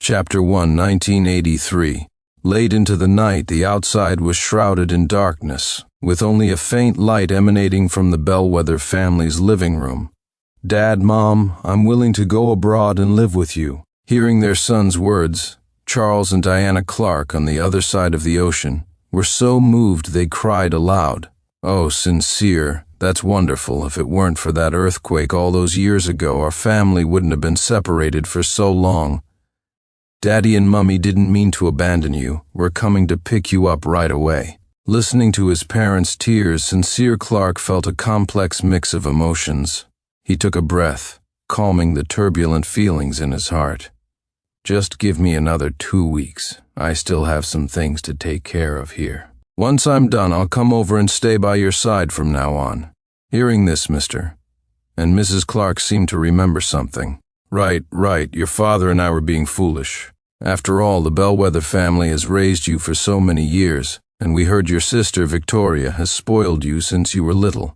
Chapter 1, 1983. Late into the night, the outside was shrouded in darkness, with only a faint light emanating from the Bellwether family's living room. "Dad, Mom, I'm willing to go abroad and live with you." Hearing their son's words, Charles and Diana Clark on the other side of the ocean were so moved they cried aloud. "Oh, Sincere, that's wonderful. If it weren't for that earthquake all those years ago, our family wouldn't have been separated for so long. Daddy and Mummy didn't mean to abandon you. We're coming to pick you up right away." Listening to his parents' tears, Sincere Clark felt a complex mix of emotions. He took a breath, calming the turbulent feelings in his heart. "Just give me another 2 weeks. I still have some things to take care of here. Once I'm done, I'll come over and stay by your side from now on." Hearing this, Mr. and Mrs. Clark seemed to remember something. Right, your father and I were being foolish. After all, the Bellwether family has raised you for so many years, and we heard your sister Victoria has spoiled you since you were little.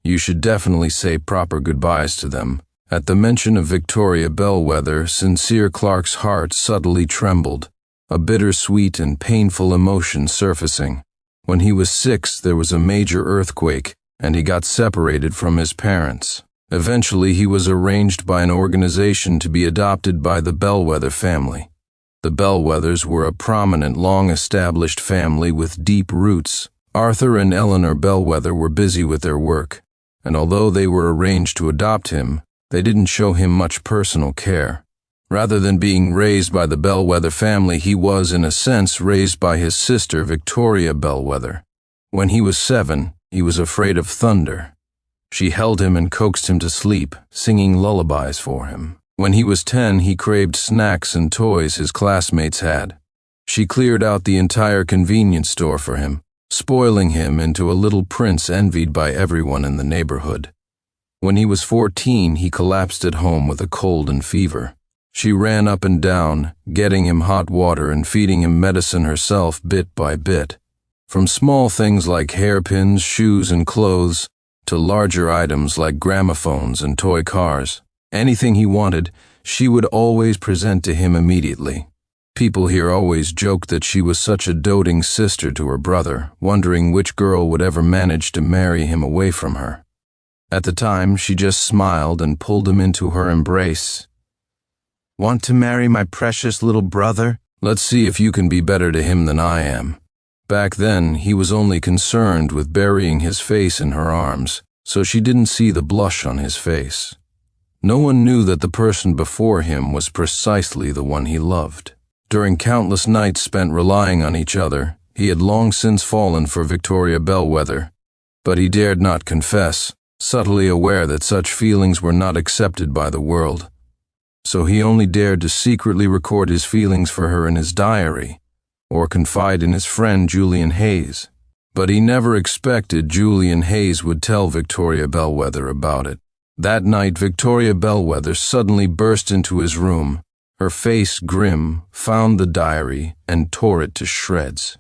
You should definitely say proper goodbyes to them." At the mention of Victoria Bellwether, Sincere Clark's heart subtly trembled, a bittersweet and painful emotion surfacing. When he was 6, there was a major earthquake, and he got separated from his parents. Eventually, he was arranged by an organization to be adopted by the Bellwether family. The Bellwethers were a prominent, long-established family with deep roots. Arthur and Eleanor Bellwether were busy with their work, and although they were arranged to adopt him, they didn't show him much personal care. Rather than being raised by the Bellwether family, he was, in a sense, raised by his sister Victoria Bellwether. When he was 7, he was afraid of thunder. She held him and coaxed him to sleep, singing lullabies for him. When he was 10, he craved snacks and toys his classmates had. She cleared out the entire convenience store for him, spoiling him into a little prince envied by everyone in the neighborhood. When he was 14, he collapsed at home with a cold and fever. She ran up and down, getting him hot water and feeding him medicine herself bit by bit. From small things like hairpins, shoes, and clothes, to larger items like gramophones and toy cars. Anything he wanted, she would always present to him immediately. People here always joked that she was such a doting sister to her brother, wondering which girl would ever manage to marry him away from her. At the time, she just smiled and pulled him into her embrace. "Want to marry my precious little brother? Let's see if you can be better to him than I am." Back then, he was only concerned with burying his face in her arms, so she didn't see the blush on his face. No one knew that the person before him was precisely the one he loved. During countless nights spent relying on each other, he had long since fallen for Victoria Bellwether, but he dared not confess, subtly aware that such feelings were not accepted by the world. So he only dared to secretly record his feelings for her in his diary, or confide in his friend Julian Hayes. But he never expected Julian Hayes would tell Victoria Bellwether about it. That night, Victoria Bellwether suddenly burst into his room, her face grim, found the diary, and tore it to shreds.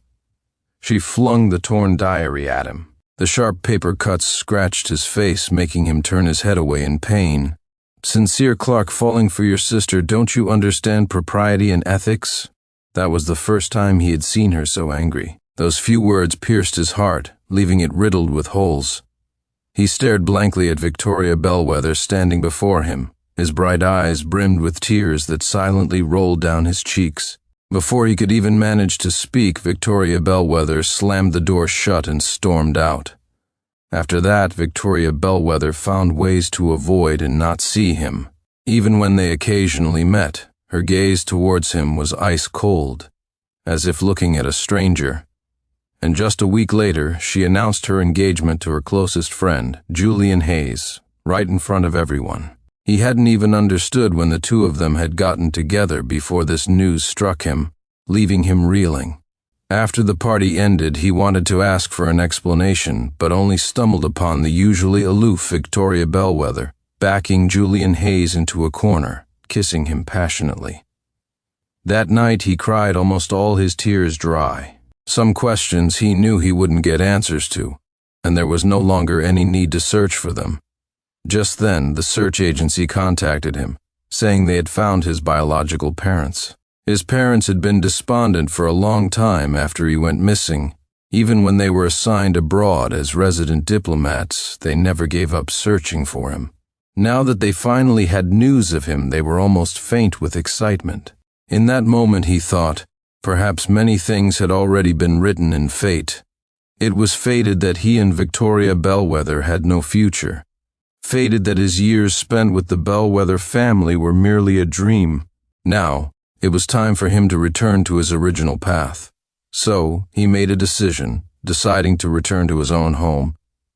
She flung the torn diary at him. The sharp paper cuts scratched his face, making him turn his head away in pain. "Sincere Clark, falling for your sister, don't you understand propriety and ethics?" That was the first time he had seen her so angry. Those few words pierced his heart, leaving it riddled with holes. He stared blankly at Victoria Bellwether standing before him, his bright eyes brimmed with tears that silently rolled down his cheeks. Before he could even manage to speak, Victoria Bellwether slammed the door shut and stormed out. After that, Victoria Bellwether found ways to avoid and not see him. Even when they occasionally met, her gaze towards him was ice cold, as if looking at a stranger. And just a week later, she announced her engagement to her closest friend, Julian Hayes, right in front of everyone. He hadn't even understood when the two of them had gotten together before this news struck him, leaving him reeling. After the party ended, he wanted to ask for an explanation, but only stumbled upon the usually aloof Victoria Bellwether, backing Julian Hayes into a corner, kissing him passionately. That night, he cried almost all his tears dry. Some questions he knew he wouldn't get answers to, and there was no longer any need to search for them. Just then, the search agency contacted him, saying they had found his biological parents. His parents had been despondent for a long time after he went missing. Even when they were assigned abroad as resident diplomats, they never gave up searching for him. Now that they finally had news of him, they were almost faint with excitement. In that moment, he thought, perhaps many things had already been written in fate. It was fated that he and Victoria Bellwether had no future. Fated that his years spent with the Bellwether family were merely a dream. Now, it was time for him to return to his original path. So, he made a decision, deciding to return to his own home,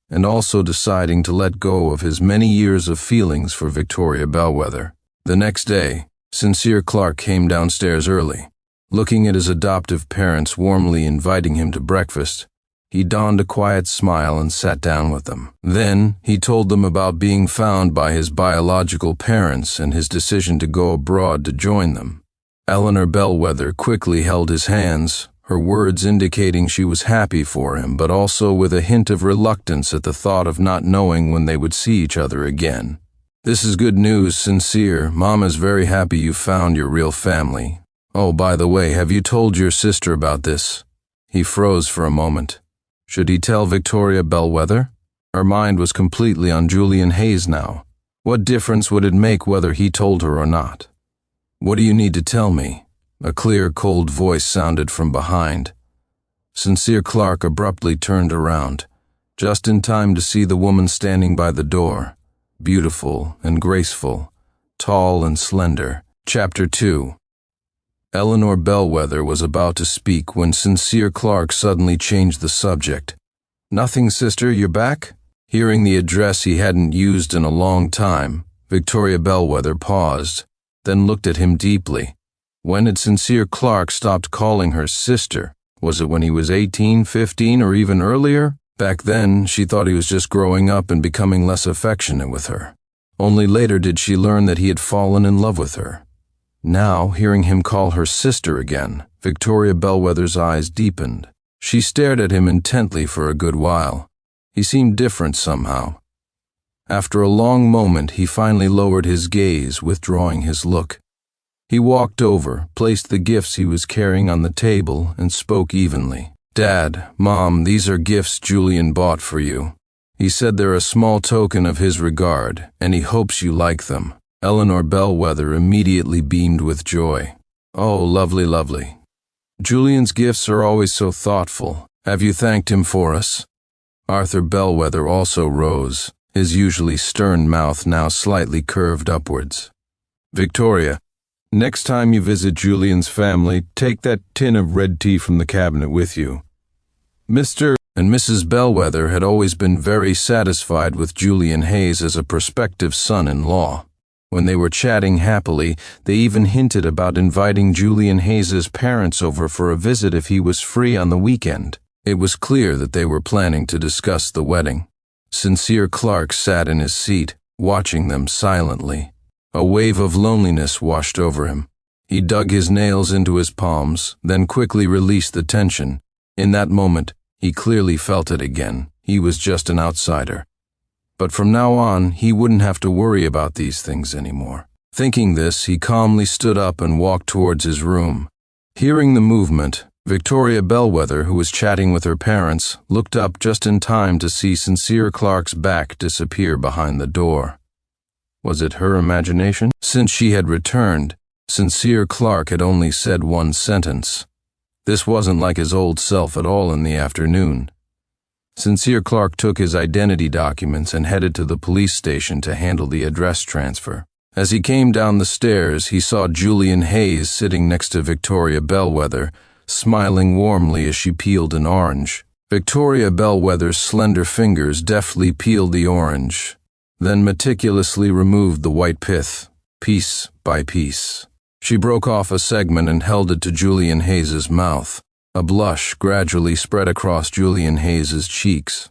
and also deciding to let go of his many years of feelings for Victoria Bellwether. The next day, Sincere Clark came downstairs early. Looking at his adoptive parents warmly inviting him to breakfast, he donned a quiet smile and sat down with them. Then, he told them about being found by his biological parents and his decision to go abroad to join them. Eleanor Bellwether quickly held his hands, her words indicating she was happy for him, but also with a hint of reluctance at the thought of not knowing when they would see each other again. "This is good news, Sincere. Mom is very happy you found your real family. Oh, by the way, have you told your sister about this?" He froze for a moment. Should he tell Victoria Bellwether? Her mind was completely on Julian Hayes now. What difference would it make whether he told her or not? "What do you need to tell me?" A clear, cold voice sounded from behind. Sincere Clark abruptly turned around, just in time to see the woman standing by the door, beautiful and graceful, tall and slender. Chapter 2. Eleanor Bellwether was about to speak when Sincere Clark suddenly changed the subject. "Nothing, sister, you're back?" Hearing the address he hadn't used in a long time, Victoria Bellwether paused, then looked at him deeply. When had Sincere Clark stopped calling her sister? Was it when he was 18, 15, or even earlier? Back then, she thought he was just growing up and becoming less affectionate with her. Only later did she learn that he had fallen in love with her. Now, hearing him call her sister again, Victoria Bellwether's eyes deepened. She stared at him intently for a good while. He seemed different somehow. After a long moment, he finally lowered his gaze, withdrawing his look. He walked over, placed the gifts he was carrying on the table, and spoke evenly. "Dad, Mom, these are gifts Julian bought for you. He said they're a small token of his regard, and he hopes you like them." Eleanor Bellwether immediately beamed with joy. "Oh, lovely, lovely. Julian's gifts are always so thoughtful. Have you thanked him for us?" Arthur Bellwether also rose, his usually stern mouth now slightly curved upwards. "Victoria, next time you visit Julian's family, take that tin of red tea from the cabinet with you." Mr. and Mrs. Bellwether had always been very satisfied with Julian Hayes as a prospective son-in-law. When they were chatting happily, they even hinted about inviting Julian Hayes's parents over for a visit if he was free on the weekend. It was clear that they were planning to discuss the wedding. Sincere Clark sat in his seat, watching them silently. A wave of loneliness washed over him. He dug his nails into his palms, then quickly released the tension. In that moment, he clearly felt it again. He was just an outsider. But from now on, he wouldn't have to worry about these things anymore. Thinking this, he calmly stood up and walked towards his room. Hearing the movement, Victoria Bellwether, who was chatting with her parents, looked up just in time to see Sincere Clark's back disappear behind the door. Was it her imagination? Since she had returned, Sincere Clark had only said one sentence. This wasn't like his old self at all in the afternoon. Sincere Clark took his identity documents and headed to the police station to handle the address transfer. As he came down the stairs, he saw Julian Hayes sitting next to Victoria Bellwether, smiling warmly as she peeled an orange. Victoria Bellwether's slender fingers deftly peeled the orange, then meticulously removed the white pith, piece by piece. She broke off a segment and held it to Julian Hayes's mouth. A blush gradually spread across Julian Hayes's cheeks.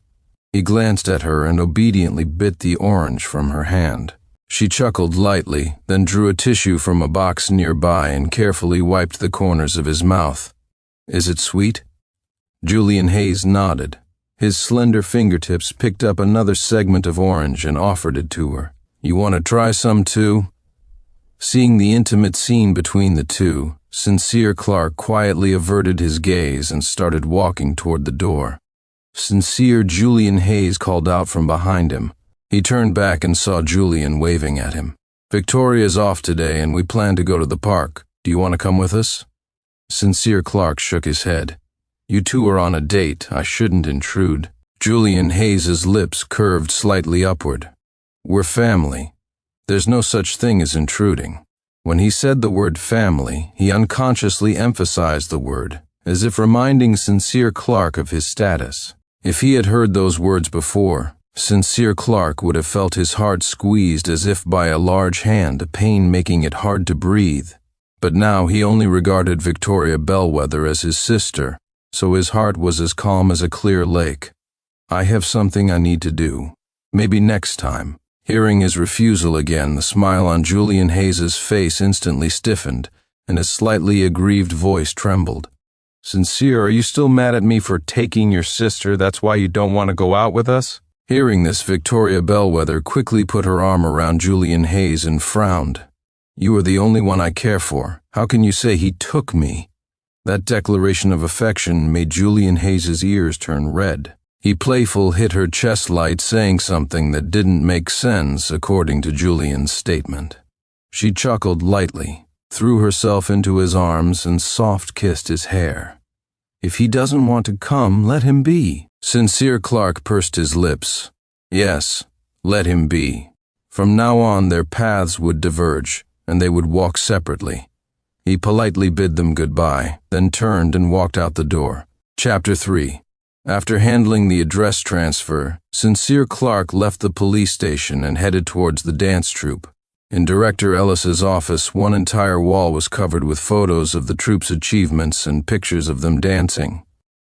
He glanced at her and obediently bit the orange from her hand. She chuckled lightly, then drew a tissue from a box nearby and carefully wiped the corners of his mouth. "Is it sweet?" Julian Hayes nodded. His slender fingertips picked up another segment of orange and offered it to her. "You want to try some too?" Seeing the intimate scene between the two, Sincere Clark quietly averted his gaze and started walking toward the door. Sincere Julian Hayes called out from behind him. He turned back and saw Julian waving at him. "Victoria's off today and we plan to go to the park. Do you want to come with us?" Sincere Clark shook his head. "You two are on a date. I shouldn't intrude." Julian Hayes's lips curved slightly upward. "We're family. There's no such thing as intruding." When he said the word family, he unconsciously emphasized the word, as if reminding Sincere Clark of his status. If he had heard those words before, Sincere Clark would have felt his heart squeezed as if by a large hand, a pain making it hard to breathe. But now he only regarded Victoria Bellwether as his sister, so his heart was as calm as a clear lake. "I have something I need to do. Maybe next time." Hearing his refusal again, the smile on Julian Hayes's face instantly stiffened, and his slightly aggrieved voice trembled. "Sincere, are you still mad at me for taking your sister? That's why you don't want to go out with us?" Hearing this, Victoria Bellwether quickly put her arm around Julian Hayes and frowned. "You are the only one I care for. How can you say he took me?" That declaration of affection made Julian Hayes's ears turn red. He playful hit her chest light, saying something that didn't make sense according to Julian's statement. She chuckled lightly, threw herself into his arms, and soft-kissed his hair. "If he doesn't want to come, let him be." Sincere Clark pursed his lips. Yes, let him be. From now on their paths would diverge, and they would walk separately. He politely bid them goodbye, then turned and walked out the door. Chapter 3. After handling the address transfer, Sincere Clark left the police station and headed towards the dance troupe. In Director Ellis's office, one entire wall was covered with photos of the troupe's achievements and pictures of them dancing.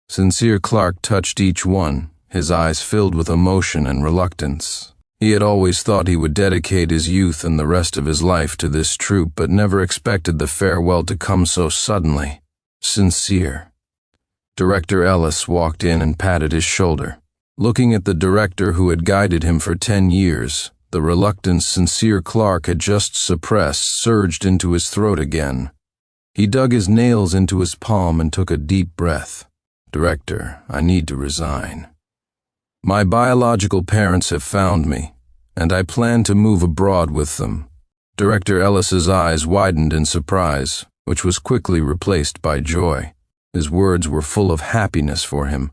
Sincere Clark touched each one, his eyes filled with emotion and reluctance. He had always thought he would dedicate his youth and the rest of his life to this troupe, but never expected the farewell to come so suddenly. Sincere. Director Ellis walked in and patted his shoulder. Looking at the director who had guided him for 10 years, the reluctance Sincere Clark had just suppressed surged into his throat again. He dug his nails into his palm and took a deep breath. "Director, I need to resign. My biological parents have found me, and I plan to move abroad with them." Director Ellis's eyes widened in surprise, which was quickly replaced by joy. His words were full of happiness for him.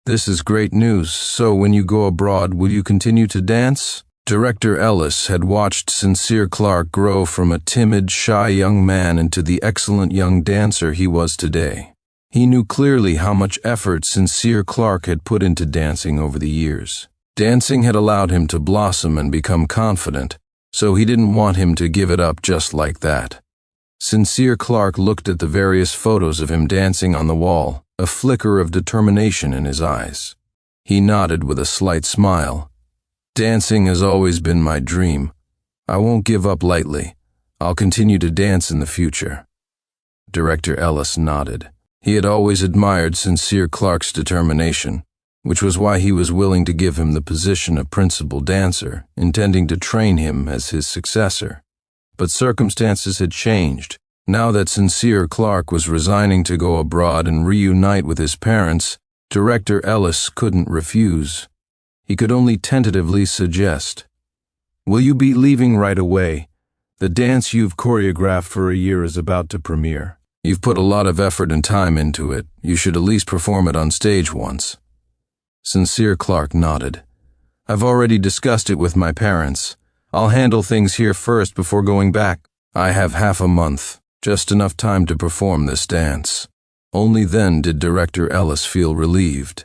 "This is great news. So when you go abroad, will you continue to dance?" Director Ellis had watched Sincere Clark grow from a timid, shy young man into the excellent young dancer he was today. He knew clearly how much effort Sincere Clark had put into dancing over the years. Dancing had allowed him to blossom and become confident, so he didn't want him to give it up just like that. Sincere Clark looked at the various photos of him dancing on the wall, a flicker of determination in his eyes. He nodded with a slight smile. "Dancing has always been my dream. I won't give up lightly. I'll continue to dance in the future." Director Ellis nodded. He had always admired Sincere Clark's determination, which was why he was willing to give him the position of principal dancer, intending to train him as his successor. But circumstances had changed. Now that Sincere Clark was resigning to go abroad and reunite with his parents, Director Ellis couldn't refuse. He could only tentatively suggest, "Will you be leaving right away? The dance you've choreographed for a year is about to premiere. You've put a lot of effort and time into it. You should at least perform it on stage once." Sincere Clark nodded. "I've already discussed it with my parents. I'll handle things here first before going back. I have half a month, just enough time to perform this dance." Only then did Director Ellis feel relieved.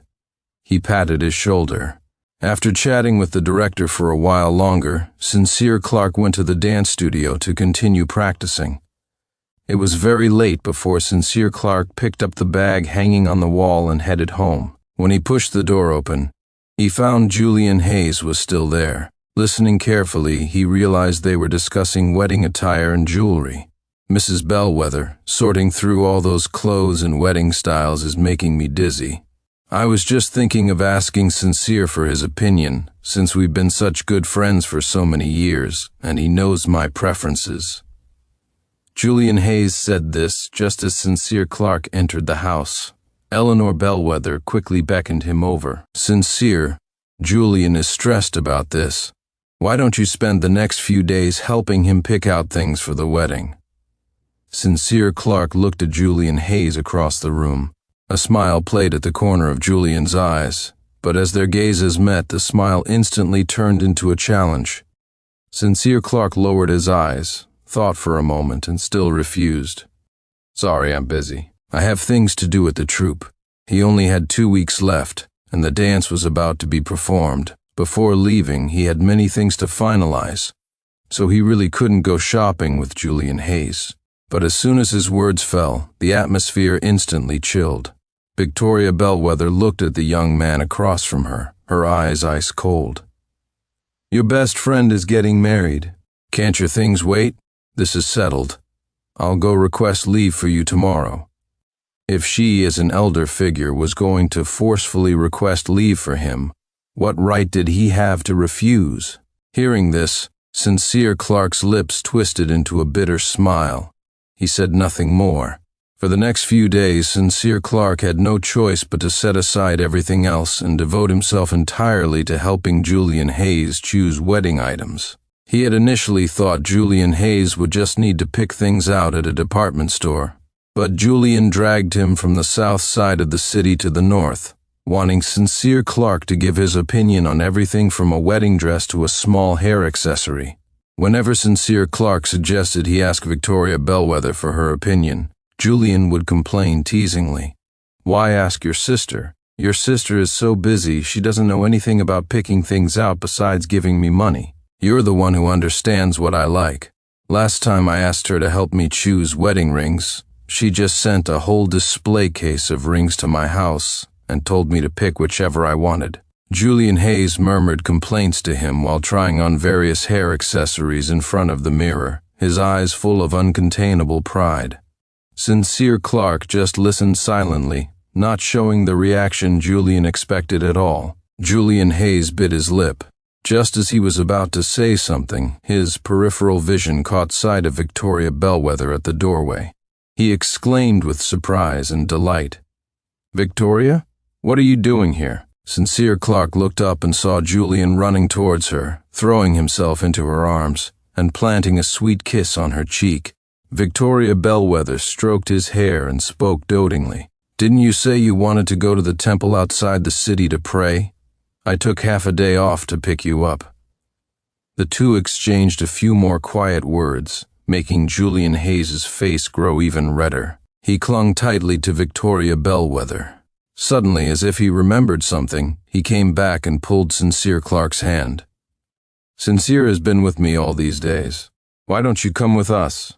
He patted his shoulder. After chatting with the director for a while longer, Sincere Clark went to the dance studio to continue practicing. It was very late before Sincere Clark picked up the bag hanging on the wall and headed home. When he pushed the door open, he found Julian Hayes was still there. Listening carefully, he realized they were discussing wedding attire and jewelry. "Mrs. Bellwether, sorting through all those clothes and wedding styles is making me dizzy. I was just thinking of asking Sincere for his opinion, since we've been such good friends for so many years, and he knows my preferences." Julian Hayes said this just as Sincere Clark entered the house. Eleanor Bellwether quickly beckoned him over. Sincere, Julian is stressed about this. Why don't you spend the next few days helping him pick out things for the wedding? Sincere Clark looked at Julian Hayes across the room. A smile played at the corner of Julian's eyes, but as their gazes met, the smile instantly turned into a challenge. Sincere Clark lowered his eyes, thought for a moment, and still refused. Sorry, I'm busy. I have things to do at the troupe. He only had 2 weeks left, and the dance was about to be performed. Before leaving, he had many things to finalize, so he really couldn't go shopping with Julian Hayes. But as soon as his words fell, the atmosphere instantly chilled. Victoria Bellwether looked at the young man across from her, her eyes ice cold. Your best friend is getting married. Can't your things wait? This is settled. I'll go request leave for you tomorrow. If she, as an elder figure, was going to forcefully request leave for him, what right did he have to refuse? Hearing this, Sincere Clark's lips twisted into a bitter smile. He said nothing more. For the next few days, Sincere Clark had no choice but to set aside everything else and devote himself entirely to helping Julian Hayes choose wedding items. He had initially thought Julian Hayes would just need to pick things out at a department store, but Julian dragged him from the south side of the city to the north, wanting Sincere Clark to give his opinion on everything from a wedding dress to a small hair accessory. Whenever Sincere Clark suggested he ask Victoria Bellwether for her opinion, Julian would complain teasingly. Why ask your sister? Your sister is so busy she doesn't know anything about picking things out besides giving me money. You're the one who understands what I like. Last time I asked her to help me choose wedding rings, she just sent a whole display case of rings to my house and told me to pick whichever I wanted. Julian Hayes murmured complaints to him while trying on various hair accessories in front of the mirror, his eyes full of uncontainable pride. Sincere Clark just listened silently, not showing the reaction Julian expected at all. Julian Hayes bit his lip. Just as he was about to say something, his peripheral vision caught sight of Victoria Bellwether at the doorway. He exclaimed with surprise and delight, "Victoria, what are you doing here?" Sincere Clark looked up and saw Julian running towards her, throwing himself into her arms, and planting a sweet kiss on her cheek. Victoria Bellwether stroked his hair and spoke dotingly. "Didn't you say you wanted to go to the temple outside the city to pray? I took half a day off to pick you up." The two exchanged a few more quiet words, making Julian Hayes' face grow even redder. He clung tightly to Victoria Bellwether. Suddenly, as if he remembered something, he came back and pulled Sincere Clark's hand. "Sincere has been with me all these days. Why don't you come with us?"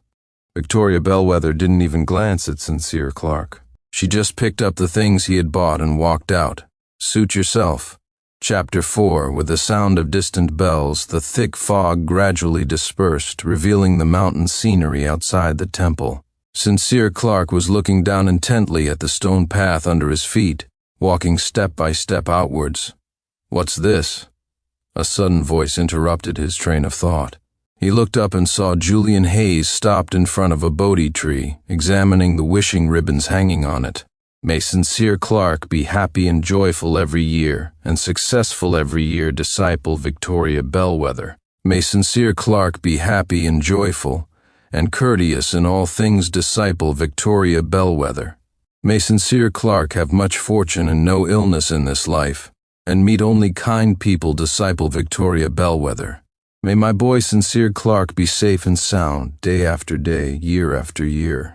Victoria Bellwether didn't even glance at Sincere Clark. She just picked up the things he had bought and walked out. Suit yourself. Chapter 4. With the sound of distant bells, the thick fog gradually dispersed, revealing the mountain scenery outside the temple. Sincere Clark was looking down intently at the stone path under his feet, walking step by step outwards. "What's this?" A sudden voice interrupted his train of thought. He looked up and saw Julian Hayes stopped in front of a Bodhi tree, examining the wishing ribbons hanging on it. "May Sincere Clark be happy and joyful every year, and successful every year, disciple Victoria Bellwether. May Sincere Clark be happy and joyful, and courteous in all things, disciple Victoria Bellwether. May Sincere Clark have much fortune and no illness in this life, and meet only kind people, disciple Victoria Bellwether. May my boy Sincere Clark be safe and sound, day after day, year after year."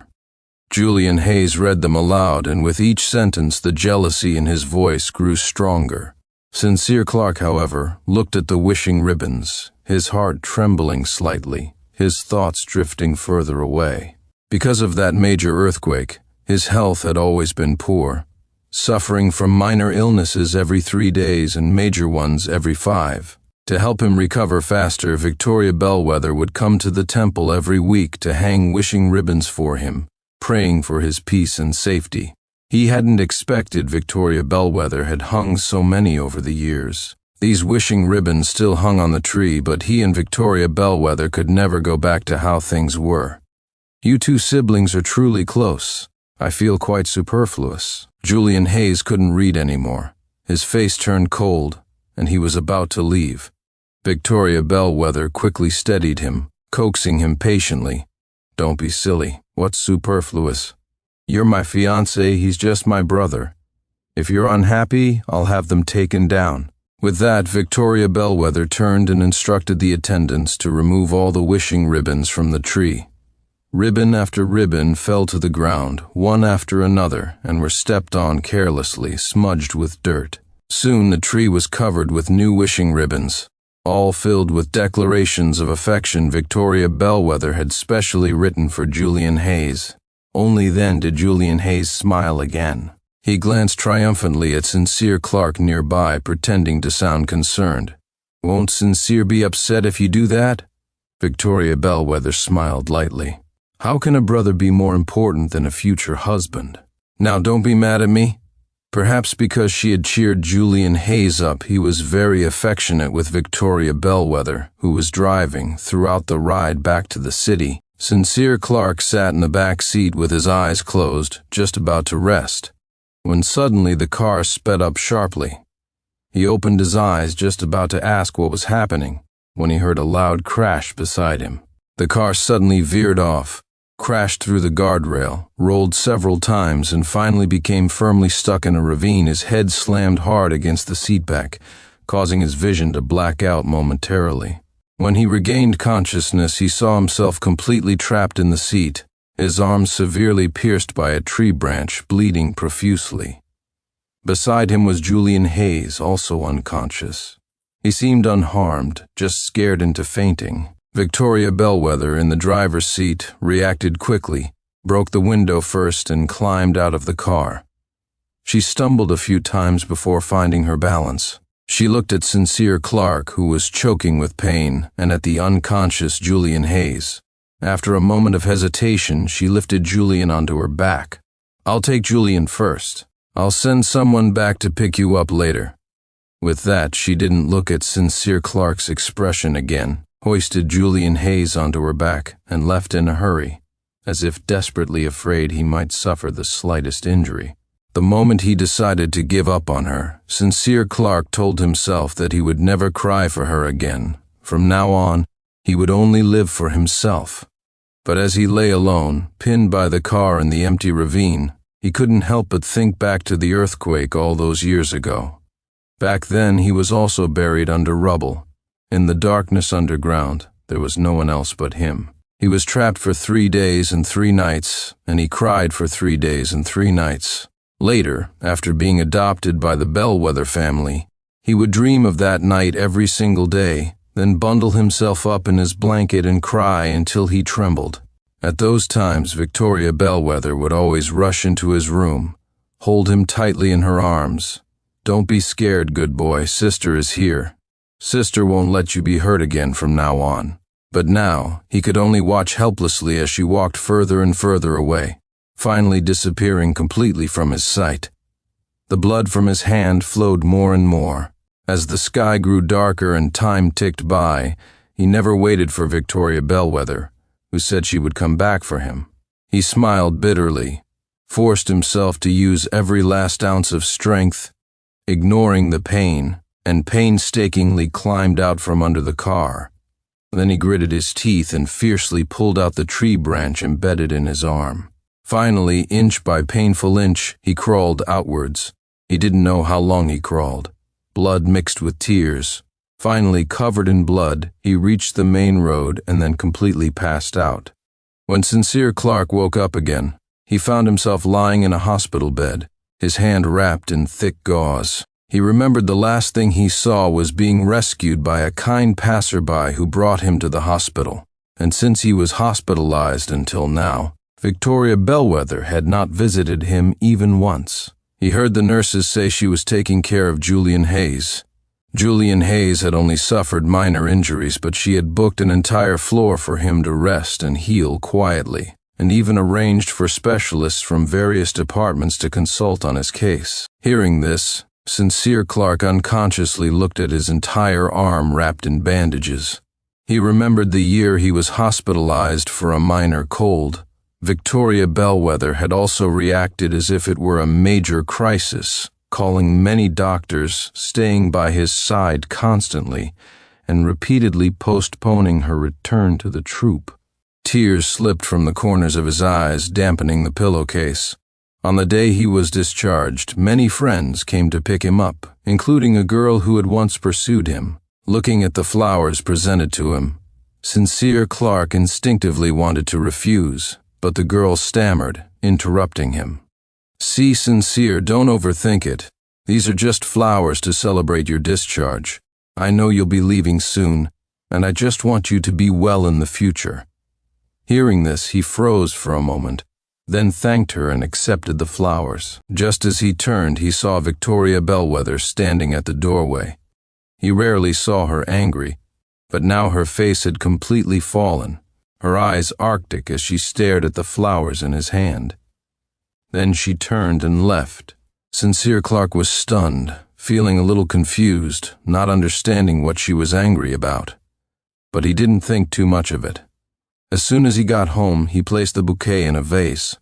Julian Hayes read them aloud, and with each sentence the jealousy in his voice grew stronger. Sincere Clark, however, looked at the wishing ribbons, his heart trembling slightly, his thoughts drifting further away. Because of that major earthquake, his health had always been poor, suffering from minor illnesses every 3 days and major ones every 5. To help him recover faster, Victoria Bellwether would come to the temple every week to hang wishing ribbons for him, praying for his peace and safety. He hadn't expected Victoria Bellwether had hung so many over the years. These wishing ribbons still hung on the tree, but he and Victoria Bellwether could never go back to how things were. You two siblings are truly close. I feel quite superfluous." Julian Hayes couldn't read anymore. His face turned cold, and he was about to leave. Victoria Bellwether quickly steadied him, coaxing him patiently. "Don't be silly. What's superfluous? You're my fiancé, he's just my brother. If you're unhappy, I'll have them taken down." With that, Victoria Bellwether turned and instructed the attendants to remove all the wishing ribbons from the tree. Ribbon after ribbon fell to the ground, one after another, and were stepped on carelessly, smudged with dirt. Soon the tree was covered with new wishing ribbons, all filled with declarations of affection Victoria Bellwether had specially written for Julian Hayes. Only then did Julian Hayes smile again. He glanced triumphantly at Sincere Clark nearby, pretending to sound concerned. "Won't Sincere be upset if you do that?" Victoria Bellwether smiled lightly. "How can a brother be more important than a future husband? Now don't be mad at me." Perhaps because she had cheered Julian Hayes up, he was very affectionate with Victoria Bellwether, who was driving throughout the ride back to the city. Sincere Clark sat in the back seat with his eyes closed, just about to rest, when suddenly the car sped up sharply. He opened his eyes, just about to ask what was happening, when he heard a loud crash beside him. The car suddenly veered off, crashed through the guardrail, rolled several times, and finally became firmly stuck in a ravine. His head slammed hard against the seatback, causing his vision to black out momentarily. When he regained consciousness, he saw himself completely trapped in the seat, his arm severely pierced by a tree branch, bleeding profusely. Beside him was Julian Hayes, also unconscious. He seemed unharmed, just scared into fainting. Victoria Bellwether, in the driver's seat, reacted quickly, broke the window first, and climbed out of the car. She stumbled a few times before finding her balance. She looked at Sincere Clark, who was choking with pain, and at the unconscious Julian Hayes. After a moment of hesitation, she lifted Julian onto her back. "I'll take Julian first. I'll send someone back to pick you up later." With that, she didn't look at Sincere Clark's expression again, hoisted Julian Hayes onto her back, and left in a hurry, as if desperately afraid he might suffer the slightest injury. The moment he decided to give up on her, Sincere Clark told himself that he would never cry for her again. From now on, he would only live for himself. But as he lay alone, pinned by the car in the empty ravine, he couldn't help but think back to the earthquake all those years ago. Back then, he was also buried under rubble. In the darkness underground, there was no one else but him. He was trapped for 3 days and 3 nights, and he cried for 3 days and 3 nights. Later, after being adopted by the Bellwether family, he would dream of that night every single day, then bundle himself up in his blanket and cry until he trembled. At those times, Victoria Bellwether would always rush into his room, hold him tightly in her arms. "Don't be scared, good boy, Sister is here. Sister won't let you be hurt again from now on." But now, he could only watch helplessly as she walked further and further away, finally disappearing completely from his sight. The blood from his hand flowed more and more. As the sky grew darker and time ticked by, he never waited for Victoria Bellwether, who said she would come back for him. He smiled bitterly, forced himself to use every last ounce of strength, ignoring the pain, and painstakingly climbed out from under the car. Then he gritted his teeth and fiercely pulled out the tree branch embedded in his arm. Finally, inch by painful inch, he crawled outwards. He didn't know how long he crawled. Blood mixed with tears. Finally, covered in blood, he reached the main road and then completely passed out. When Sincere Clark woke up again, he found himself lying in a hospital bed, his hand wrapped in thick gauze. He remembered the last thing he saw was being rescued by a kind passerby who brought him to the hospital. And since he was hospitalized until now, Victoria Bellwether had not visited him even once. He heard the nurses say she was taking care of Julian Hayes. Julian Hayes had only suffered minor injuries, but she had booked an entire floor for him to rest and heal quietly, and even arranged for specialists from various departments to consult on his case. Hearing this, Sincere Clark unconsciously looked at his entire arm wrapped in bandages. He remembered the year he was hospitalized for a minor cold, Victoria Bellwether had also reacted as if it were a major crisis, calling many doctors, staying by his side constantly, and repeatedly postponing her return to the troop. Tears slipped from the corners of his eyes, dampening the pillowcase. On the day he was discharged, many friends came to pick him up, including a girl who had once pursued him. Looking at the flowers presented to him, Sincere Clark instinctively wanted to refuse, but the girl stammered, interrupting him. "See, Sincere, don't overthink it. These are just flowers to celebrate your discharge. I know you'll be leaving soon, and I just want you to be well in the future." Hearing this, he froze for a moment, then thanked her and accepted the flowers. Just as he turned, he saw Victoria Bellwether standing at the doorway. He rarely saw her angry, but now her face had completely fallen, her eyes arctic as she stared at the flowers in his hand. Then she turned and left. Sincere Clark was stunned, feeling a little confused, not understanding what she was angry about. But he didn't think too much of it. As soon as he got home, he placed the bouquet in a vase.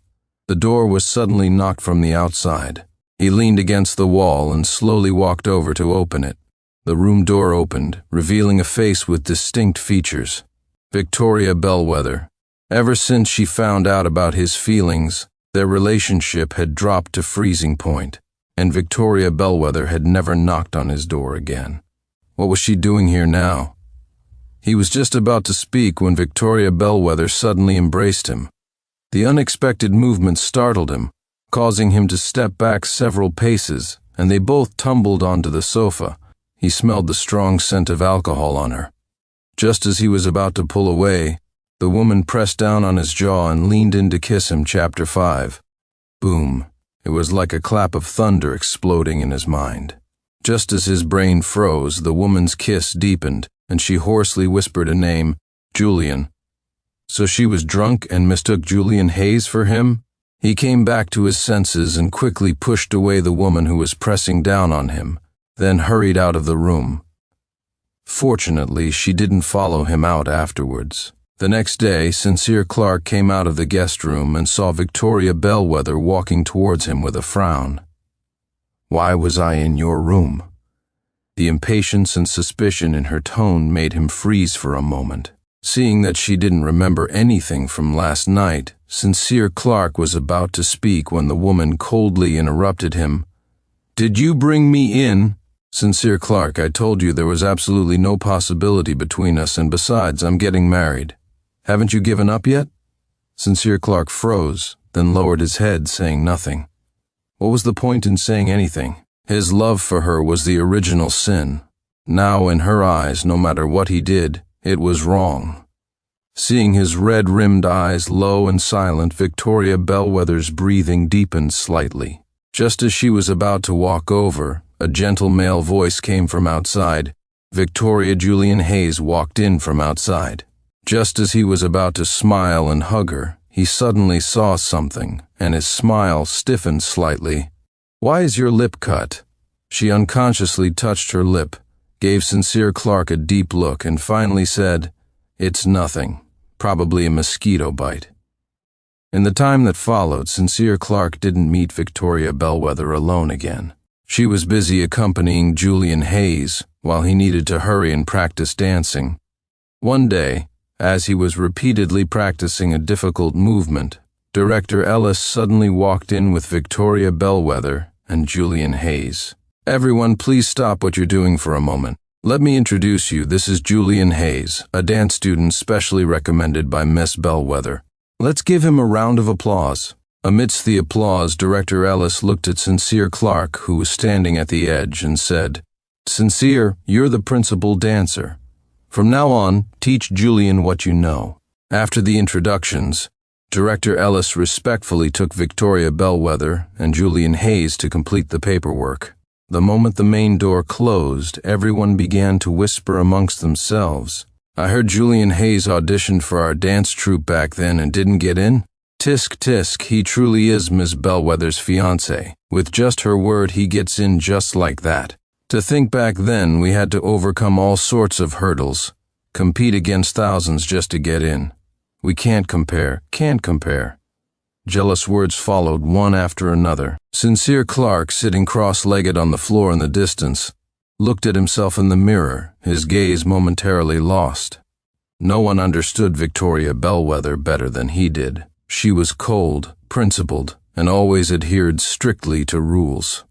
The door was suddenly knocked from the outside. He leaned against the wall and slowly walked over to open it. The room door opened, revealing a face with distinct features. Victoria Bellwether. Ever since she found out about his feelings, their relationship had dropped to freezing point, and Victoria Bellwether had never knocked on his door again. What was she doing here now? He was just about to speak when Victoria Bellwether suddenly embraced him. The unexpected movement startled him, causing him to step back several paces, and they both tumbled onto the sofa. He smelled the strong scent of alcohol on her. Just as he was about to pull away, the woman pressed down on his jaw and leaned in to kiss him. Chapter 5. Boom. It was like a clap of thunder exploding in his mind. Just as his brain froze, the woman's kiss deepened, and she hoarsely whispered a name, Julian. So she was drunk and mistook Julian Hayes for him? He came back to his senses and quickly pushed away the woman who was pressing down on him, then hurried out of the room. Fortunately, she didn't follow him out afterwards. The next day, Sincere Clark came out of the guest room and saw Victoria Bellwether walking towards him with a frown. "Why was I in your room?" The impatience and suspicion in her tone made him freeze for a moment. Seeing that she didn't remember anything from last night, Sincere Clark was about to speak when the woman coldly interrupted him. "Did you bring me in?" "Sincere Clark, I told you there was absolutely no possibility between us, and besides, I'm getting married. Haven't you given up yet?" Sincere Clark froze, then lowered his head, saying nothing. What was the point in saying anything? His love for her was the original sin. Now, in her eyes, no matter what he did, it was wrong. Seeing his red-rimmed eyes low and silent, Victoria Bellwether's breathing deepened slightly. Just as she was about to walk over, a gentle male voice came from outside. Victoria Julian Hayes walked in from outside. Just as he was about to smile and hug her, he suddenly saw something, and his smile stiffened slightly. "Why is your lip cut?" She unconsciously touched her lip, gave Sincere Clark a deep look, and finally said, "It's nothing, probably a mosquito bite." In the time that followed, Sincere Clark didn't meet Victoria Bellwether alone again. She was busy accompanying Julian Hayes while he needed to hurry and practice dancing. One day, as he was repeatedly practicing a difficult movement, Director Ellis suddenly walked in with Victoria Bellwether and Julian Hayes. "Everyone, please stop what you're doing for a moment. Let me introduce you. This is Julian Hayes, a dance student specially recommended by Miss Bellwether. Let's give him a round of applause." Amidst the applause, Director Ellis looked at Sincere Clark, who was standing at the edge, and said, "Sincere, you're the principal dancer. From now on, teach Julian what you know." After the introductions, Director Ellis respectfully took Victoria Bellwether and Julian Hayes to complete the paperwork. The moment the main door closed, everyone began to whisper amongst themselves. "I heard Julian Hayes auditioned for our dance troupe back then and didn't get in. Tisk tisk, he truly is Miss Bellwether's fiancé. With just her word, he gets in just like that. To think back then we had to overcome all sorts of hurdles, compete against thousands just to get in. We can't compare, can't compare." Jealous words followed one after another. Sincere Clark, sitting cross-legged on the floor in the distance, looked at himself in the mirror, his gaze momentarily lost. No one understood Victoria Bellwether better than he did. She was cold, principled, and always adhered strictly to rules.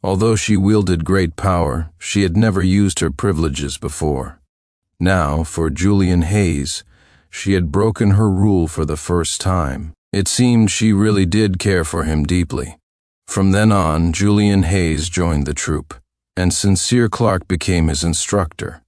Although she wielded great power, she had never used her privileges before. Now, for Julian Hayes, she had broken her rule for the first time. It seemed she really did care for him deeply. From then on, Julian Hayes joined the troupe, and Sincere Clark became his instructor.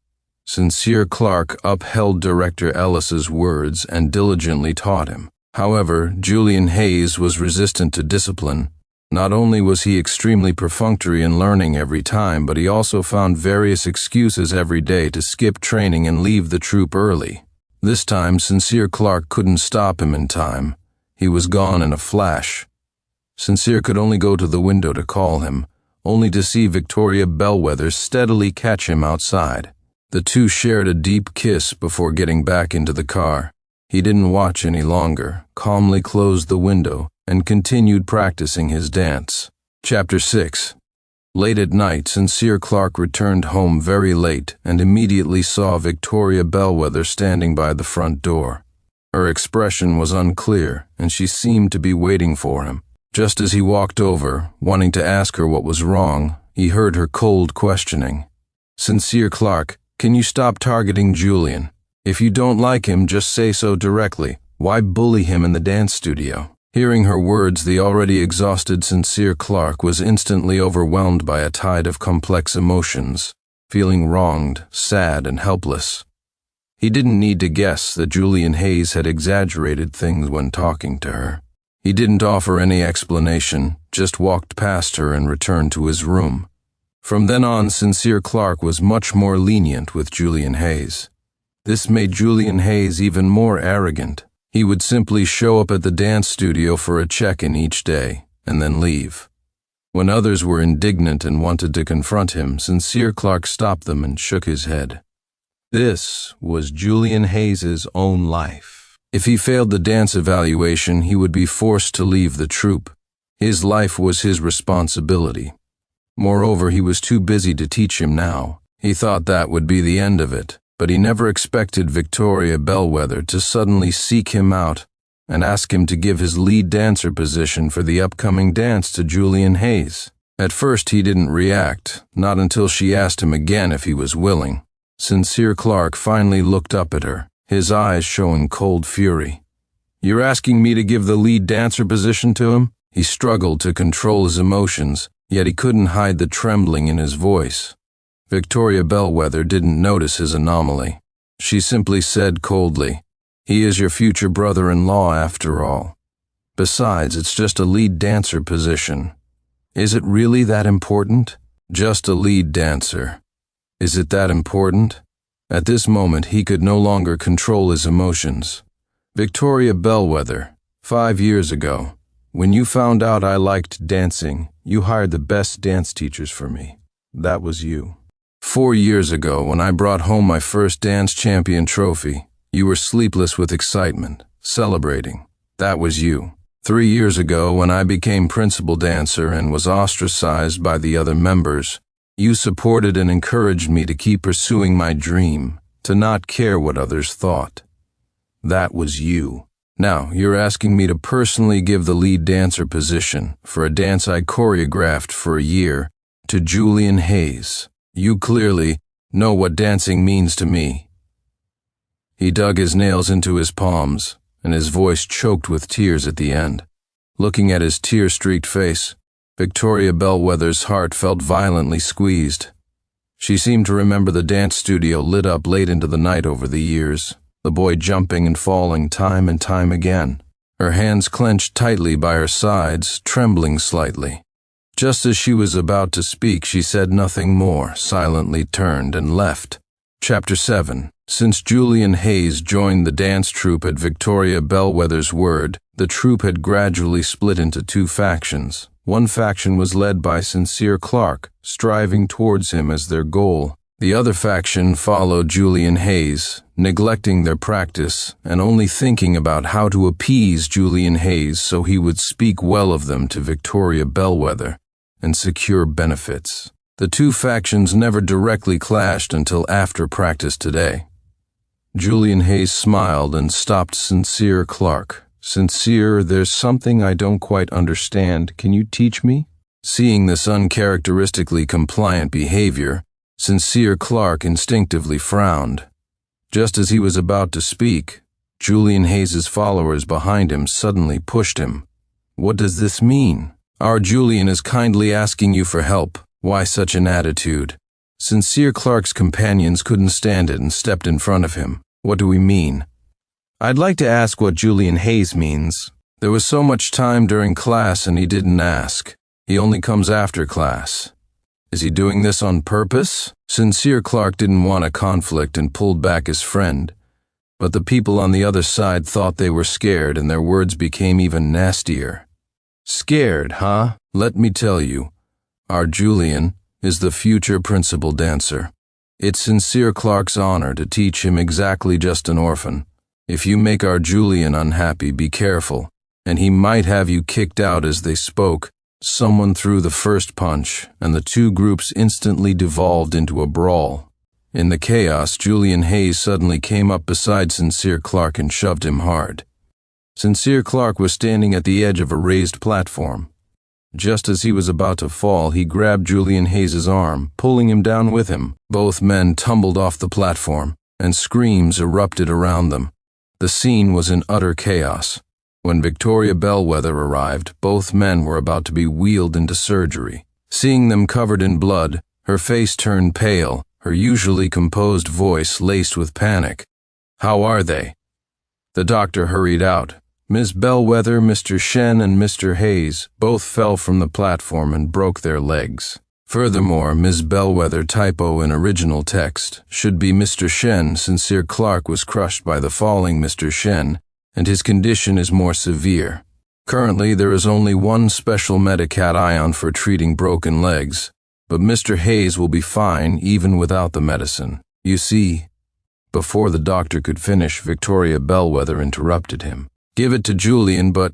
Sincere Clark upheld Director Ellis's words and diligently taught him. However, Julian Hayes was resistant to discipline. Not only was he extremely perfunctory in learning every time, but he also found various excuses every day to skip training and leave the troupe early. This time, Sincere Clark couldn't stop him in time. He was gone in a flash. Sincere could only go to the window to call him, only to see Victoria Bellwether steadily catch him outside. The two shared a deep kiss before getting back into the car. He didn't watch any longer, calmly closed the window, and continued practicing his dance. Chapter 6. Late at night, Sincere Clark returned home very late and immediately saw Victoria Bellwether standing by the front door. Her expression was unclear, and she seemed to be waiting for him. Just as he walked over, wanting to ask her what was wrong, he heard her cold questioning. "Sincere Clark, can you stop targeting Julian? If you don't like him, just say so directly. Why bully him in the dance studio?" Hearing her words, the already exhausted Sincere Clark was instantly overwhelmed by a tide of complex emotions, feeling wronged, sad, and helpless. He didn't need to guess that Julian Hayes had exaggerated things when talking to her. He didn't offer any explanation, just walked past her and returned to his room. From then on, Sincere Clark was much more lenient with Julian Hayes. This made Julian Hayes even more arrogant. He would simply show up at the dance studio for a check-in each day, and then leave. When others were indignant and wanted to confront him, Sincere Clark stopped them and shook his head. This was Julian Hayes's own life. If he failed the dance evaluation, he would be forced to leave the troupe. His life was his responsibility. Moreover, he was too busy to teach him now. He thought that would be the end of it. But he never expected Victoria Bellwether to suddenly seek him out and ask him to give his lead dancer position for the upcoming dance to Julian Hayes. At first he didn't react, not until she asked him again if he was willing. Sincere Clark finally looked up at her, his eyes showing cold fury. "You're asking me to give the lead dancer position to him?" He struggled to control his emotions, yet he couldn't hide the trembling in his voice. Victoria Bellwether didn't notice his anomaly. She simply said coldly, "He is your future brother-in-law after all. Besides, it's just a lead dancer position. Is it really that important? Just a lead dancer. Is it that important?" At this moment, he could no longer control his emotions. "Victoria Bellwether, 5 years ago, when you found out I liked dancing, you hired the best dance teachers for me. That was you. 4 years ago, when I brought home my first dance champion trophy, you were sleepless with excitement, celebrating. That was you. 3 years ago, when I became principal dancer and was ostracized by the other members, you supported and encouraged me to keep pursuing my dream, to not care what others thought. That was you. Now, you're asking me to personally give the lead dancer position for a dance I choreographed for a year to Julian Hayes. You clearly know what dancing means to me." He dug his nails into his palms, and his voice choked with tears at the end. Looking at his tear-streaked face, Victoria Bellwether's heart felt violently squeezed. She seemed to remember the dance studio lit up late into the night over the years, the boy jumping and falling time and time again. Her hands clenched tightly by her sides, trembling slightly. Just as she was about to speak, she said nothing more, silently turned and left. Chapter 7. Since Julian Hayes joined the dance troupe at Victoria Bellwether's word, the troupe had gradually split into 2 factions. One faction was led by Sincere Clark, striving towards him as their goal. The other faction followed Julian Hayes, neglecting their practice and only thinking about how to appease Julian Hayes so he would speak well of them to Victoria Bellwether and secure benefits. The two factions never directly clashed until after practice today. Julian Hayes smiled and stopped Sincere Clark. "Sincere, there's something I don't quite understand. Can you teach me?" Seeing this uncharacteristically compliant behavior, Sincere Clark instinctively frowned. Just as he was about to speak, Julian Hayes's followers behind him suddenly pushed him. "What does this mean?" "Our Julian is kindly asking you for help. Why such an attitude?" Sincere Clark's companions couldn't stand it and stepped in front of him. "What do we mean?" "I'd like to ask what Julian Hayes means. There was so much time during class and he didn't ask. He only comes after class. Is he doing this on purpose?" Sincere Clark didn't want a conflict and pulled back his friend, but the people on the other side thought they were scared and their words became even nastier. "Scared, huh? Let me tell you, our Julian is the future principal dancer. It's Sincere Clark's honor to teach him exactly just an orphan. If you make our Julian unhappy, be careful, and he might have you kicked out." As they spoke, someone threw the first punch, and the two groups instantly devolved into a brawl. In the chaos, Julian Hayes suddenly came up beside Sincere Clark and shoved him hard. Sincere Clark was standing at the edge of a raised platform. Just as he was about to fall, he grabbed Julian Hayes's arm, pulling him down with him. Both men tumbled off the platform, and screams erupted around them. The scene was in utter chaos. When Victoria Bellwether arrived, both men were about to be wheeled into surgery. Seeing them covered in blood, her face turned pale, her usually composed voice laced with panic. "How are they?" The doctor hurried out. Miss Bellwether, Mr. Shen, and Mr. Hayes both fell from the platform and broke their legs. Furthermore, Miss Bellwether typo in original text should be Mr. Shen. Sincere Clark was crushed by the falling Mr. Shen, and his condition is more severe. Currently, there is only one special medication for treating broken legs, but Mr. Hayes will be fine even without the medicine. You see, before the doctor could finish, Victoria Bellwether interrupted him. "Give it to Julian, but—"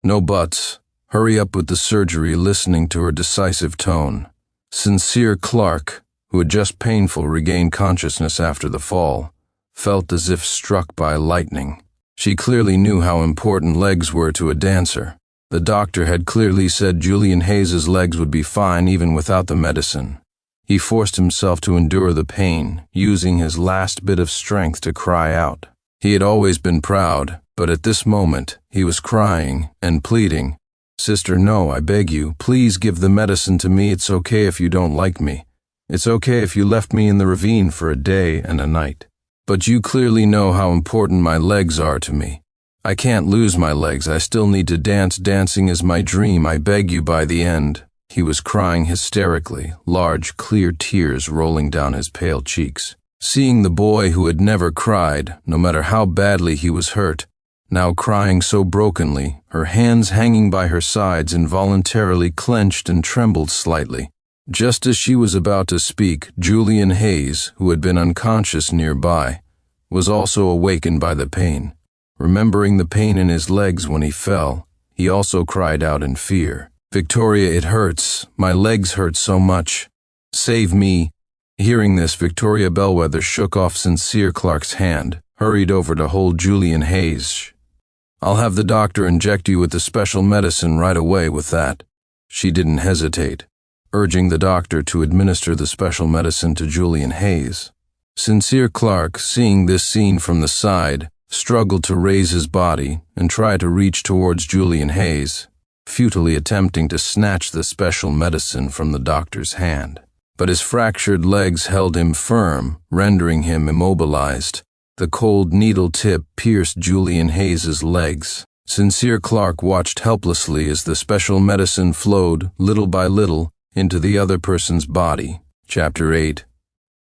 "No buts. Hurry up with the surgery," listening to her decisive tone. Sincere Clark, who had just painfully regained consciousness after the fall, felt as if struck by lightning. She clearly knew how important legs were to a dancer. The doctor had clearly said Julian Hayes's legs would be fine even without the medicine. He forced himself to endure the pain, using his last bit of strength to cry out. He had always been proud, but at this moment he was crying and pleading. "Sister, no, I beg you, please give the medicine to me. It's okay if you don't like me. It's okay if you left me in the ravine for a day and a night. But you clearly know how important my legs are to me. I can't lose my legs. I still need to dance. Dancing is my dream. I beg you by the end." He was crying hysterically, large, clear tears rolling down his pale cheeks. Seeing the boy who had never cried, no matter how badly he was hurt, now crying so brokenly, her hands hanging by her sides involuntarily clenched and trembled slightly. Just as she was about to speak, Julian Hayes, who had been unconscious nearby, was also awakened by the pain. Remembering the pain in his legs when he fell, he also cried out in fear. "Victoria, it hurts. My legs hurt so much. Save me." Hearing this, Victoria Bellwether shook off Sincere Clark's hand, hurried over to hold Julian Hayes. "I'll have the doctor inject you with the special medicine right away with that." She didn't hesitate, urging the doctor to administer the special medicine to Julian Hayes. Sincere Clark, seeing this scene from the side, struggled to raise his body and try to reach towards Julian Hayes, futilely attempting to snatch the special medicine from the doctor's hand. But his fractured legs held him firm, rendering him immobilized. The cold needle tip pierced Julian Hayes's legs. Sincere Clark watched helplessly as the special medicine flowed, little by little, into the other person's body. Chapter 8.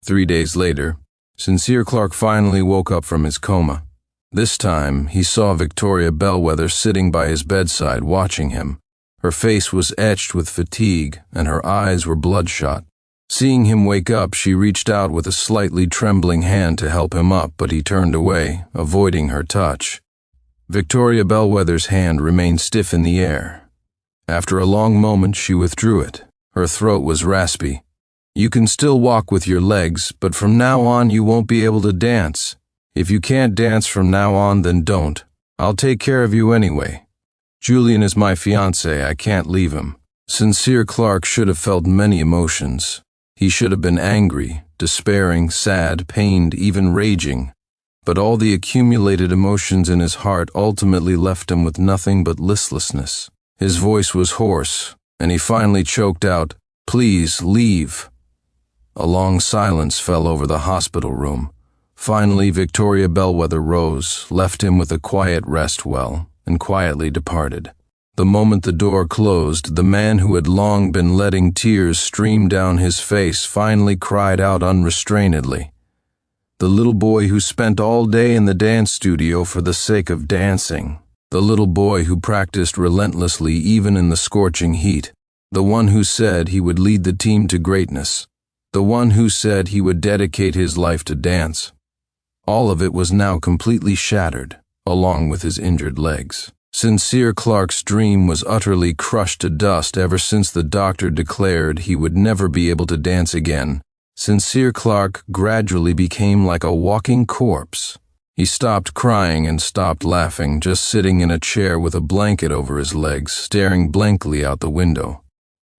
3 days later, Sincere Clark finally woke up from his coma. This time, he saw Victoria Bellwether sitting by his bedside watching him. Her face was etched with fatigue, and her eyes were bloodshot. Seeing him wake up, she reached out with a slightly trembling hand to help him up, but he turned away, avoiding her touch. Victoria Bellwether's hand remained stiff in the air. After a long moment, she withdrew it. Her throat was raspy. "You can still walk with your legs, but from now on you won't be able to dance. If you can't dance from now on, then don't. I'll take care of you anyway. Julian is my fiancé, I can't leave him." Sincere Clark should have felt many emotions. He should have been angry, despairing, sad, pained, even raging. But all the accumulated emotions in his heart ultimately left him with nothing but listlessness. His voice was hoarse, and he finally choked out, "Please, leave." A long silence fell over the hospital room. Finally, Victoria Bellwether rose, left him with a quiet rest well, and quietly departed. The moment the door closed, the man who had long been letting tears stream down his face finally cried out unrestrainedly. The little boy who spent all day in the dance studio for the sake of dancing. The little boy who practiced relentlessly even in the scorching heat. The one who said he would lead the team to greatness. The one who said he would dedicate his life to dance. All of it was now completely shattered, along with his injured legs. Sincere Clark's dream was utterly crushed to dust ever since the doctor declared he would never be able to dance again. Sincere Clark gradually became like a walking corpse. He stopped crying and stopped laughing, just sitting in a chair with a blanket over his legs, staring blankly out the window.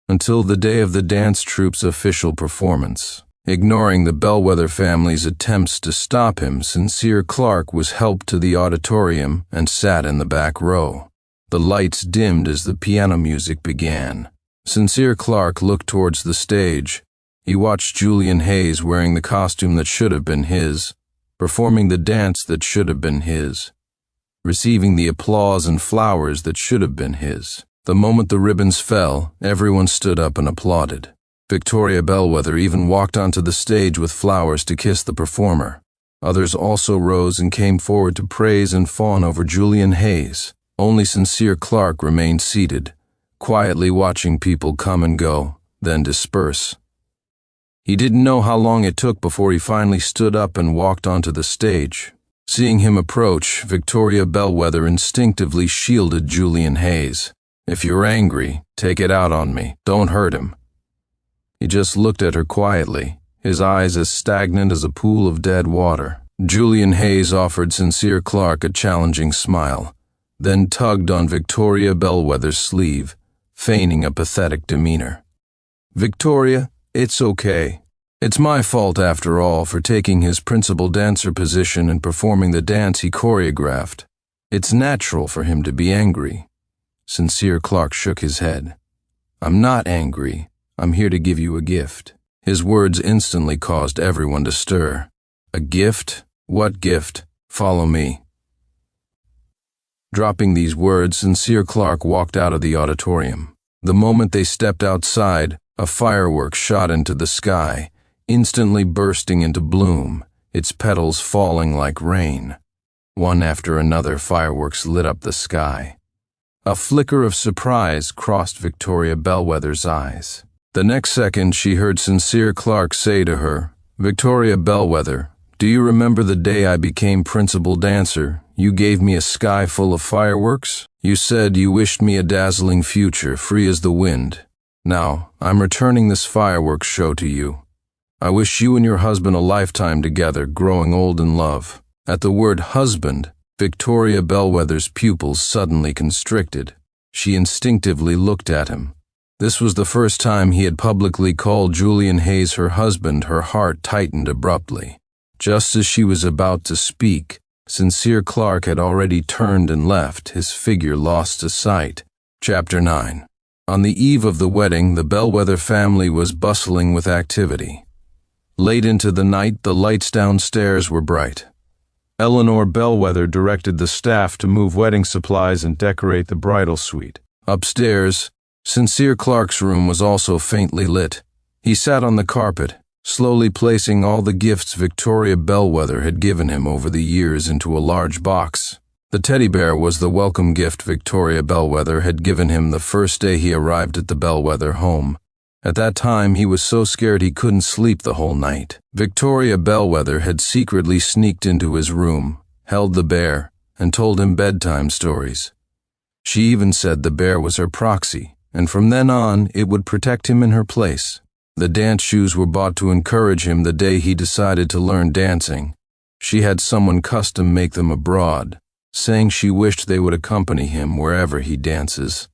Until the day of the dance troupe's official performance. Ignoring the Bellwether family's attempts to stop him, Sincere Clark was helped to the auditorium and sat in the back row. The lights dimmed as the piano music began. Sincere Clark looked towards the stage. He watched Julian Hayes wearing the costume that should have been his, performing the dance that should have been his, receiving the applause and flowers that should have been his. The moment the ribbons fell, everyone stood up and applauded. Victoria Bellwether even walked onto the stage with flowers to kiss the performer. Others also rose and came forward to praise and fawn over Julian Hayes. Only Sincere Clark remained seated, quietly watching people come and go, then disperse. He didn't know how long it took before he finally stood up and walked onto the stage. Seeing him approach, Victoria Bellwether instinctively shielded Julian Hayes. "If you're angry, take it out on me. Don't hurt him." He just looked at her quietly, his eyes as stagnant as a pool of dead water. Julian Hayes offered Sincere Clark a challenging smile, then tugged on Victoria Bellwether's sleeve, feigning a pathetic demeanor. "Victoria, it's okay. It's my fault after all for taking his principal dancer position and performing the dance he choreographed. It's natural for him to be angry." Sincere Clark shook his head. "I'm not angry. I'm here to give you a gift." His words instantly caused everyone to stir. "A gift? What gift? Follow me." Dropping these words, Sincere Clark walked out of the auditorium. The moment they stepped outside, a firework shot into the sky, instantly bursting into bloom, its petals falling like rain. One after another, fireworks lit up the sky. A flicker of surprise crossed Victoria Bellwether's eyes. The next second, she heard Sincere Clark say to her, "Victoria Bellwether, do you remember the day I became principal dancer? You gave me a sky full of fireworks. You said you wished me a dazzling future, free as the wind. Now, I'm returning this fireworks show to you. I wish you and your husband a lifetime together, growing old in love." At the word husband, Victoria Bellwether's pupils suddenly constricted. She instinctively looked at him. This was the first time he had publicly called Julian Hayes her husband. Her heart tightened abruptly. Just as she was about to speak, Sincere Clark had already turned and left, his figure lost to sight. Chapter 9. On the eve of the wedding, the Bellwether family was bustling with activity. Late into the night, the lights downstairs were bright. Eleanor Bellwether directed the staff to move wedding supplies and decorate the bridal suite. Upstairs, Sincere Clark's room was also faintly lit. He sat on the carpet, slowly placing all the gifts Victoria Bellwether had given him over the years into a large box. The teddy bear was the welcome gift Victoria Bellwether had given him the first day he arrived at the Bellwether home. At that time, he was so scared he couldn't sleep the whole night. Victoria Bellwether had secretly sneaked into his room, held the bear, and told him bedtime stories. She even said the bear was her proxy, and from then on, it would protect him in her place. The dance shoes were bought to encourage him the day he decided to learn dancing. She had someone custom make them abroad, saying she wished they would accompany him wherever he dances.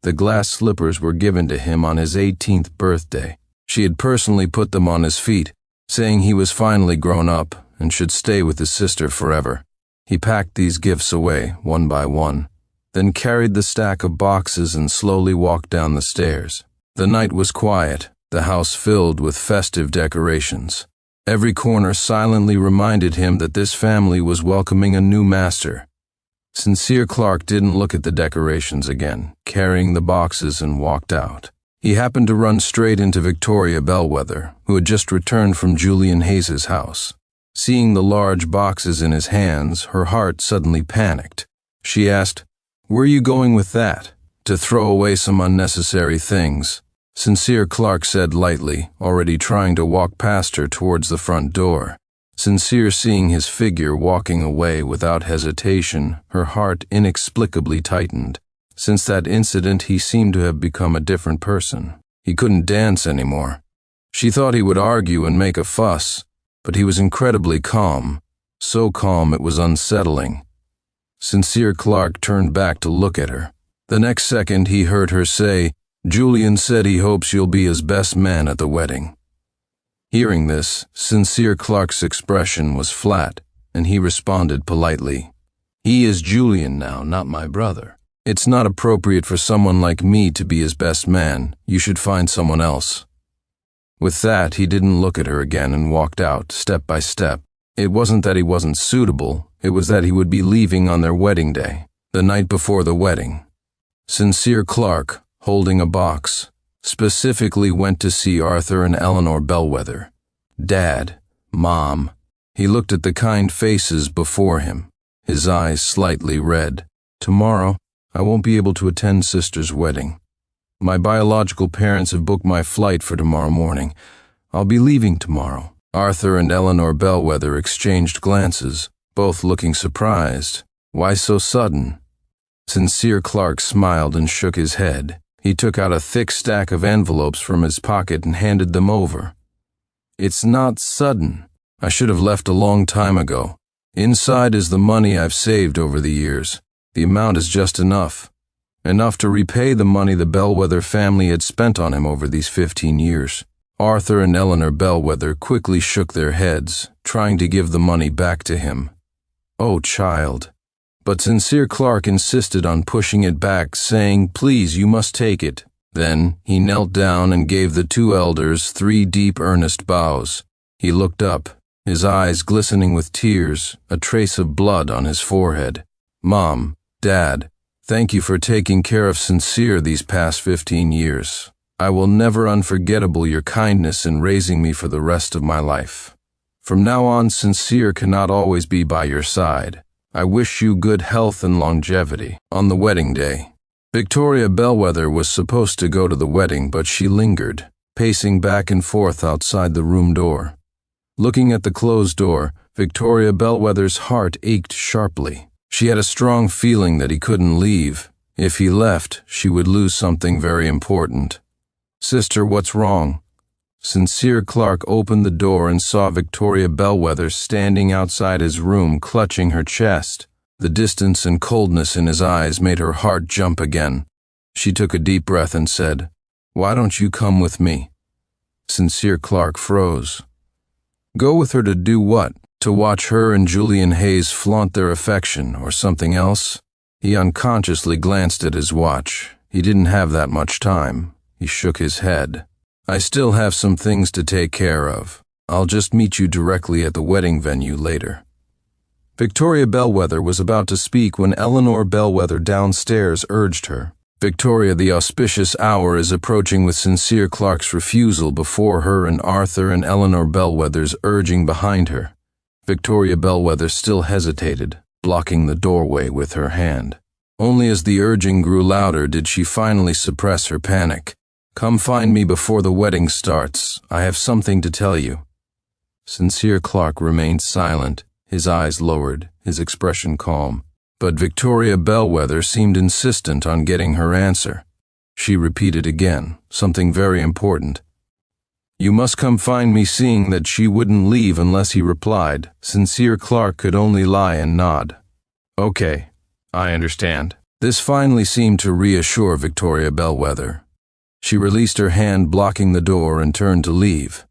The glass slippers were given to him on his 18th birthday. She had personally put them on his feet, saying he was finally grown up and should stay with his sister forever. He packed these gifts away, one by one, then carried the stack of boxes and slowly walked down the stairs. The night was quiet, the house filled with festive decorations. Every corner silently reminded him that this family was welcoming a new master. Sincere Clark didn't look at the decorations again, carrying the boxes, and walked out. He happened to run straight into Victoria Bellwether, who had just returned from Julian Hayes's house. Seeing the large boxes in his hands, her heart suddenly panicked. She asked, "Where are you going with that?" "To throw away some unnecessary things," Sincere Clark said lightly, already trying to walk past her towards the front door. Sincere, seeing his figure walking away without hesitation, her heart inexplicably tightened. Since that incident, he seemed to have become a different person. He couldn't dance anymore. She thought he would argue and make a fuss, but he was incredibly calm, so calm it was unsettling. Sincere Clark turned back to look at her. The next second, he heard her say, "Julian said he hopes you'll be his best man at the wedding." Hearing this, Sincere Clark's expression was flat, and he responded politely, "He is Julian now, not my brother. It's not appropriate for someone like me to be his best man. You should find someone else." With that, he didn't look at her again and walked out, step by step. It wasn't that he wasn't suitable, it was that he would be leaving on their wedding day, the night before the wedding. Sincere Clark, holding a box, specifically went to see Arthur and Eleanor Bellwether. Dad, Mom. He looked at the kind faces before him, his eyes slightly red. "Tomorrow, I won't be able to attend Sister's wedding. My biological parents have booked my flight for tomorrow morning. I'll be leaving tomorrow." Arthur and Eleanor Bellwether exchanged glances, both looking surprised. Why so sudden? Sincere Clark smiled and shook his head. He took out a thick stack of envelopes from his pocket and handed them over. "It's not sudden. I should have left a long time ago. Inside is the money I've saved over the years. The amount is just enough. Enough to repay the money the Bellwether family had spent on him over these 15 years. Arthur and Eleanor Bellwether quickly shook their heads, trying to give the money back to him. "Oh, child." But Sincere Clark insisted on pushing it back, saying, "Please, you must take it." Then he knelt down and gave the two elders 3 deep, earnest bows. He looked up, his eyes glistening with tears, a trace of blood on his forehead. "Mom, Dad, thank you for taking care of Sincere these past 15 years. I will never unforgettable your kindness in raising me for the rest of my life. From now on, Sincere cannot always be by your side. I wish you good health and longevity." On the wedding day, Victoria Bellwether was supposed to go to the wedding, but she lingered, pacing back and forth outside the room door. Looking at the closed door, Victoria Bellwether's heart ached sharply. She had a strong feeling that he couldn't leave. If he left, she would lose something very important. "Sister, what's wrong?" Sincere Clark opened the door and saw Victoria Bellwether standing outside his room, clutching her chest. The distance and coldness in his eyes made her heart jump again. She took a deep breath and said, "Why don't you come with me?" Sincere Clark froze. Go with her to do what? To watch her and Julian Hayes flaunt their affection, or something else? He unconsciously glanced at his watch. He didn't have that much time. He shook his head. "I still have some things to take care of. I'll just meet you directly at the wedding venue later." Victoria Bellwether was about to speak when Eleanor Bellwether downstairs urged her. "Victoria, the auspicious hour is approaching with Sincere Clark's refusal before her and Arthur and Eleanor Bellwether's urging behind her." Victoria Bellwether still hesitated, blocking the doorway with her hand. Only as the urging grew louder did she finally suppress her panic. Come find me before the wedding starts. I have something to tell you." Sincere Clark remained silent, his eyes lowered, his expression calm. But Victoria Bellwether seemed insistent on getting her answer. She repeated again, something very important. "You must come find me," seeing that she wouldn't leave unless he replied. Sincere Clark could only lie and nod. "Okay, I understand." This finally seemed to reassure Victoria Bellwether. She released her hand blocking the door and turned to leave.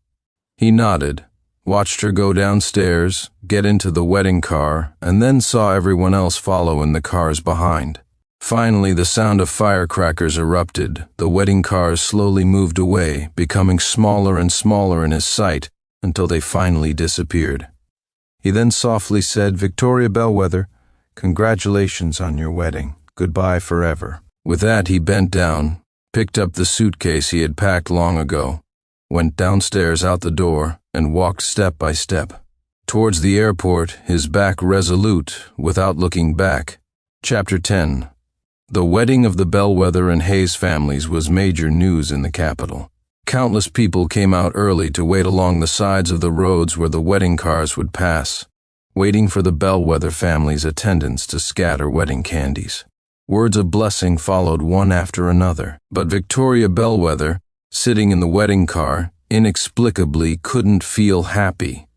He nodded, watched her go downstairs, get into the wedding car, and then saw everyone else follow in the cars behind. Finally, the sound of firecrackers erupted. The wedding cars slowly moved away, becoming smaller and smaller in his sight until they finally disappeared. He then softly said, "Victoria Bellwether, congratulations on your wedding. Goodbye forever." With that, he bent down, picked up the suitcase he had packed long ago, went downstairs out the door, and walked step by step towards the airport, his back resolute, without looking back. Chapter 10. The wedding of the Bellwether and Hayes families was major news in the capital. Countless people came out early to wait along the sides of the roads where the wedding cars would pass, waiting for the Bellwether family's attendants to scatter wedding candies. Words of blessing followed one after another, but Victoria Bellwether, sitting in the wedding car, inexplicably couldn't feel happy.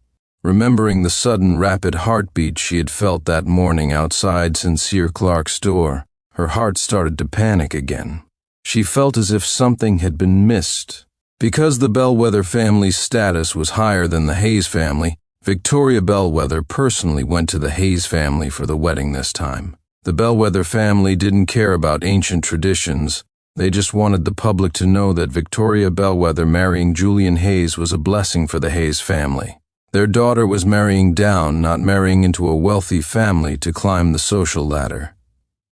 Remembering the sudden rapid heartbeat she had felt that morning outside Sincere Clark's door, her heart started to panic again. She felt as if something had been missed. Because the Bellwether family's status was higher than the Hayes family, Victoria Bellwether personally went to the Hayes family for the wedding this time. The Bellwether family didn't care about ancient traditions. They just wanted the public to know that Victoria Bellwether marrying Julian Hayes was a blessing for the Hayes family. Their daughter was marrying down, not marrying into a wealthy family to climb the social ladder.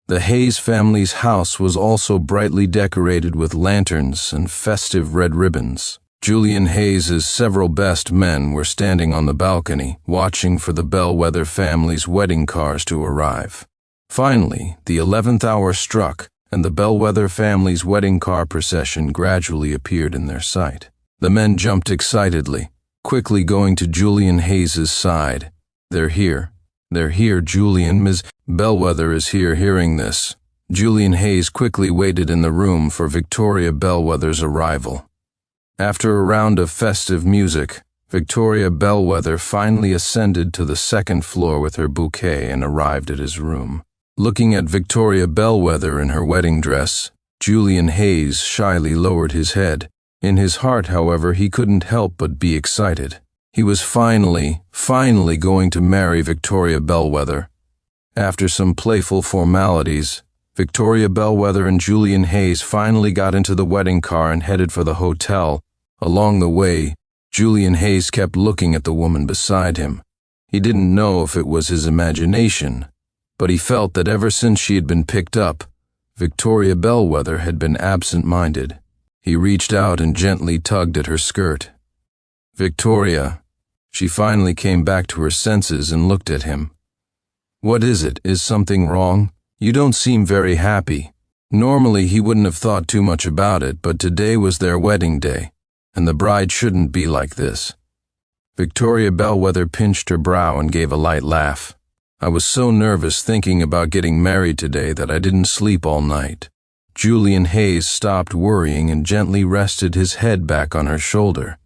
The Hayes family's house was also brightly decorated with lanterns and festive red ribbons. Julian Hayes's several best men were standing on the balcony, watching for the Bellwether family's wedding cars to arrive. Finally, the 11th hour struck, and the Bellwether family's wedding car procession gradually appeared in their sight. The men jumped excitedly, quickly going to Julian Hayes's side. "They're here. They're here, Julian. Ms. Bellwether is here." Hearing this, Julian Hayes quickly waited in the room for Victoria Bellwether's arrival. After a round of festive music, Victoria Bellwether finally ascended to the second floor with her bouquet and arrived at his room. Looking at Victoria Bellwether in her wedding dress, Julian Hayes shyly lowered his head. In his heart, however, he couldn't help but be excited. He was finally going to marry Victoria Bellwether. After some playful formalities, Victoria Bellwether and Julian Hayes finally got into the wedding car and headed for the hotel. Along the way, Julian Hayes kept looking at the woman beside him. He didn't know if it was his imagination, but he felt that ever since she had been picked up, Victoria Bellwether had been absent-minded. He reached out and gently tugged at her skirt. "Victoria." She finally came back to her senses and looked at him. "What is it? Is something wrong? You don't seem very happy." Normally he wouldn't have thought too much about it, but today was their wedding day, and the bride shouldn't be like this. Victoria Bellwether pinched her brow and gave a light laugh. "I was so nervous thinking about getting married today that I didn't sleep all night." Julian Hayes stopped worrying and gently rested his head back on her shoulder.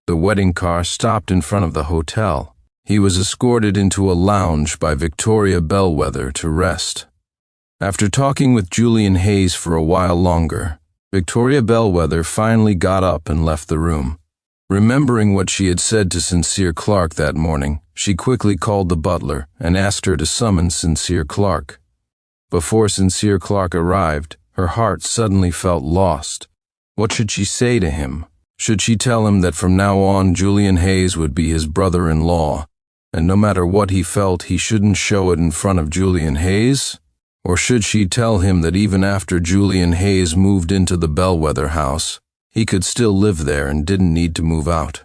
The wedding car stopped in front of the hotel. He was escorted into a lounge by Victoria Bellwether to rest. After talking with Julian Hayes for a while longer, Victoria Bellwether finally got up and left the room. Remembering what she had said to Sincere Clark that morning, she quickly called the butler and asked her to summon Sincere Clark. Before Sincere Clark arrived, her heart suddenly felt lost. What should she say to him? Should she tell him that from now on Julian Hayes would be his brother-in-law, and no matter what he felt, he shouldn't show it in front of Julian Hayes? Or should she tell him that even after Julian Hayes moved into the Bellwether house, he could still live there and didn't need to move out?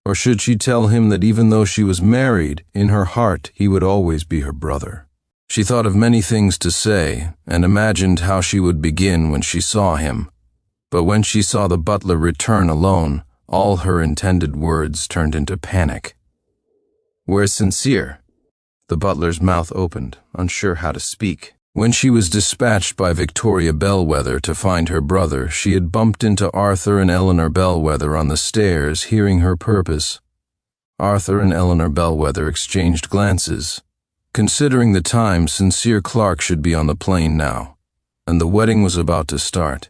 Or should she tell him that even though she was married, in her heart he would always be her brother? She thought of many things to say and imagined how she would begin when she saw him. But when she saw the butler return alone, all her intended words turned into panic. "Where's Sincere?" The butler's mouth opened, unsure how to speak. When she was dispatched by Victoria Bellwether to find her brother, she had bumped into Arthur and Eleanor Bellwether on the stairs, hearing her purpose. Arthur and Eleanor Bellwether exchanged glances. Considering the time, Sincere Clark should be on the plane now, and the wedding was about to start.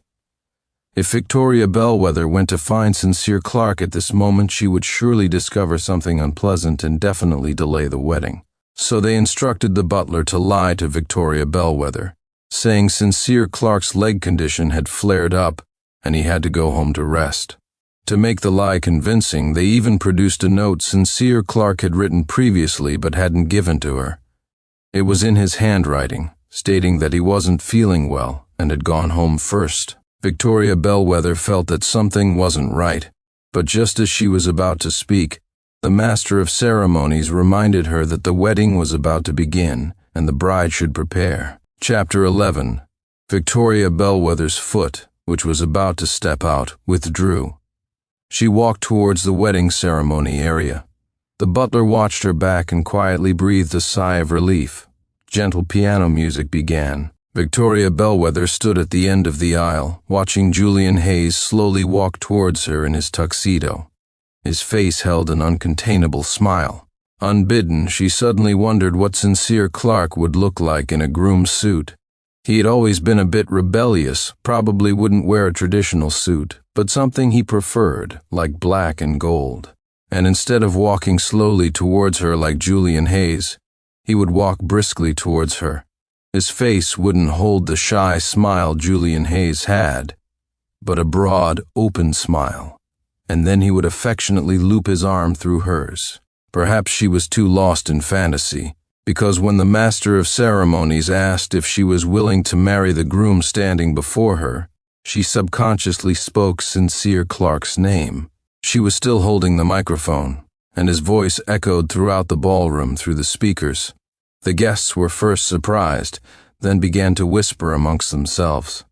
If Victoria Bellwether went to find Sincere Clark at this moment, she would surely discover something unpleasant and definitely delay the wedding. So they instructed the butler to lie to Victoria Bellwether, saying Sincere Clark's leg condition had flared up and he had to go home to rest. To make the lie convincing, they even produced a note Sincere Clark had written previously but hadn't given to her. It was in his handwriting, stating that he wasn't feeling well and had gone home first. Victoria Bellwether felt that something wasn't right, but just as she was about to speak, the master of ceremonies reminded her that the wedding was about to begin and the bride should prepare. Chapter 11. Victoria Bellwether's foot, which was about to step out, withdrew. She walked towards the wedding ceremony area. The butler watched her back and quietly breathed a sigh of relief. Gentle piano music began. Victoria Bellwether stood at the end of the aisle, watching Julian Hayes slowly walk towards her in his tuxedo. His face held an uncontainable smile. Unbidden, she suddenly wondered what Sincere Clark would look like in a groom's suit. He had always been a bit rebellious, probably wouldn't wear a traditional suit, but something he preferred, like black and gold. And instead of walking slowly towards her like Julian Hayes, he would walk briskly towards her. His face wouldn't hold the shy smile Julian Hayes had, but a broad, open smile. And then he would affectionately loop his arm through hers. Perhaps she was too lost in fantasy, because when the master of ceremonies asked if she was willing to marry the groom standing before her, she subconsciously spoke Sincere Clark's name. She was still holding the microphone, and his voice echoed throughout the ballroom through the speakers. The guests were first surprised, then began to whisper amongst themselves.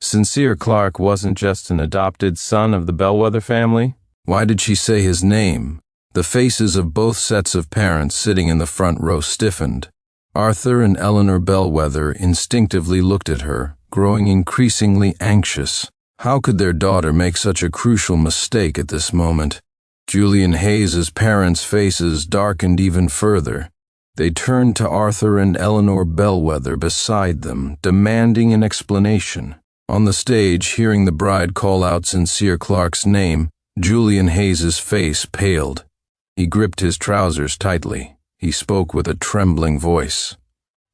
Sincere Clark wasn't just an adopted son of the Bellwether family? Why did she say his name? The faces of both sets of parents sitting in the front row stiffened. Arthur and Eleanor Bellwether instinctively looked at her, growing increasingly anxious. How could their daughter make such a crucial mistake at this moment? Julian Hayes's parents' faces darkened even further. They turned to Arthur and Eleanor Bellwether beside them, demanding an explanation. On the stage, hearing the bride call out Sincere Clark's name, Julian Hayes's face paled. He gripped his trousers tightly. He spoke with a trembling voice.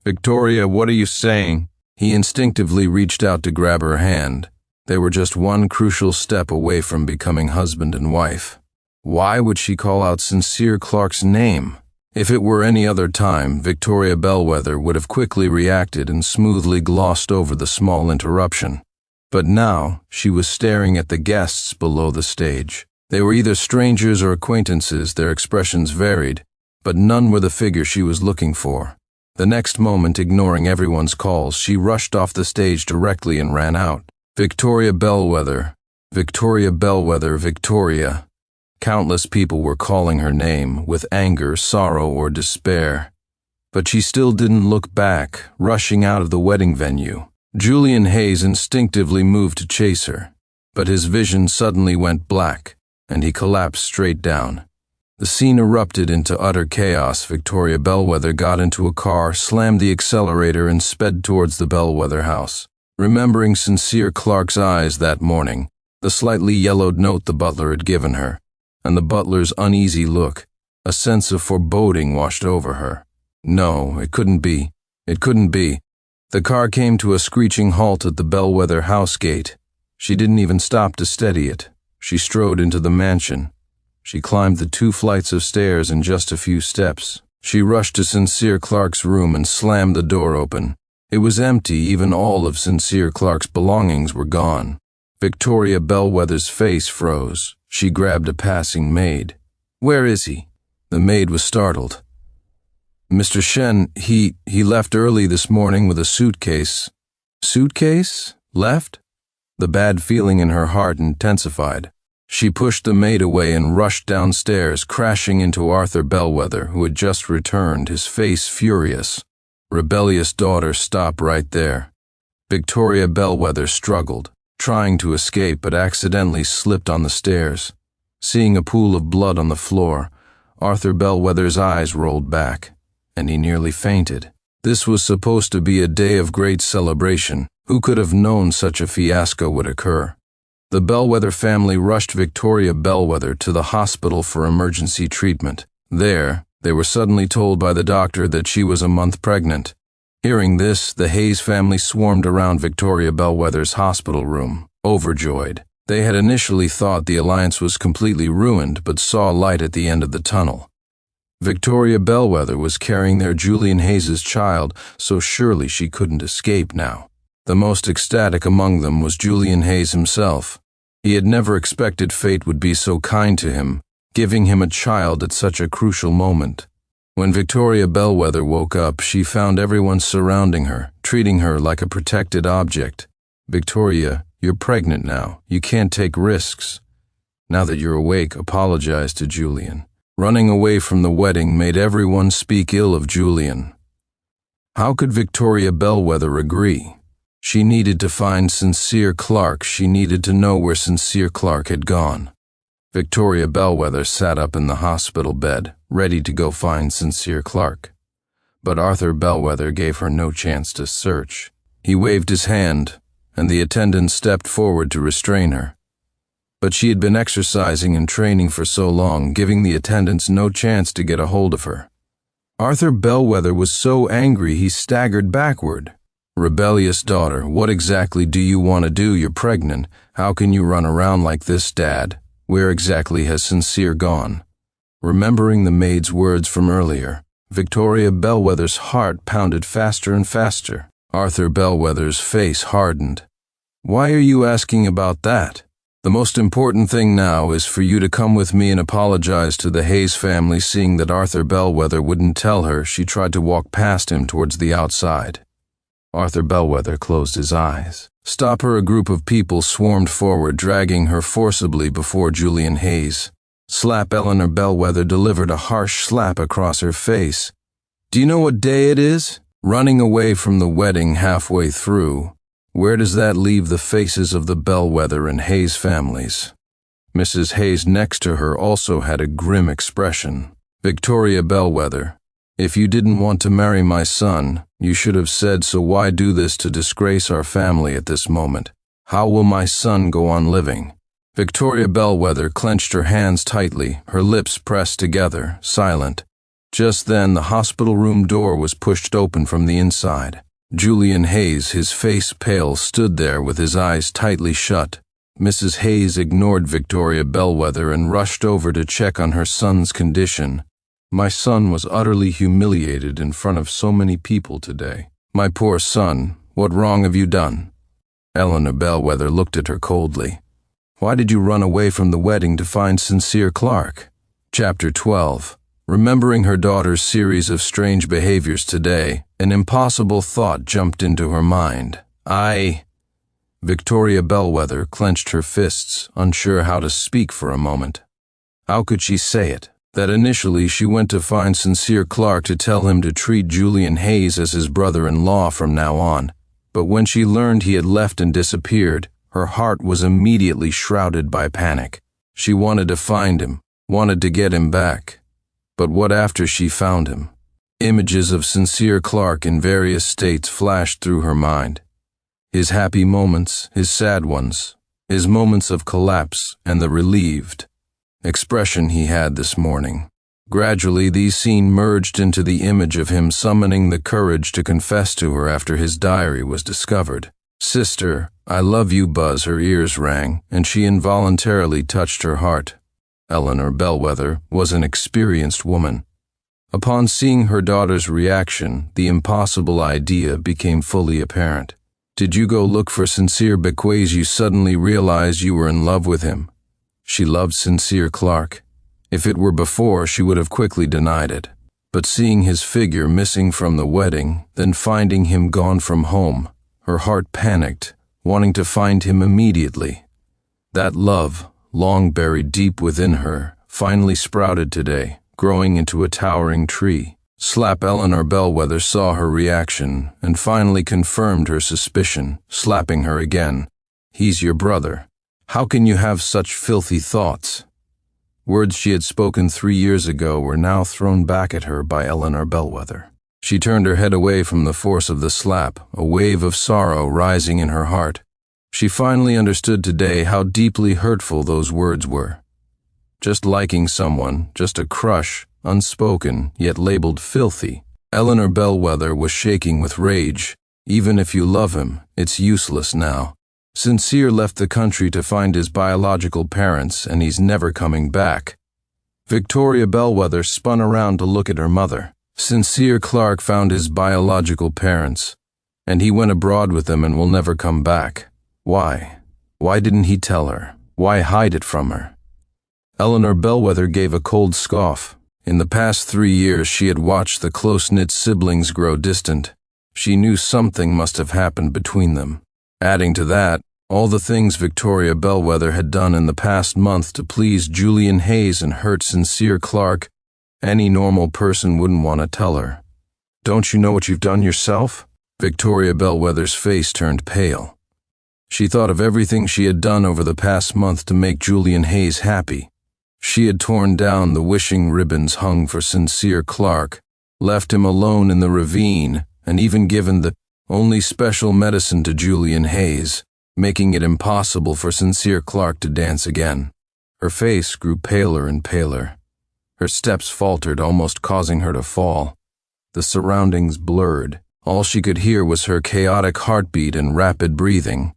"Victoria, what are you saying?" He instinctively reached out to grab her hand. They were just one crucial step away from becoming husband and wife. Why would she call out Sincere Clark's name? If it were any other time, Victoria Bellwether would have quickly reacted and smoothly glossed over the small interruption. But now, she was staring at the guests below the stage. They were either strangers or acquaintances, their expressions varied, but none were the figure she was looking for. The next moment, ignoring everyone's calls, she rushed off the stage directly and ran out. Victoria Bellwether, Victoria Bellwether, Victoria. Countless people were calling her name, with anger, sorrow, or despair. But she still didn't look back, rushing out of the wedding venue. Julian Hayes instinctively moved to chase her, but his vision suddenly went black, and he collapsed straight down. The scene erupted into utter chaos. Victoria Bellwether got into a car, slammed the accelerator, and sped towards the Bellwether house. Remembering Sincere Clark's eyes that morning, the slightly yellowed note the butler had given her, and the butler's uneasy look, a sense of foreboding washed over her. No, it couldn't be. It couldn't be. The car came to a screeching halt at the Bellwether house gate. She didn't even stop to steady it. She strode into the mansion. She climbed the 2 flights of stairs in just a few steps. She rushed to Sincere Clark's room and slammed the door open. It was empty. Even all of Sincere Clark's belongings were gone. Victoria Bellwether's face froze. She grabbed a passing maid. "Where is he?" The maid was startled. "Mr. Shen, he left early this morning with a suitcase." "Suitcase? Left?" The bad feeling in her heart intensified. She pushed the maid away and rushed downstairs, crashing into Arthur Bellwether, who had just returned, his face furious. Rebellious daughter, stop right there. Victoria Bellwether struggled, trying to escape but accidentally slipped on the stairs. Seeing a pool of blood on the floor, Arthur Bellwether's eyes rolled back, and he nearly fainted. This was supposed to be a day of great celebration. Who could have known such a fiasco would occur? The Bellwether family rushed Victoria Bellwether to the hospital for emergency treatment. There, they were suddenly told by the doctor that she was a month pregnant. Hearing this, the Hayes family swarmed around Victoria Bellwether's hospital room, overjoyed. They had initially thought the alliance was completely ruined, but saw light at the end of the tunnel. Victoria Bellwether was carrying their Julian Hayes' child, so surely she couldn't escape now. The most ecstatic among them was Julian Hayes himself. He had never expected fate would be so kind to him, giving him a child at such a crucial moment. When Victoria Bellwether woke up, she found everyone surrounding her, treating her like a protected object. "Victoria, you're pregnant now. You can't take risks. Now that you're awake, apologize to Julian." Running away from the wedding made everyone speak ill of Julian. How could Victoria Bellwether agree? She needed to find Sincere Clark. She needed to know where Sincere Clark had gone. Victoria Bellwether sat up in the hospital bed, ready to go find Sincere Clark. But Arthur Bellwether gave her no chance to search. He waved his hand, and the attendant stepped forward to restrain her. But she had been exercising and training for so long, giving the attendants no chance to get a hold of her. Arthur Bellwether was so angry he staggered backward. "Rebellious daughter, what exactly do you want to do? You're pregnant. How can you run around like this, Dad? Where exactly has Sincere gone?" Remembering the maid's words from earlier, Victoria Bellwether's heart pounded faster and faster. Arthur Bellwether's face hardened. "Why are you asking about that? The most important thing now is for you to come with me and apologize to the Hayes family." Seeing that Arthur Bellwether wouldn't tell her, she tried to walk past him towards the outside. Arthur Bellwether closed his eyes. "Stop her!" A group of people swarmed forward, dragging her forcibly before Julian Hayes. Slap! Eleanor Bellwether delivered a harsh slap across her face. "Do you know what day it is?" Running away from the wedding halfway through. Where does that leave the faces of the Bellwether and Hayes families? Mrs. Hayes next to her also had a grim expression. "Victoria Bellwether, if you didn't want to marry my son, you should have said so. Why do this to disgrace our family at this moment? How will my son go on living?" Victoria Bellwether clenched her hands tightly, her lips pressed together, silent. Just then the hospital room door was pushed open from the inside. Julian Hayes, his face pale, stood there with his eyes tightly shut. Mrs. Hayes ignored Victoria Bellwether and rushed over to check on her son's condition. "My son was utterly humiliated in front of so many people today. My poor son, what wrong have you done?" Eleanor Bellwether looked at her coldly. "Why did you run away from the wedding to find Sincere Clark?" Chapter 12. Remembering her daughter's series of strange behaviors today, an impossible thought jumped into her mind. Victoria Bellwether clenched her fists, unsure how to speak for a moment. How could she say it? That initially she went to find Sincere Clark to tell him to treat Julian Hayes as his brother-in-law from now on. But when she learned he had left and disappeared, her heart was immediately shrouded by panic. She wanted to find him, wanted to get him back. But what after she found him? Images of Sincere Clark in various states flashed through her mind. His happy moments, his sad ones, his moments of collapse, and the relieved expression he had this morning. Gradually, these scenes merged into the image of him summoning the courage to confess to her after his diary was discovered. "Sister, I love you." Buzz, her ears rang, and she involuntarily touched her heart. Eleanor Bellwether was an experienced woman. Upon seeing her daughter's reaction, the impossible idea became fully apparent. "Did you go look for Sincere because you suddenly realized you were in love with him?" She loved Sincere Clark. If it were before, she would have quickly denied it. But seeing his figure missing from the wedding, then finding him gone from home, her heart panicked, wanting to find him immediately. That love, long buried deep within her, finally sprouted today, growing into a towering tree. Slap Eleanor Bellwether saw her reaction and finally confirmed her suspicion, slapping her again. "He's your brother. How can you have such filthy thoughts?" Words she had spoken 3 years ago were now thrown back at her by Eleanor Bellwether. She turned her head away from the force of the slap, a wave of sorrow rising in her heart. She finally understood today how deeply hurtful those words were. Just liking someone, just a crush, unspoken, yet labeled filthy. Eleanor Bellwether was shaking with rage. Even if you love him, it's useless now. Sincere left the country to find his biological parents, and he's never coming back. Victoria Bellwether spun around to look at her mother. Sincere Clark found his biological parents, and he went abroad with them and will never come back. Why? Why didn't he tell her? Why hide it from her? Eleanor Bellwether gave a cold scoff. In the past 3 years, she had watched the close-knit siblings grow distant. She knew something must have happened between them. Adding to that, all the things Victoria Bellwether had done in the past month to please Julian Hayes and hurt Sincere Clark, any normal person wouldn't want to tell her. "Don't you know what you've done yourself?" Victoria Bellwether's face turned pale. She thought of everything she had done over the past month to make Julian Hayes happy. She had torn down the wishing ribbons hung for Sincere Clark, left him alone in the ravine, and even given the only special medicine to Julian Hayes, making it impossible for Sincere Clark to dance again. Her face grew paler and paler. Her steps faltered, almost causing her to fall. The surroundings blurred. All she could hear was her chaotic heartbeat and rapid breathing.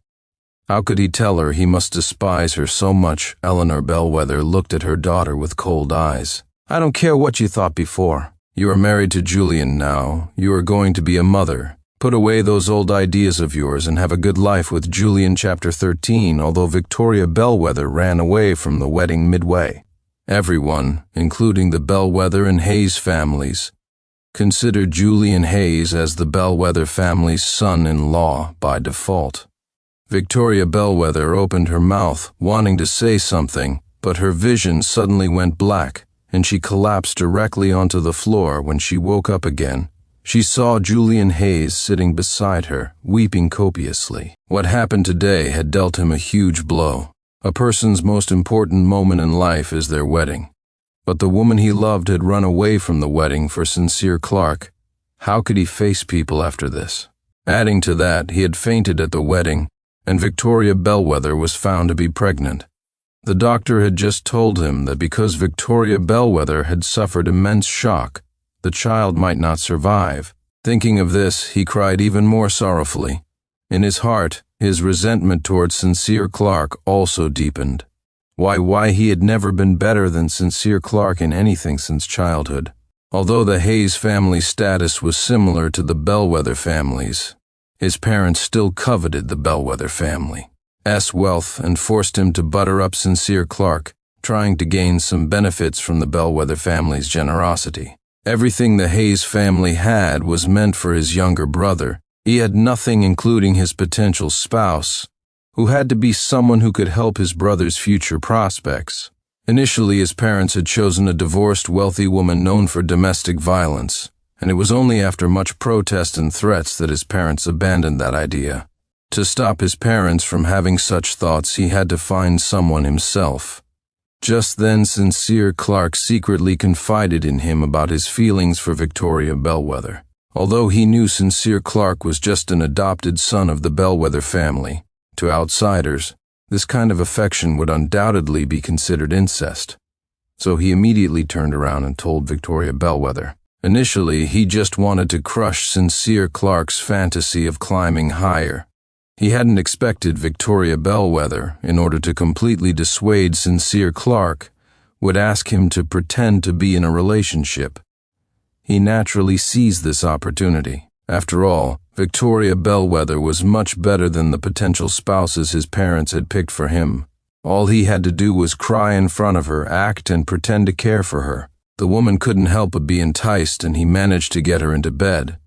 How could he tell her he must despise her so much? Eleanor Bellwether looked at her daughter with cold eyes. "I don't care what you thought before. You are married to Julian now. You are going to be a mother. Put away those old ideas of yours and have a good life with Julian." Chapter 13. Although Victoria Bellwether ran away from the wedding midway, everyone, including the Bellwether and Hayes families, considered Julian Hayes as the Bellwether family's son-in-law by default. Victoria Bellwether opened her mouth, wanting to say something, but her vision suddenly went black, and she collapsed directly onto the floor. When she woke up again, she saw Julian Hayes sitting beside her, weeping copiously. What happened today had dealt him a huge blow. A person's most important moment in life is their wedding. But the woman he loved had run away from the wedding for Sincere Clark. How could he face people after this? Adding to that, he had fainted at the wedding, and Victoria Bellwether was found to be pregnant. The doctor had just told him that because Victoria Bellwether had suffered immense shock, the child might not survive. Thinking of this, he cried even more sorrowfully. In his heart, his resentment towards Sincere Clark also deepened. Why he had never been better than Sincere Clark in anything since childhood. Although the Hayes family's status was similar to the Bellwether family's, his parents still coveted the Bellwether family's wealth and forced him to butter up Sincere Clark, trying to gain some benefits from the Bellwether family's generosity. Everything the Hayes family had was meant for his younger brother. He had nothing, including his potential spouse, who had to be someone who could help his brother's future prospects. Initially, his parents had chosen a divorced, wealthy woman known for domestic violence, and it was only after much protest and threats that his parents abandoned that idea. To stop his parents from having such thoughts, he had to find someone himself. Just then, Sincere Clark secretly confided in him about his feelings for Victoria Bellwether. Although he knew Sincere Clark was just an adopted son of the Bellwether family, to outsiders, this kind of affection would undoubtedly be considered incest. So he immediately turned around and told Victoria Bellwether. Initially, he just wanted to crush Sincere Clark's fantasy of climbing higher. He hadn't expected Victoria Bellwether, in order to completely dissuade Sincere Clark, would ask him to pretend to be in a relationship. He naturally seized this opportunity. After all, Victoria Bellwether was much better than the potential spouses his parents had picked for him. All he had to do was cry in front of her, act and pretend to care for her. The woman couldn't help but be enticed, and he managed to get her into bed.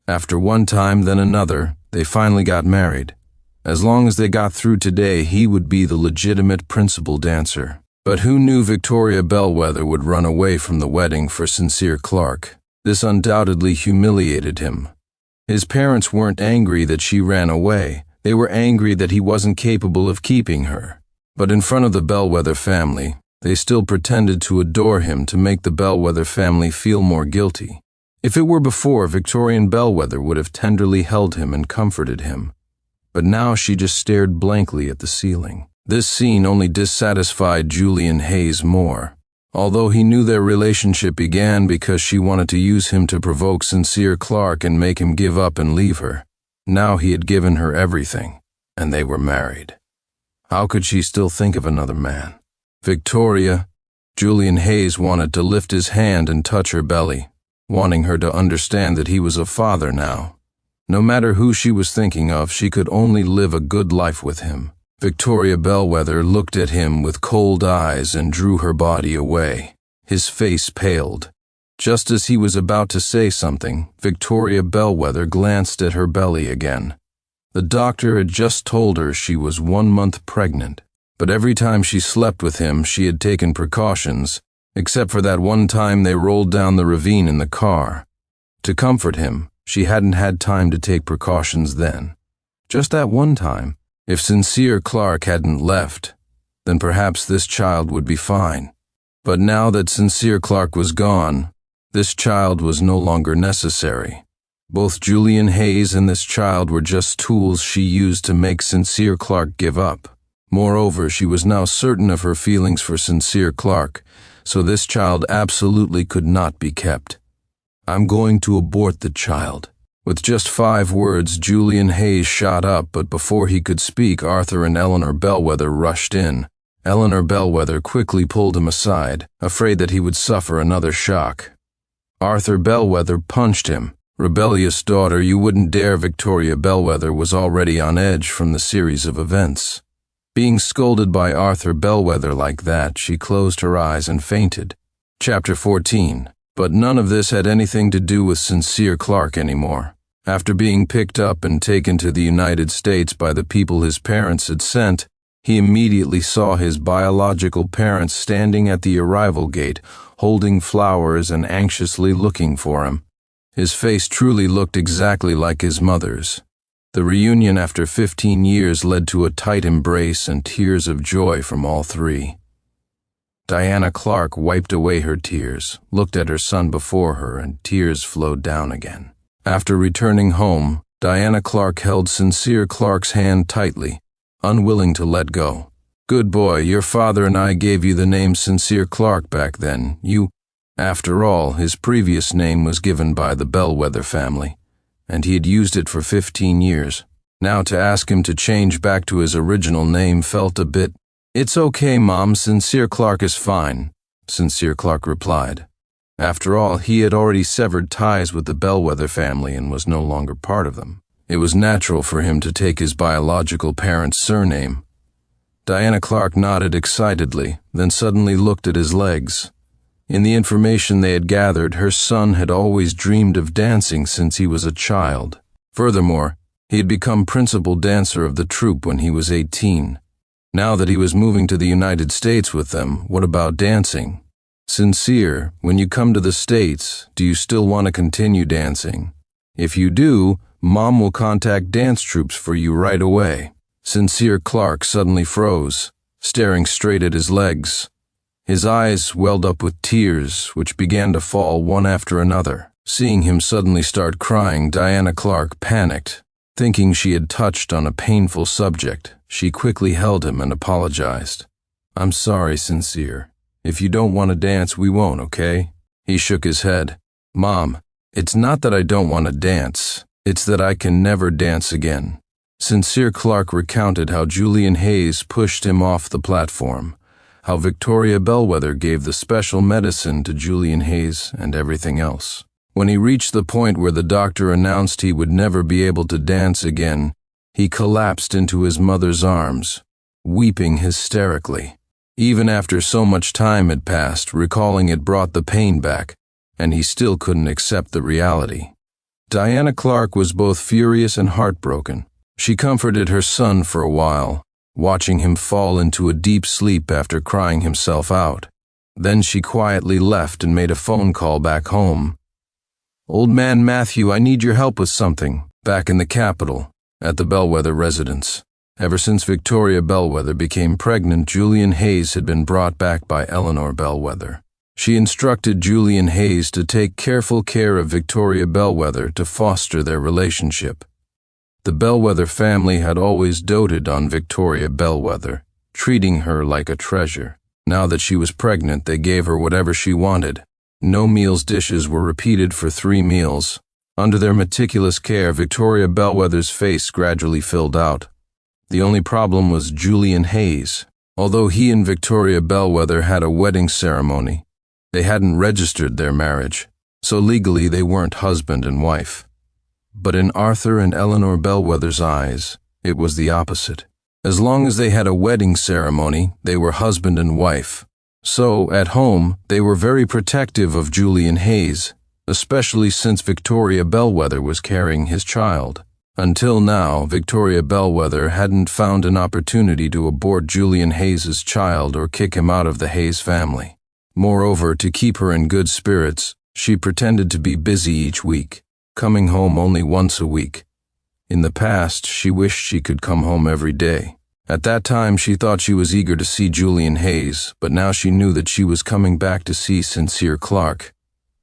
After one time, then another, they finally got married. As long as they got through today, he would be the legitimate principal dancer. But who knew Victoria Bellwether would run away from the wedding for Sincere Clark? This undoubtedly humiliated him. His parents weren't angry that she ran away. They were angry that he wasn't capable of keeping her. But in front of the Bellwether family, they still pretended to adore him to make the Bellwether family feel more guilty. If it were before, Victorian Bellwether would have tenderly held him and comforted him. But now she just stared blankly at the ceiling. This scene only dissatisfied Julian Hayes more. Although he knew their relationship began because she wanted to use him to provoke Sincere Clark and make him give up and leave her. Now he had given her everything, and they were married. How could she still think of another man? Victoria, Julian Hayes wanted to lift his hand and touch her belly, wanting her to understand that he was a father now. No matter who she was thinking of, she could only live a good life with him. Victoria Bellwether looked at him with cold eyes and drew her body away. His face paled. Just as he was about to say something, Victoria Bellwether glanced at her belly again. The doctor had just told her she was 1 month pregnant, but every time she slept with him, she had taken precautions, except for that one time they rolled down the ravine in the car. To comfort him, she hadn't had time to take precautions then. Just that one time. If Sincere Clark hadn't left, then perhaps this child would be fine. But now that Sincere Clark was gone, this child was no longer necessary. Both Julian Hayes and this child were just tools she used to make Sincere Clark give up. Moreover, she was now certain of her feelings for Sincere Clark, so this child absolutely could not be kept. "I'm going to abort the child." With just 5 words, Julian Hayes shot up, but before he could speak, Arthur and Eleanor Bellwether rushed in. Eleanor Bellwether quickly pulled him aside, afraid that he would suffer another shock. Arthur Bellwether punched him. "Rebellious daughter, you wouldn't dare." Victoria Bellwether was already on edge from the series of events. Being scolded by Arthur Bellwether like that, she closed her eyes and fainted. Chapter 14. But none of this had anything to do with Sincere Clark anymore. After being picked up and taken to the United States by the people his parents had sent, he immediately saw his biological parents standing at the arrival gate, holding flowers and anxiously looking for him. His face truly looked exactly like his mother's. The reunion after 15 years led to a tight embrace and tears of joy from all three. Diana Clark wiped away her tears, looked at her son before her, and tears flowed down again. After returning home, Diana Clark held Sincere Clark's hand tightly, unwilling to let go. "Good boy, your father and I gave you the name Sincere Clark back then. After all, his previous name was given by the Bellwether family, and he had used it for 15 years. Now to ask him to change back to his original name felt a bit— "It's okay, Mom, Sincere Clark is fine," Sincere Clark replied. After all, he had already severed ties with the Bellwether family and was no longer part of them. It was natural for him to take his biological parents' surname. Diana Clark nodded excitedly, then suddenly looked at his legs. In the information they had gathered, her son had always dreamed of dancing since he was a child. Furthermore, he had become principal dancer of the troupe when he was 18. Now that he was moving to the United States with them, what about dancing? "Sincere, when you come to the States, do you still want to continue dancing? If you do, Mom will contact dance troupes for you right away." Sincere Clark suddenly froze, staring straight at his legs. His eyes welled up with tears, which began to fall one after another. Seeing him suddenly start crying, Diana Clark panicked. Thinking she had touched on a painful subject, she quickly held him and apologized. "I'm sorry, Sincere. If you don't want to dance, we won't, okay?" He shook his head. "Mom, it's not that I don't want to dance. It's that I can never dance again." Sincere Clark recounted how Julian Hayes pushed him off the platform, how Victoria Bellwether gave the special medicine to Julian Hayes, and everything else. When he reached the point where the doctor announced he would never be able to dance again, he collapsed into his mother's arms, weeping hysterically. Even after so much time had passed, recalling it brought the pain back, and he still couldn't accept the reality. Diana Clark was both furious and heartbroken. She comforted her son for a while, watching him fall into a deep sleep after crying himself out. Then she quietly left and made a phone call back home. "Old man Matthew, I need your help with something." Back in the capital, at the Bellwether residence. Ever since Victoria Bellwether became pregnant, Julian Hayes had been brought back by Eleanor Bellwether. She instructed Julian Hayes to take careful care of Victoria Bellwether to foster their relationship. The Bellwether family had always doted on Victoria Bellwether, treating her like a treasure. Now that she was pregnant, they gave her whatever she wanted. No meals dishes were repeated for 3 meals. Under their meticulous care, Victoria Bellwether's face gradually filled out. The only problem was Julian Hayes. Although he and Victoria Bellwether had a wedding ceremony, they hadn't registered their marriage, so legally they weren't husband and wife. But in Arthur and Eleanor Bellwether's eyes, it was the opposite. As long as they had a wedding ceremony, they were husband and wife. So, at home, they were very protective of Julian Hayes, especially since Victoria Bellwether was carrying his child. Until now, Victoria Bellwether hadn't found an opportunity to abort Julian Hayes's child or kick him out of the Hayes family. Moreover, to keep her in good spirits, she pretended to be busy each week, coming home only once a week. In the past, she wished she could come home every day. At that time, she thought she was eager to see Julian Hayes, but now she knew that she was coming back to see Sincere Clark.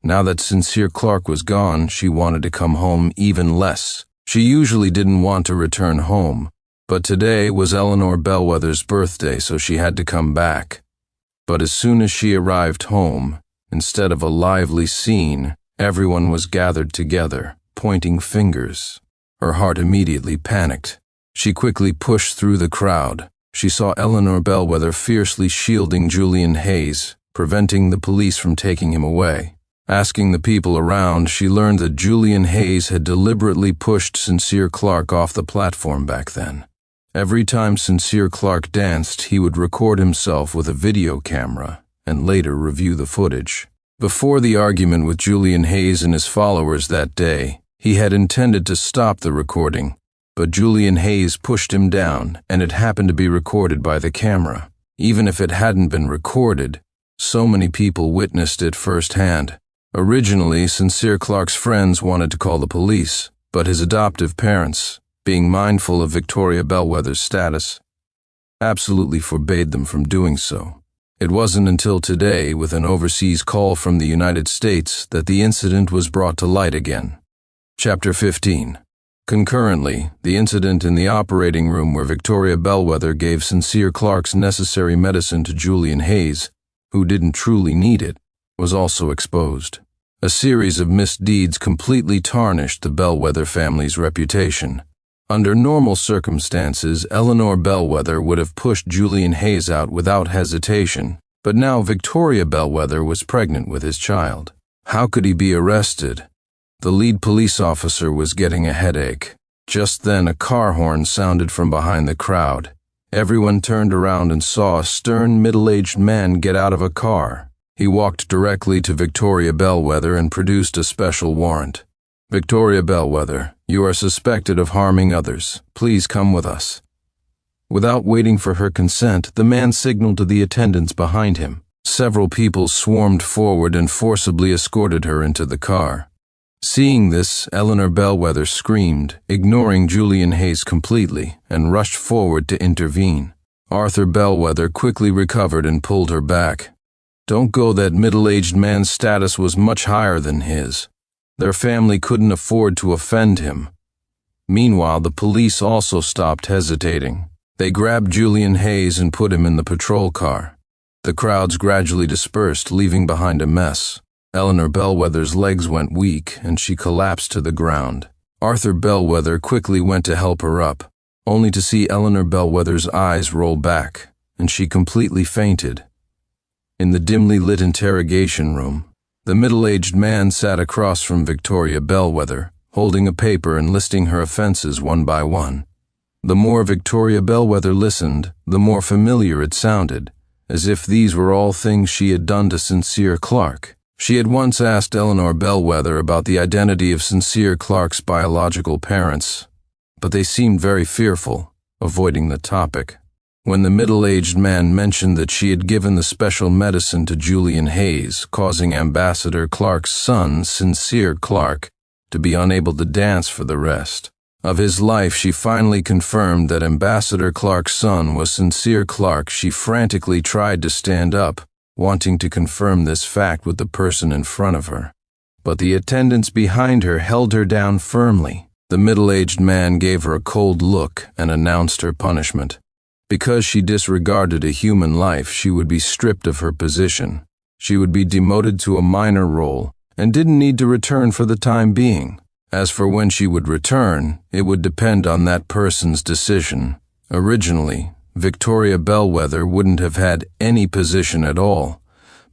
Now that Sincere Clark was gone, she wanted to come home even less. She usually didn't want to return home, but today was Eleanor Bellwether's birthday, so she had to come back. But as soon as she arrived home, instead of a lively scene, everyone was gathered together, pointing fingers. Her heart immediately panicked. She quickly pushed through the crowd. She saw Eleanor Bellwether fiercely shielding Julian Hayes, preventing the police from taking him away. Asking the people around, she learned that Julian Hayes had deliberately pushed Sincere Clark off the platform back then. Every time Sincere Clark danced, he would record himself with a video camera and later review the footage. Before the argument with Julian Hayes and his followers that day, he had intended to stop the recording, but Julian Hayes pushed him down, and it happened to be recorded by the camera. Even if it hadn't been recorded, so many people witnessed it firsthand. Originally, Sincere Clark's friends wanted to call the police, but his adoptive parents, being mindful of Victoria Bellwether's status, absolutely forbade them from doing so. It wasn't until today, with an overseas call from the United States, that the incident was brought to light again. Chapter 15. Concurrently, the incident in the operating room where Victoria Bellwether gave Sincere Clark's necessary medicine to Julian Hayes, who didn't truly need it, was also exposed. A series of misdeeds completely tarnished the Bellwether family's reputation. Under normal circumstances, Eleanor Bellwether would have pushed Julian Hayes out without hesitation, but now Victoria Bellwether was pregnant with his child. How could he be arrested? The lead police officer was getting a headache. Just then, a car horn sounded from behind the crowd. Everyone turned around and saw a stern, middle-aged man get out of a car. He walked directly to Victoria Bellwether and produced a special warrant. "Victoria Bellwether, you are suspected of harming others. Please come with us." Without waiting for her consent, the man signaled to the attendants behind him. Several people swarmed forward and forcibly escorted her into the car. Seeing this, Eleanor Bellwether screamed, ignoring Julian Hayes completely, and rushed forward to intervene. Arthur Bellwether quickly recovered and pulled her back. "Don't go, that middle-aged man's status was much higher than his. Their family couldn't afford to offend him." Meanwhile, the police also stopped hesitating. They grabbed Julian Hayes and put him in the patrol car. The crowds gradually dispersed, leaving behind a mess. Eleanor Bellwether's legs went weak, and she collapsed to the ground. Arthur Bellwether quickly went to help her up, only to see Eleanor Bellwether's eyes roll back, and she completely fainted. In the dimly lit interrogation room, the middle-aged man sat across from Victoria Bellwether, holding a paper and listing her offenses one by one. The more Victoria Bellwether listened, the more familiar it sounded, as if these were all things she had done to Sincere Clark. She had once asked Eleanor Bellwether about the identity of Sincere Clark's biological parents, but they seemed very fearful, avoiding the topic. When the middle-aged man mentioned that she had given the special medicine to Julian Hayes, causing Ambassador Clark's son, Sincere Clark, to be unable to dance for the rest of his life, she finally confirmed that Ambassador Clark's son was Sincere Clark. She frantically tried to stand up, wanting to confirm this fact with the person in front of her. But the attendants behind her held her down firmly. The middle-aged man gave her a cold look and announced her punishment. Because she disregarded a human life, she would be stripped of her position. She would be demoted to a minor role and didn't need to return for the time being. As for when she would return, it would depend on that person's decision. Originally, Victoria Bellwether wouldn't have had any position at all,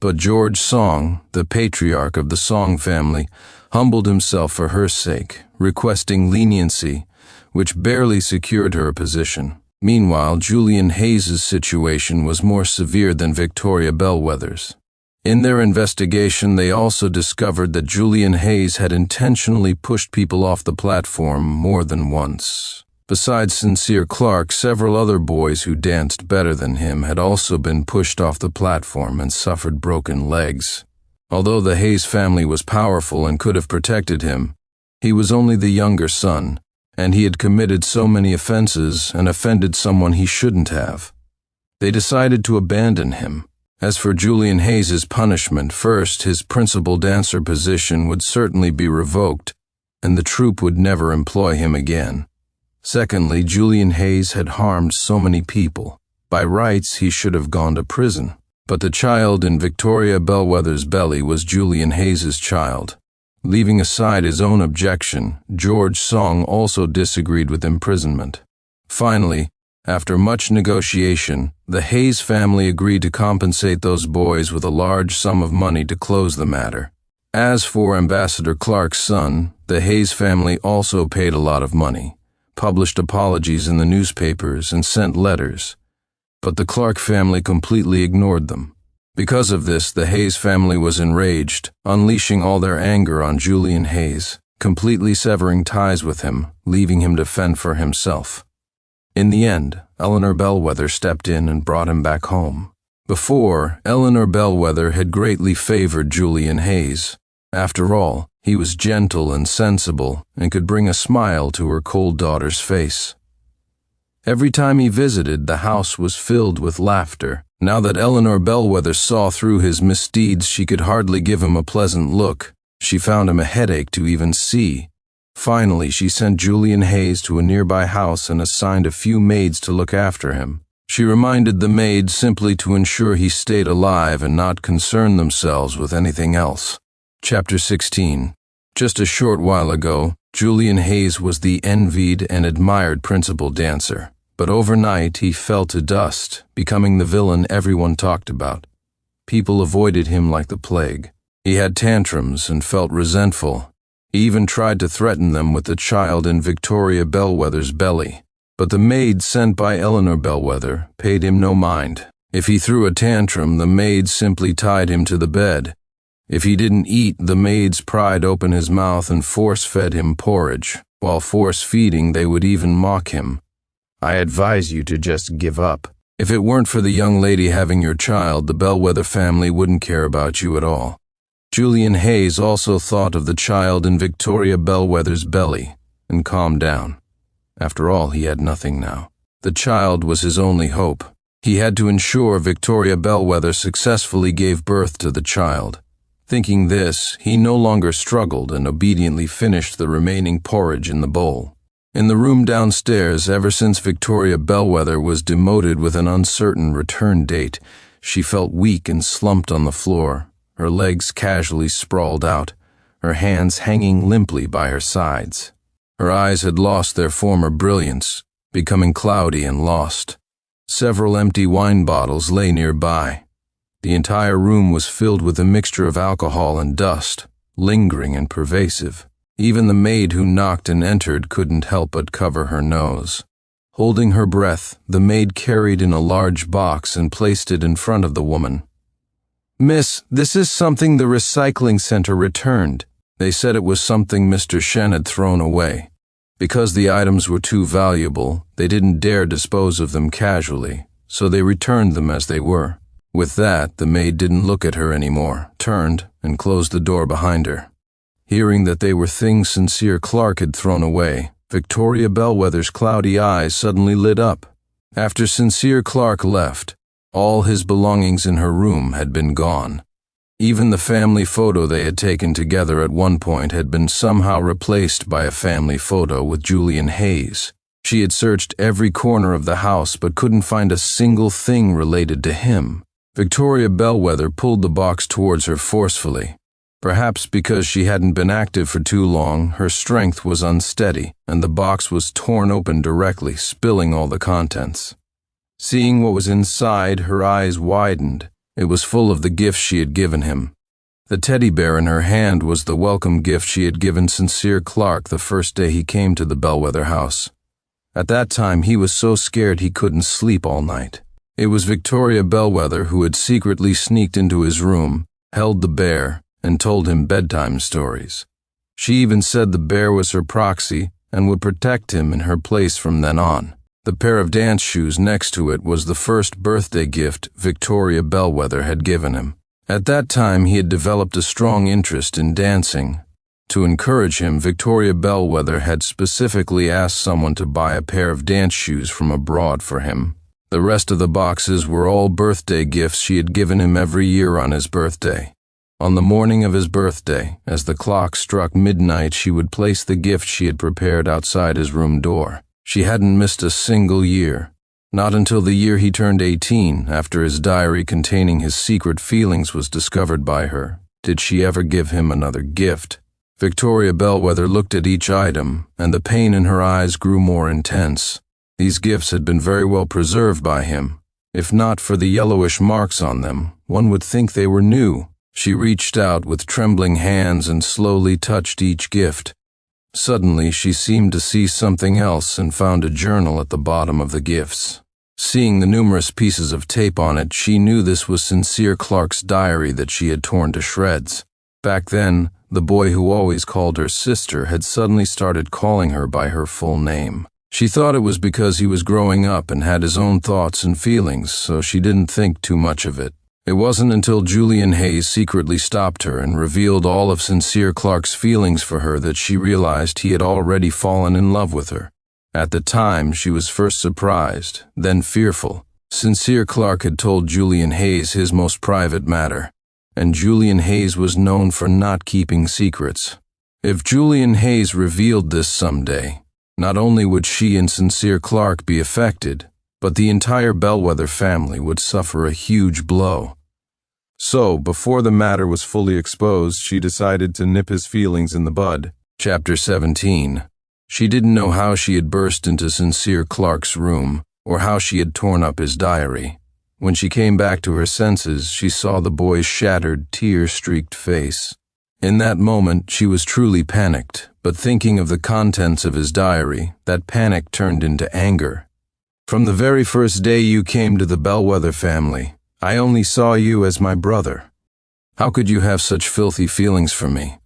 but George Song, the patriarch of the Song family, humbled himself for her sake, requesting leniency, which barely secured her a position. Meanwhile, Julian Hayes' situation was more severe than Victoria Bellwether's. In their investigation, they also discovered that Julian Hayes had intentionally pushed people off the platform more than once. Besides Sincere Clark, several other boys who danced better than him had also been pushed off the platform and suffered broken legs. Although the Hayes family was powerful and could have protected him, he was only the younger son, and he had committed so many offenses and offended someone he shouldn't have. They decided to abandon him. As for Julian Hayes' punishment, first, his principal dancer position would certainly be revoked, and the troupe would never employ him again. Secondly, Julian Hayes had harmed so many people. By rights, he should have gone to prison. But the child in Victoria Bellwether's belly was Julian Hayes' child. Leaving aside his own objection, George Song also disagreed with imprisonment. Finally, after much negotiation, the Hayes family agreed to compensate those boys with a large sum of money to close the matter. As for Ambassador Clark's son, the Hayes family also paid a lot of money, published apologies in the newspapers, and sent letters. But the Clark family completely ignored them. Because of this, the Hayes family was enraged, unleashing all their anger on Julian Hayes, completely severing ties with him, leaving him to fend for himself. In the end, Eleanor Bellwether stepped in and brought him back home. Before, Eleanor Bellwether had greatly favored Julian Hayes. After all, he was gentle and sensible and could bring a smile to her cold daughter's face. Every time he visited, the house was filled with laughter. Now that Eleanor Bellwether saw through his misdeeds, she could hardly give him a pleasant look. She found him a headache to even see. Finally, she sent Julian Hayes to a nearby house and assigned a few maids to look after him. She reminded the maids simply to ensure he stayed alive and not concern themselves with anything else. Chapter 16. Just a short while ago, Julian Hayes was the envied and admired principal dancer, but overnight he fell to dust, becoming the villain everyone talked about. People avoided him like the plague. He had tantrums and felt resentful. He even tried to threaten them with the child in Victoria Bellwether's belly. But the maid sent by Eleanor Bellwether paid him no mind. If he threw a tantrum, the maids simply tied him to the bed. If he didn't eat, the maids pried open his mouth and force-fed him porridge. While force-feeding, they would even mock him. "I advise you to just give up. If it weren't for the young lady having your child, the Bellwether family wouldn't care about you at all." Julian Hayes also thought of the child in Victoria Bellwether's belly and calmed down. After all, he had nothing now. The child was his only hope. He had to ensure Victoria Bellwether successfully gave birth to the child. Thinking this, he no longer struggled and obediently finished the remaining porridge in the bowl. In the room downstairs, ever since Victoria Bellwether was demoted with an uncertain return date, she felt weak and slumped on the floor, her legs casually sprawled out, her hands hanging limply by her sides. Her eyes had lost their former brilliance, becoming cloudy and lost. Several empty wine bottles lay nearby. The entire room was filled with a mixture of alcohol and dust, lingering and pervasive. Even the maid who knocked and entered couldn't help but cover her nose. Holding her breath, the maid carried in a large box and placed it in front of the woman. "Miss, this is something the recycling center returned. They said it was something Mr. Shen had thrown away." Because the items were too valuable, they didn't dare dispose of them casually, so they returned them as they were. With that, the maid didn't look at her anymore, turned, and closed the door behind her. Hearing that they were things Sincere Clark had thrown away, Victoria Bellwether's cloudy eyes suddenly lit up. After Sincere Clark left, all his belongings in her room had been gone. Even the family photo they had taken together at one point had been somehow replaced by a family photo with Julian Hayes. She had searched every corner of the house but couldn't find a single thing related to him. Victoria Bellwether pulled the box towards her forcefully. Perhaps because she hadn't been active for too long, her strength was unsteady, and the box was torn open directly, spilling all the contents. Seeing what was inside, her eyes widened. It was full of the gifts she had given him. The teddy bear in her hand was the welcome gift she had given Sincere Clark the first day he came to the Bellwether house. At that time, he was so scared he couldn't sleep all night. It was Victoria Bellwether who had secretly sneaked into his room, held the bear, and told him bedtime stories. She even said the bear was her proxy and would protect him in her place from then on. The pair of dance shoes next to it was the first birthday gift Victoria Bellwether had given him. At that time, he had developed a strong interest in dancing. To encourage him, Victoria Bellwether had specifically asked someone to buy a pair of dance shoes from abroad for him. The rest of the boxes were all birthday gifts she had given him every year on his birthday. On the morning of his birthday, as the clock struck midnight, she would place the gift she had prepared outside his room door. She hadn't missed a single year. Not until the year he turned 18, after his diary containing his secret feelings was discovered by her, did she ever give him another gift. Victoria Bellwether looked at each item, and the pain in her eyes grew more intense. These gifts had been very well preserved by him. If not for the yellowish marks on them, one would think they were new. She reached out with trembling hands and slowly touched each gift. Suddenly, she seemed to see something else and found a journal at the bottom of the gifts. Seeing the numerous pieces of tape on it, she knew this was Sincere Clark's diary that she had torn to shreds. Back then, the boy who always called her sister had suddenly started calling her by her full name. She thought it was because he was growing up and had his own thoughts and feelings, so she didn't think too much of it. It wasn't until Julian Hayes secretly stopped her and revealed all of Sincere Clark's feelings for her that she realized he had already fallen in love with her. At the time, she was first surprised, then fearful. Sincere Clark had told Julian Hayes his most private matter, and Julian Hayes was known for not keeping secrets. If Julian Hayes revealed this someday, not only would she and Sincere Clark be affected, but the entire Bellwether family would suffer a huge blow. So, before the matter was fully exposed, she decided to nip his feelings in the bud. Chapter 17. She didn't know how she had burst into Sincere Clark's room, or how she had torn up his diary. When she came back to her senses, she saw the boy's shattered, tear-streaked face. In that moment, she was truly panicked, but thinking of the contents of his diary, that panic turned into anger. From the very first day you came to the Bellwether family, I only saw you as my brother. How could you have such filthy feelings for me?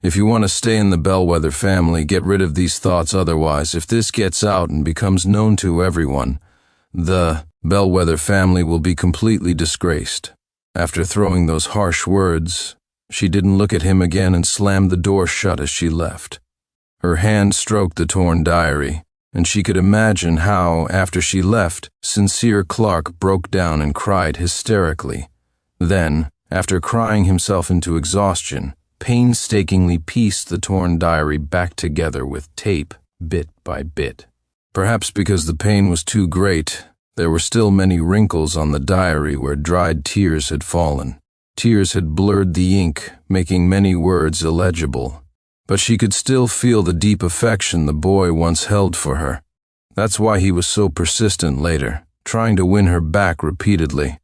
If you want to stay in the Bellwether family, get rid of these thoughts. Otherwise, if this gets out and becomes known to everyone, the Bellwether family will be completely disgraced. After throwing those harsh words, she didn't look at him again and slammed the door shut as she left. Her hand stroked the torn diary, and she could imagine how, after she left, Sincere Clark broke down and cried hysterically. Then, after crying himself into exhaustion, painstakingly pieced the torn diary back together with tape, bit by bit. Perhaps because the pain was too great, there were still many wrinkles on the diary where dried tears had fallen. Tears had blurred the ink, making many words illegible. But she could still feel the deep affection the boy once held for her. That's why he was so persistent later, trying to win her back repeatedly.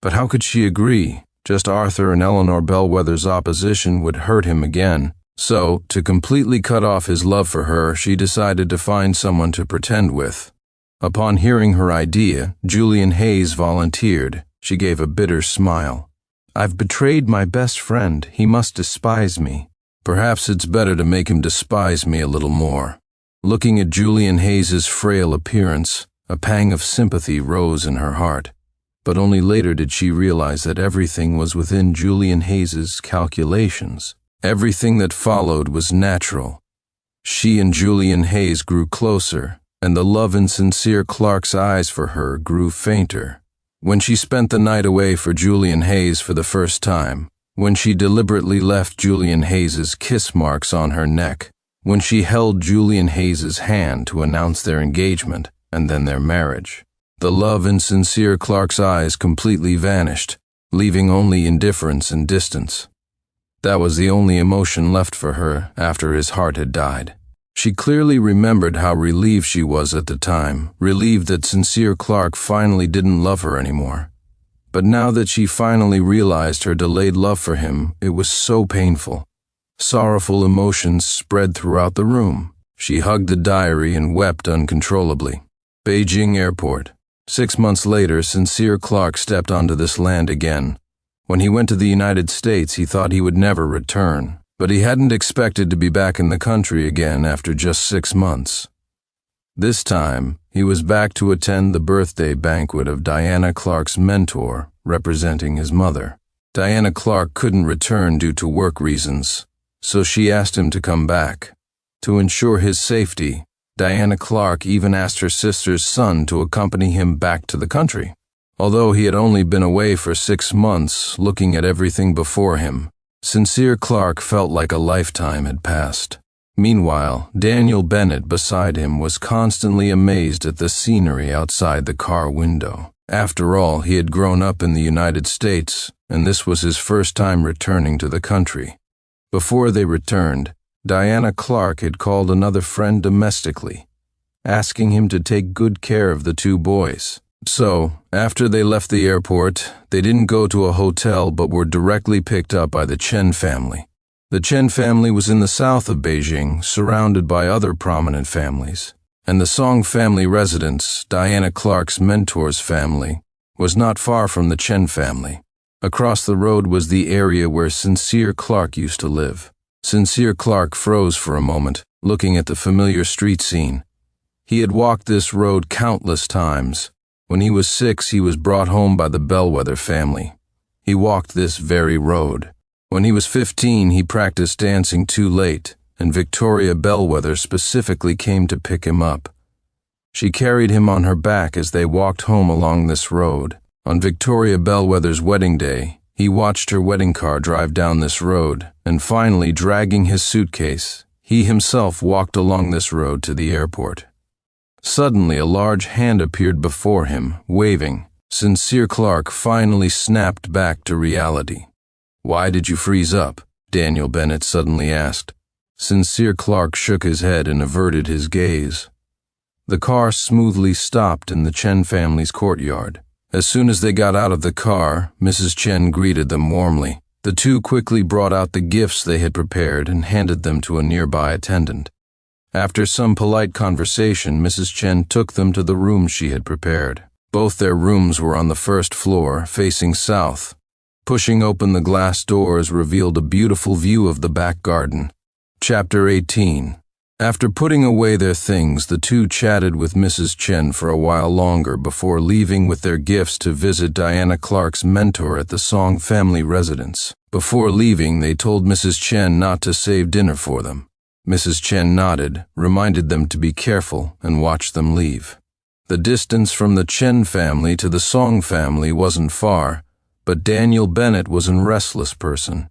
But how could she agree? Just Arthur and Eleanor Bellwether's opposition would hurt him again. So, to completely cut off his love for her, she decided to find someone to pretend with. Upon hearing her idea, Julian Hayes volunteered. She gave a bitter smile. I've betrayed my best friend. He must despise me. Perhaps it's better to make him despise me a little more. Looking at Julian Hayes's frail appearance, a pang of sympathy rose in her heart. But only later did she realize that everything was within Julian Hayes's calculations. Everything that followed was natural. She and Julian Hayes grew closer, and the love in Sincere Clark's eyes for her grew fainter. When she spent the night away for Julian Hayes for the first time, when she deliberately left Julian Hayes's kiss marks on her neck, when she held Julian Hayes's hand to announce their engagement and then their marriage, the love in Sincere Clark's eyes completely vanished, leaving only indifference and distance. That was the only emotion left for her after his heart had died. She clearly remembered how relieved she was at the time, relieved that Sincere Clark finally didn't love her anymore. But now that she finally realized her delayed love for him, it was so painful. Sorrowful emotions spread throughout the room. She hugged the diary and wept uncontrollably. Beijing Airport. 6 months later, Sincere Clark stepped onto this land again. When he went to the United States, he thought he would never return. But he hadn't expected to be back in the country again after just 6 months. This time, he was back to attend the birthday banquet of Diana Clark's mentor, representing his mother. Diana Clark couldn't return due to work reasons, so she asked him to come back. To ensure his safety, Diana Clark even asked her sister's son to accompany him back to the country. Although he had only been away for 6 months, looking at everything before him, Sincere Clark felt like a lifetime had passed. Meanwhile, Daniel Bennett beside him was constantly amazed at the scenery outside the car window. After all, he had grown up in the United States, and this was his first time returning to the country. Before they returned, Diana Clark had called another friend domestically, asking him to take good care of the 2 boys. So, after they left the airport, they didn't go to a hotel but were directly picked up by the Chen family. The Chen family was in the south of Beijing, surrounded by other prominent families, and the Song family residence, Diana Clark's mentor's family, was not far from the Chen family. Across the road was the area where Sincere Clark used to live. Sincere Clark froze for a moment, looking at the familiar street scene. He had walked this road countless times. When he was 6, he was brought home by the Bellwether family. He walked this very road. When he was 15, he practiced dancing too late, and Victoria Bellwether specifically came to pick him up. She carried him on her back as they walked home along this road. On Victoria Bellwether's wedding day, he watched her wedding car drive down this road, and finally, dragging his suitcase, he himself walked along this road to the airport. Suddenly, a large hand appeared before him, waving. Sincere Clark finally snapped back to reality. "Why did you freeze up?" Daniel Bennett suddenly asked. Sincere Clark shook his head and averted his gaze. The car smoothly stopped in the Chen family's courtyard. As soon as they got out of the car, Mrs. Chen greeted them warmly. The 2 quickly brought out the gifts they had prepared and handed them to a nearby attendant. After some polite conversation, Mrs. Chen took them to the rooms she had prepared. Both their rooms were on the first floor, facing south. Pushing open the glass doors revealed a beautiful view of the back garden. Chapter 18. After putting away their things, the 2 chatted with Mrs. Chen for a while longer before leaving with their gifts to visit Diana Clark's mentor at the Song family residence. Before leaving, they told Mrs. Chen not to save dinner for them. Mrs. Chen nodded, reminded them to be careful, and watched them leave. The distance from the Chen family to the Song family wasn't far, but Daniel Bennett was a restless person.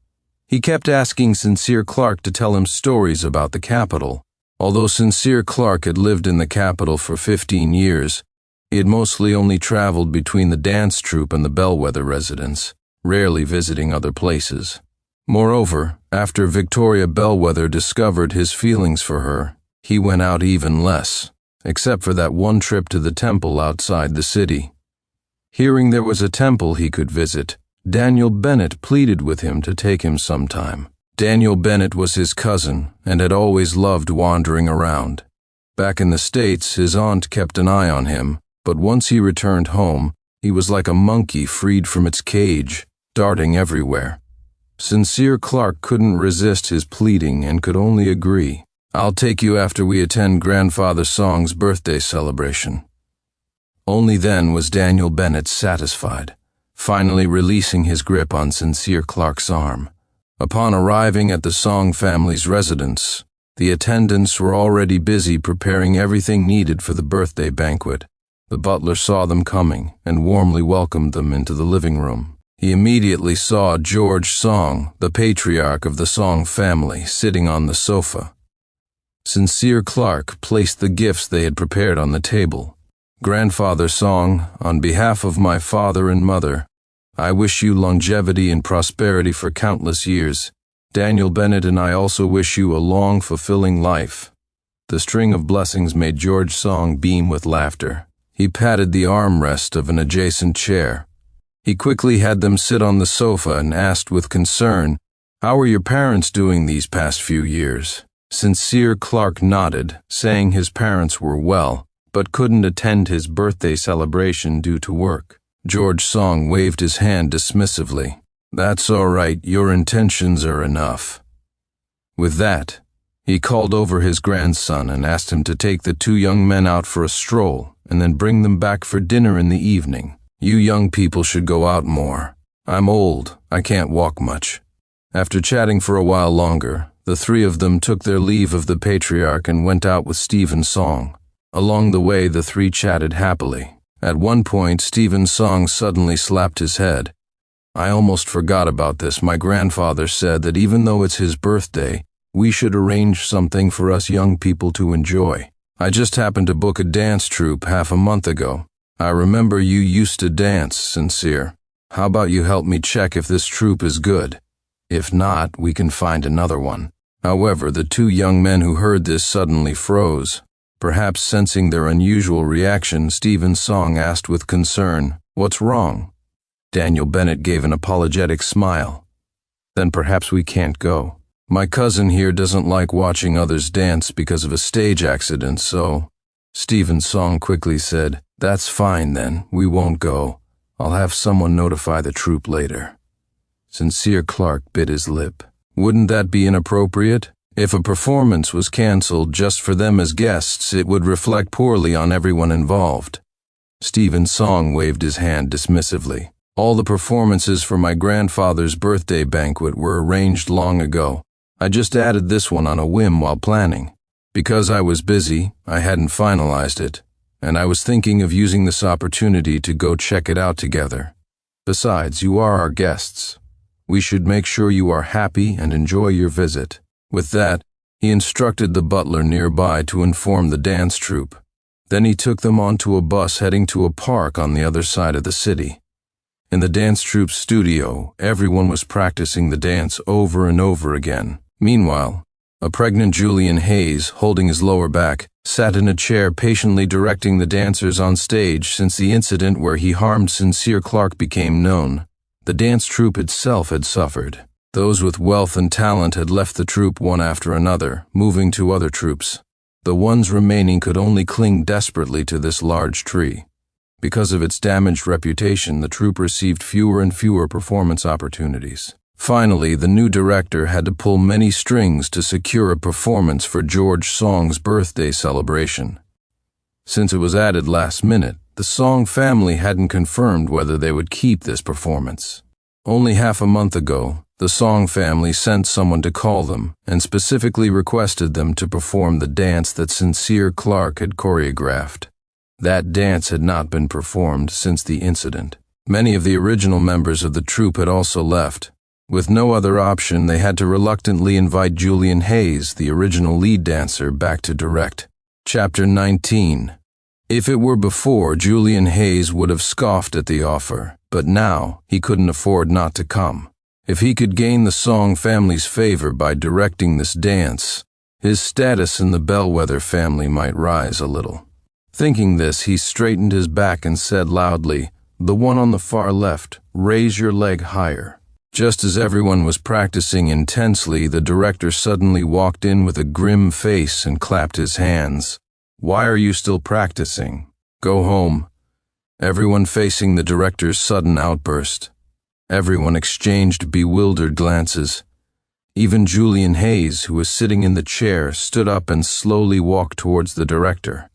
He kept asking Sincere Clark to tell him stories about the capital. Although Sincere Clark had lived in the capital for 15 years, he had mostly only traveled between the dance troupe and the Bellwether residence, rarely visiting other places. Moreover, after Victoria Bellwether discovered his feelings for her, he went out even less, except for that one trip to the temple outside the city. Hearing there was a temple he could visit, Daniel Bennett pleaded with him to take him sometime. Daniel Bennett was his cousin and had always loved wandering around. Back in the States, his aunt kept an eye on him, but once he returned home, he was like a monkey freed from its cage, darting everywhere. Sincere Clark couldn't resist his pleading and could only agree. I'll take you after we attend Grandfather Song's birthday celebration." Only then was Daniel Bennett satisfied, finally releasing his grip on Sincere Clark's arm. Upon arriving at the Song family's residence, the attendants were already busy preparing everything needed for the birthday banquet. The butler saw them coming and warmly welcomed them into the living room. He immediately saw George Song, the patriarch of the Song family, sitting on the sofa. Sincere Clark placed the gifts they had prepared on the table. "Grandfather Song, on behalf of my father and mother, I wish you longevity and prosperity for countless years. Daniel Bennett and I also wish you a long, fulfilling life." The string of blessings made George Song beam with laughter. He patted the armrest of an adjacent chair. He quickly had them sit on the sofa and asked with concern, "How are your parents doing these past few years?" Sincere Clark nodded, saying his parents were well, but couldn't attend his birthday celebration due to work. George Song waved his hand dismissively. "That's all right, your intentions are enough." With that, he called over his grandson and asked him to take the two young men out for a stroll and then bring them back for dinner in the evening. "You young people should go out more. I'm old, I can't walk much." After chatting for a while longer, the three of them took their leave of the patriarch and went out with Stephen Song. Along the way, the three chatted happily. At one point, Stephen Song suddenly slapped his head. "I almost forgot about this. My grandfather said that even though it's his birthday, we should arrange something for us young people to enjoy. I just happened to book a dance troupe half a month ago. I remember you used to dance, Sincere. How about you help me check if this troupe is good? If not, we can find another one." However, the two young men who heard this suddenly froze. Perhaps sensing their unusual reaction, Stephen Song asked with concern, "What's wrong?" Daniel Bennett gave an apologetic smile. "Then perhaps we can't go. My cousin here doesn't like watching others dance because of a stage accident, so—" Stephen Song quickly said, "That's fine then, we won't go. I'll have someone notify the troupe later." Sincere Clark bit his lip. Wouldn't that be inappropriate? If a performance was cancelled just for them as guests, it would reflect poorly on everyone involved. Stephen Song waved his hand dismissively. "All the performances for my grandfather's birthday banquet were arranged long ago. I just added this one on a whim while planning. Because I was busy, I hadn't finalized it, and I was thinking of using this opportunity to go check it out together. Besides, you are our guests. We should make sure you are happy and enjoy your visit." With that, he instructed the butler nearby to inform the dance troupe. Then he took them onto a bus heading to a park on the other side of the city. In the dance troupe's studio, everyone was practicing the dance over and over again. Meanwhile, a pregnant Julian Hayes, holding his lower back, sat in a chair patiently directing the dancers on stage since the incident where he harmed Sincere Clark became known. The dance troupe itself had suffered. Those with wealth and talent had left the troupe one after another, moving to other troupes. The ones remaining could only cling desperately to this large tree. Because of its damaged reputation, the troupe received fewer and fewer performance opportunities. Finally, the new director had to pull many strings to secure a performance for George Song's birthday celebration. Since it was added last minute, the Song family hadn't confirmed whether they would keep this performance. Only half a month ago, the Song family sent someone to call them and specifically requested them to perform the dance that Sincere Clark had choreographed. That dance had not been performed since the incident. Many of the original members of the troupe had also left. With no other option, they had to reluctantly invite Julian Hayes, the original lead dancer, back to direct. Chapter 19. If it were before, Julian Hayes would have scoffed at the offer, but now he couldn't afford not to come. If he could gain the Song family's favor by directing this dance, his status in the Bellwether family might rise a little. Thinking this, he straightened his back and said loudly, "The one on the far left, raise your leg higher." Just as everyone was practicing intensely, the director suddenly walked in with a grim face and clapped his hands. "Why are you still practicing? Go home." Everyone facing the director's sudden outburst. Everyone exchanged bewildered glances. Even Julian Hayes, who was sitting in the chair, stood up and slowly walked towards the director.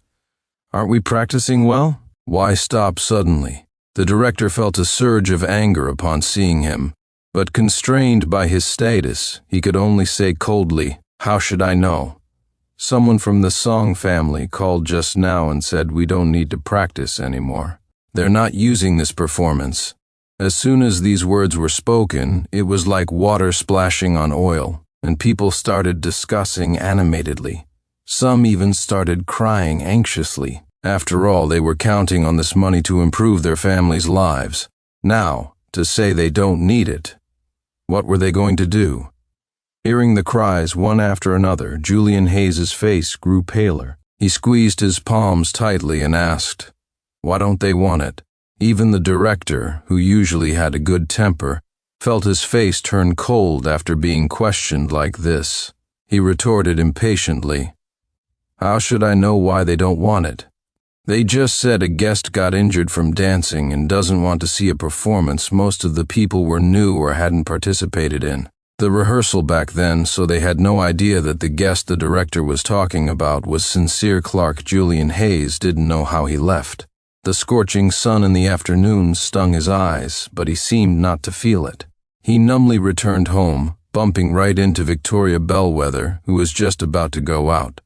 "Aren't we practicing well?" "Why stop suddenly?" The director felt a surge of anger upon seeing him, but constrained by his status, he could only say coldly, "How should I know? Someone from the Song family called just now and said we don't need to practice anymore. They're not using this performance." As soon as these words were spoken, it was like water splashing on oil, and people started discussing animatedly. Some even started crying anxiously. After all, they were counting on this money to improve their families' lives. Now, to say they don't need it. What were they going to do? Hearing the cries one after another, Julian Hayes's face grew paler. He squeezed his palms tightly and asked, "Why don't they want it?" Even the director, who usually had a good temper, felt his face turn cold after being questioned like this. He retorted impatiently, "How should I know why they don't want it? They just said a guest got injured from dancing and doesn't want to see a performance most of the people were new or hadn't participated in. The rehearsal back then, so they had no idea that the guest the director was talking about was Sincere Clark. Julian Hayes didn't know how he left. The scorching sun in the afternoon stung his eyes, but he seemed not to feel it. He numbly returned home, bumping right into Victoria Bellwether, who was just about to go out.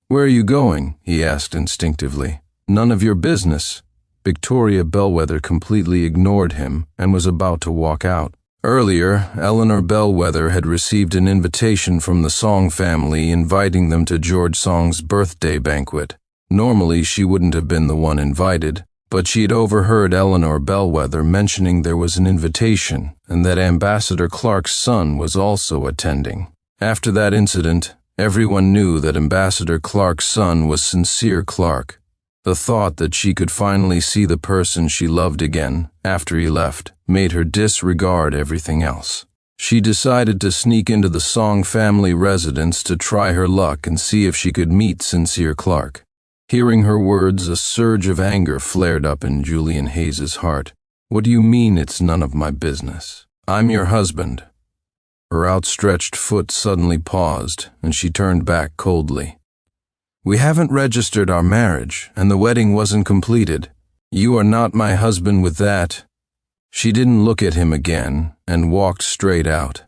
"Where are you going?" he asked instinctively. "None of your business." Victoria Bellwether completely ignored him and was about to walk out. Earlier, Eleanor Bellwether had received an invitation from the Song family inviting them to George Song's birthday banquet. Normally, she wouldn't have been the one invited, but she had overheard Eleanor Bellwether mentioning there was an invitation and that Ambassador Clark's son was also attending. After that incident, everyone knew that Ambassador Clark's son was Sincere Clark. The thought that she could finally see the person she loved again after he left made her disregard everything else. She decided to sneak into the Song family residence to try her luck and see if she could meet Sincere Clark. Hearing her words, a surge of anger flared up in Julian Hayes's heart. "What do you mean it's none of my business? I'm your husband." Her outstretched foot suddenly paused, and she turned back coldly. "We haven't registered our marriage, and the wedding wasn't completed. You are not my husband with that." She didn't look at him again, and walked straight out.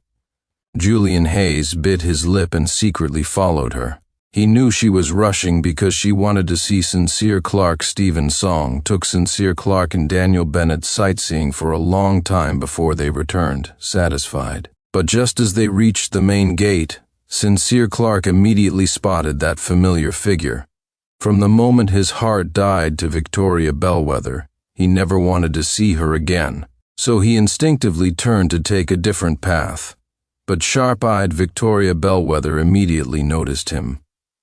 Julian Hayes bit his lip and secretly followed her. He knew she was rushing because she wanted to see Sincere Clark. Stephen Song took Sincere Clark and Daniel Bennett sightseeing for a long time before they returned, satisfied. But just as they reached the main gate, Sincere Clark immediately spotted that familiar figure. From the moment his heart died to Victoria Bellwether, he never wanted to see her again, so he instinctively turned to take a different path. But sharp-eyed Victoria Bellwether immediately noticed him.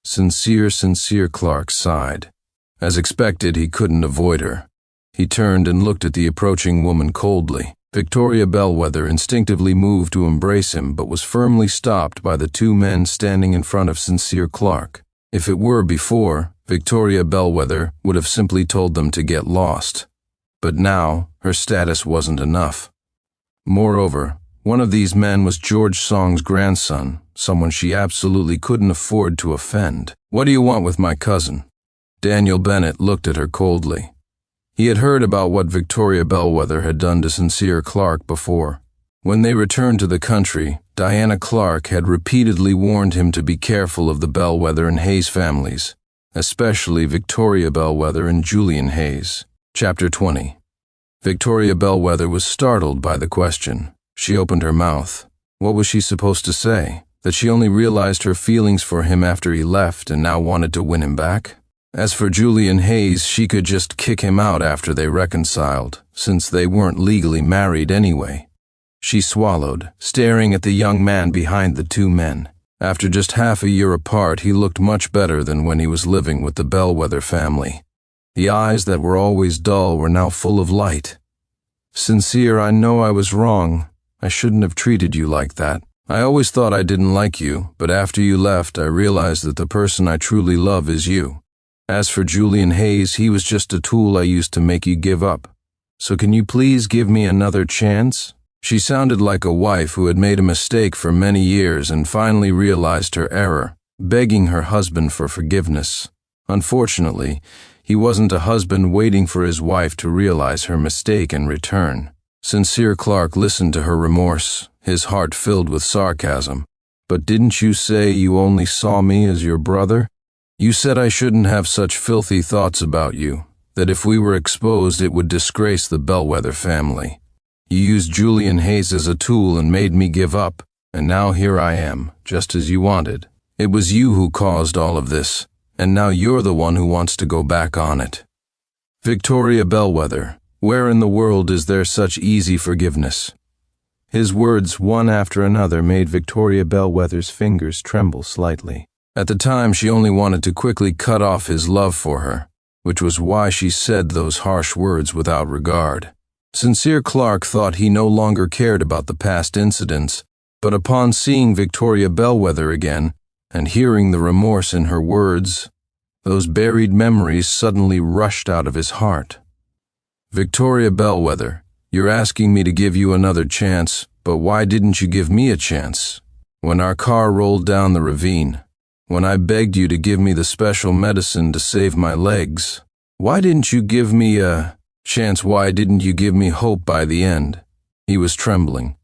Sincere Clark sighed. As expected, he couldn't avoid her. He turned and looked at the approaching woman coldly. Victoria Bellwether instinctively moved to embrace him, but was firmly stopped by the two men standing in front of Sincere Clark. If it were before, Victoria Bellwether would have simply told them to get lost. But now, her status wasn't enough. Moreover, one of these men was George Song's grandson, someone she absolutely couldn't afford to offend. "What do you want with my cousin?" Daniel Bennett looked at her coldly. He had heard about what Victoria Bellwether had done to Sincere Clark before. When they returned to the country, Diana Clark had repeatedly warned him to be careful of the Bellwether and Hayes families, especially Victoria Bellwether and Julian Hayes. Chapter 20. Victoria Bellwether was startled by the question. She opened her mouth. What was she supposed to say? That she only realized her feelings for him after he left and now wanted to win him back? As for Julian Hayes, she could just kick him out after they reconciled, since they weren't legally married anyway. She swallowed, staring at the young man behind the two men. After just half a year apart, he looked much better than when he was living with the Bellwether family. The eyes that were always dull were now full of light. "Sincere, I know I was wrong. I shouldn't have treated you like that. I always thought I didn't like you, but after you left, I realized that the person I truly love is you. As for Julian Hayes, he was just a tool I used to make you give up. So can you please give me another chance?" She sounded like a wife who had made a mistake for many years and finally realized her error, begging her husband for forgiveness. Unfortunately, he wasn't a husband waiting for his wife to realize her mistake and return. Sincere Clark listened to her remorse, his heart filled with sarcasm. "But didn't you say you only saw me as your brother? You said I shouldn't have such filthy thoughts about you, that if we were exposed it would disgrace the Bellwether family. You used Julian Hayes as a tool and made me give up, and now here I am, just as you wanted. It was you who caused all of this, and now you're the one who wants to go back on it." Victoria Bellwether, where in the world is there such easy forgiveness? His words, one after another, made Victoria Bellwether's fingers tremble slightly. At the time, she only wanted to quickly cut off his love for her, which was why she said those harsh words without regard. Sincere Clark thought he no longer cared about the past incidents, but upon seeing Victoria Bellwether again, and hearing the remorse in her words, those buried memories suddenly rushed out of his heart. "Victoria Bellwether, you're asking me to give you another chance, but why didn't you give me a chance? When our car rolled down the ravine, when I begged you to give me the special medicine to save my legs, why didn't you give me a chance? Why didn't you give me hope by the end?" He was trembling,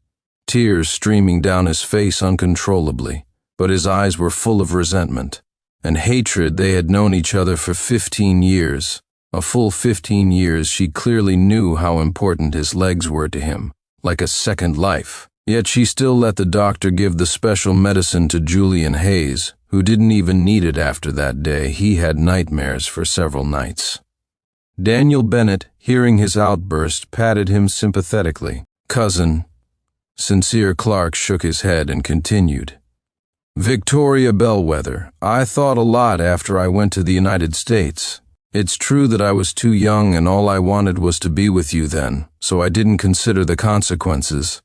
tears streaming down his face uncontrollably, but his eyes were full of resentment and hatred. They had known each other for 15 years. A full 15 years. She clearly knew how important his legs were to him, like a second life. Yet she still let the doctor give the special medicine to Julian Hayes, who didn't even need it after that day. He had nightmares for several nights. Daniel Bennett, hearing his outburst, patted him sympathetically. "Cousin." Sincere Clark shook his head and continued. "Victoria Bellwether, I thought a lot after I went to the United States. It's true that I was too young and all I wanted was to be with you then, so I didn't consider the consequences.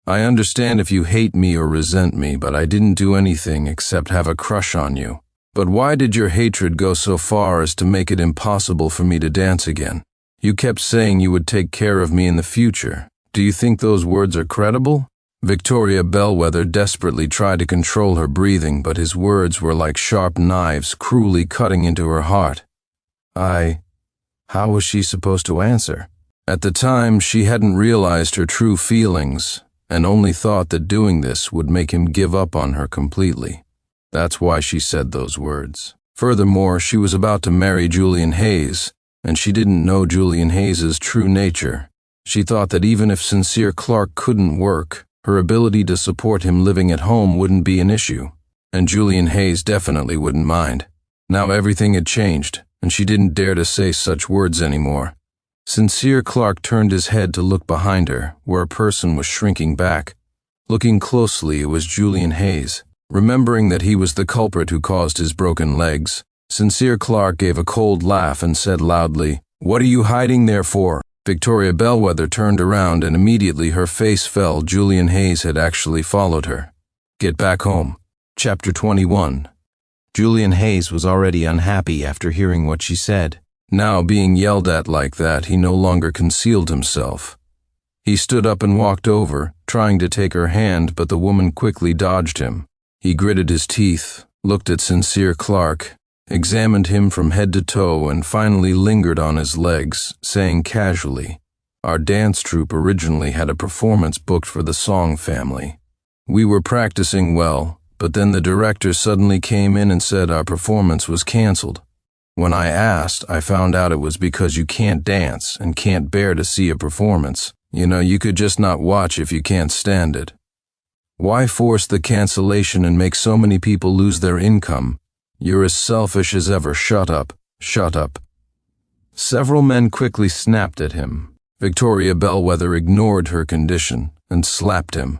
I understand if you hate me or resent me, but I didn't do anything except have a crush on you. But why did your hatred go so far as to make it impossible for me to dance again? You kept saying you would take care of me in the future. Do you think those words are credible?" Victoria Bellwether desperately tried to control her breathing, but his words were like sharp knives cruelly cutting into her heart. How was she supposed to answer? At the time, she hadn't realized her true feelings, and only thought that doing this would make him give up on her completely. That's why she said those words. Furthermore, she was about to marry Julian Hayes, and she didn't know Julian Hayes's true nature. She thought that even if Sincere Clark couldn't work, her ability to support him living at home wouldn't be an issue, and Julian Hayes definitely wouldn't mind. Now everything had changed, and she didn't dare to say such words anymore. Sincere Clark turned his head to look behind her, where a person was shrinking back. Looking closely, it was Julian Hayes. Remembering that he was the culprit who caused his broken legs, Sincere Clark gave a cold laugh and said loudly, "What are you hiding there for?" Victoria Bellwether turned around and immediately her face fell. Julian Hayes had actually followed her. Get back home. Chapter 21. Julian Hayes was already unhappy after hearing what she said. Now, being yelled at like that, he no longer concealed himself. He stood up and walked over, trying to take her hand, but the woman quickly dodged him. He gritted his teeth, looked at Sincere Clark, examined him from head to toe, and finally lingered on his legs, saying casually, "Our dance troupe originally had a performance booked for the Song family. We were practicing well, but then the director suddenly came in and said our performance was canceled. When I asked, I found out it was because you can't dance and can't bear to see a performance. You know, you could just not watch if you can't stand it. Why force the cancellation and make so many people lose their income? You're as selfish as ever. Shut up. Shut up." Several men quickly snapped at him. Victoria Bellwether ignored her condition and slapped him.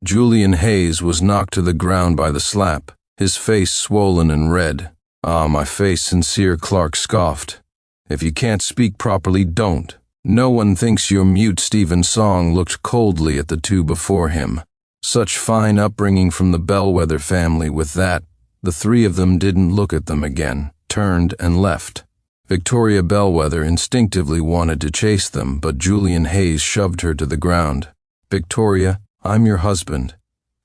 Julian Hayes was knocked to the ground by the slap, his face swollen and red. "Ah, my face," Sincere Clark scoffed. "If you can't speak properly, don't. No one thinks you're mute." Stephen Song looked coldly at the two before him. Such fine upbringing from the Bellwether family. With that, the three of them didn't look at them again, turned and left. Victoria Bellwether instinctively wanted to chase them, but Julian Hayes shoved her to the ground. Victoria, I'm your husband.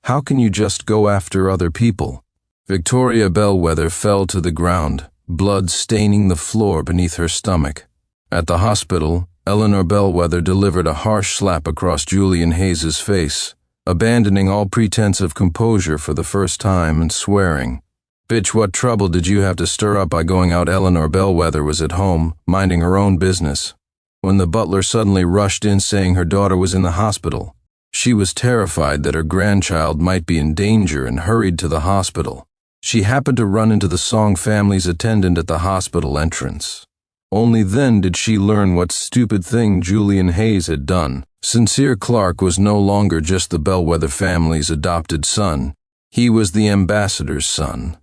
How can you just go after other people? Victoria Bellwether fell to the ground, blood staining the floor beneath her stomach. At the hospital, Eleanor Bellwether delivered a harsh slap across Julian Hayes's face, abandoning all pretense of composure for the first time and swearing, "Bitch, what trouble did you have to stir up by going out?" Eleanor Bellwether was at home, minding her own business, when the butler suddenly rushed in saying her daughter was in the hospital. She was terrified that her grandchild might be in danger and hurried to the hospital. She happened to run into the Song family's attendant at the hospital entrance. Only then did she learn what stupid thing Julian Hayes had done. Sincere Clark was no longer just the Bellwether family's adopted son. He was the ambassador's son.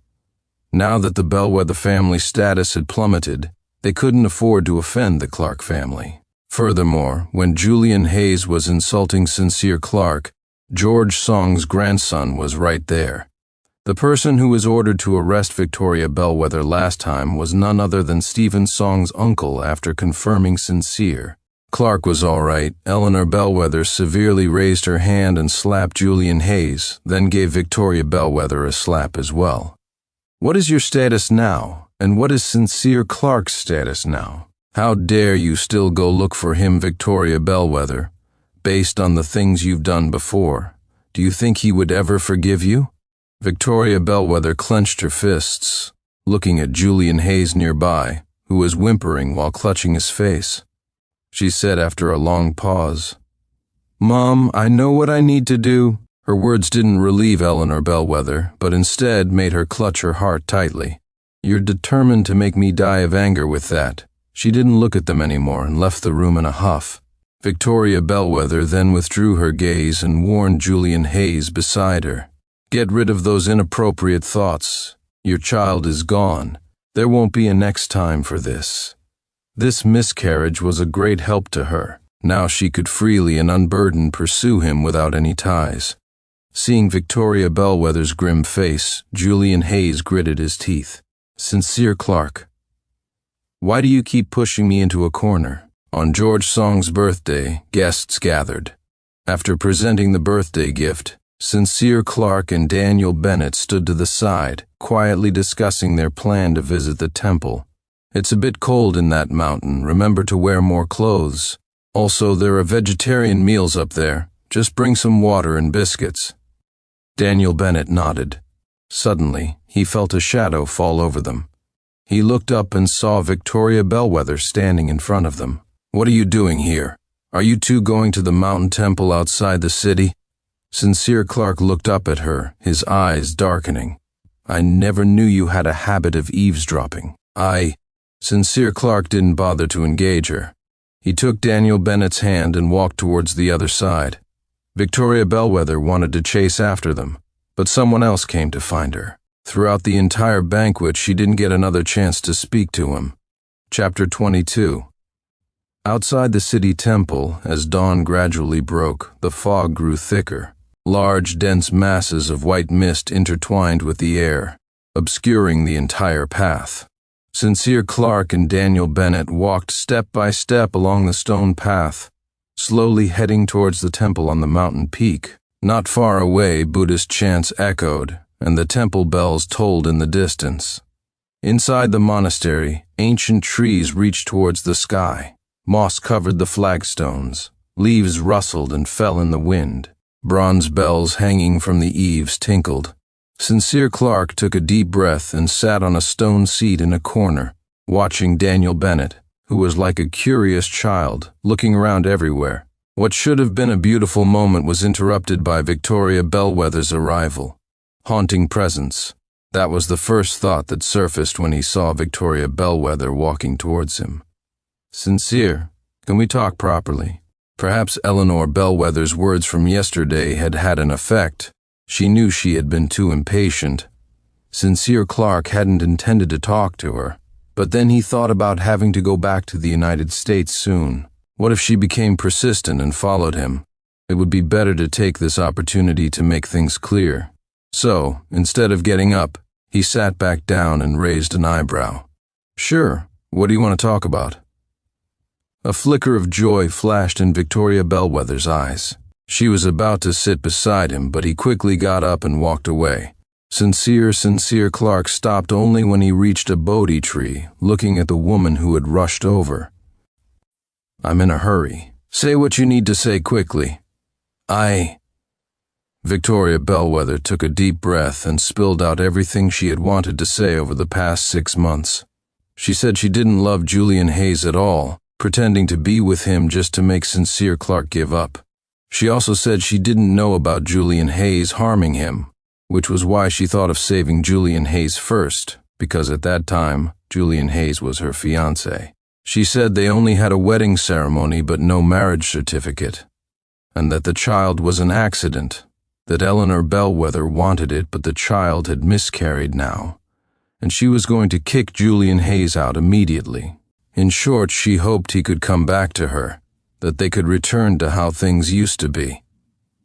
Now that the Bellwether family status had plummeted, they couldn't afford to offend the Clark family. Furthermore, when Julian Hayes was insulting Sincere Clark, George Song's grandson was right there. The person who was ordered to arrest Victoria Bellwether last time was none other than Stephen Song's uncle after confirming Sincere. Clark was all right. Eleanor Bellwether severely raised her hand and slapped Julian Hayes, then gave Victoria Bellwether a slap as well. What is your status now, and what is Sincere Clark's status now? How dare you still go look for him, Victoria Bellwether, based on the things you've done before? Do you think he would ever forgive you? Victoria Bellwether clenched her fists, looking at Julian Hayes nearby, who was whimpering while clutching his face. She said after a long pause, "Mom, I know what I need to do." Her words didn't relieve Eleanor Bellwether, but instead made her clutch her heart tightly. "You're determined to make me die of anger with that." She didn't look at them anymore and left the room in a huff. Victoria Bellwether then withdrew her gaze and warned Julian Hayes beside her, "Get rid of those inappropriate thoughts. Your child is gone. There won't be a next time for this." This miscarriage was a great help to her. Now she could freely and unburdened pursue him without any ties. Seeing Victoria Bellwether's grim face, Julian Hayes gritted his teeth. "Sincere Clark, why do you keep pushing me into a corner?" On George Song's birthday, guests gathered. After presenting the birthday gift, Sincere Clark and Daniel Bennett stood to the side, quietly discussing their plan to visit the temple. "It's a bit cold in that mountain. Remember to wear more clothes. Also, there are vegetarian meals up there. Just bring some water and biscuits." Daniel Bennett nodded. Suddenly, he felt a shadow fall over them. He looked up and saw Victoria Bellwether standing in front of them. "What are you doing here? Are you two going to the mountain temple outside the city?" Sincere Clark looked up at her, his eyes darkening. "I never knew you had a habit of eavesdropping." Sincere Clark didn't bother to engage her. He took Daniel Bennett's hand and walked towards the other side. Victoria Bellwether wanted to chase after them, but someone else came to find her. Throughout the entire banquet, she didn't get another chance to speak to him. Chapter 22. Outside the city temple, as dawn gradually broke, the fog grew thicker. Large, dense masses of white mist intertwined with the air, obscuring the entire path. Sincere Clark and Daniel Bennett walked step by step along the stone path, slowly heading towards the temple on the mountain peak. Not far away, Buddhist chants echoed, and the temple bells tolled in the distance. Inside the monastery, ancient trees reached towards the sky. Moss covered the flagstones. Leaves rustled and fell in the wind. Bronze bells hanging from the eaves tinkled. Sincere Clark took a deep breath and sat on a stone seat in a corner, watching Daniel Bennett, who was like a curious child, looking around everywhere. What should have been a beautiful moment was interrupted by Victoria Bellwether's arrival. Haunting presence. That was the first thought that surfaced when he saw Victoria Bellwether walking towards him. "Sincere, can we talk properly?" Perhaps Eleanor Bellwether's words from yesterday had had an effect. She knew she had been too impatient. Sincere Clark hadn't intended to talk to her, but then he thought about having to go back to the United States soon. What if she became persistent and followed him? It would be better to take this opportunity to make things clear. So, instead of getting up, he sat back down and raised an eyebrow. "Sure, what do you want to talk about?" A flicker of joy flashed in Victoria Bellwether's eyes. She was about to sit beside him, but he quickly got up and walked away. Sincere Clark stopped only when he reached a Bodhi tree, looking at the woman who had rushed over. "I'm in a hurry. Say what you need to say quickly." Victoria Bellwether took a deep breath and spilled out everything she had wanted to say over the past 6 months. She said she didn't love Julian Hayes at all, pretending to be with him just to make Sincere Clark give up. She also said she didn't know about Julian Hayes harming him, which was why she thought of saving Julian Hayes first, because at that time, Julian Hayes was her fiancé. She said they only had a wedding ceremony but no marriage certificate, and that the child was an accident, that Eleanor Bellwether wanted it but the child had miscarried now, and she was going to kick Julian Hayes out immediately. In short, she hoped he could come back to her, that they could return to how things used to be.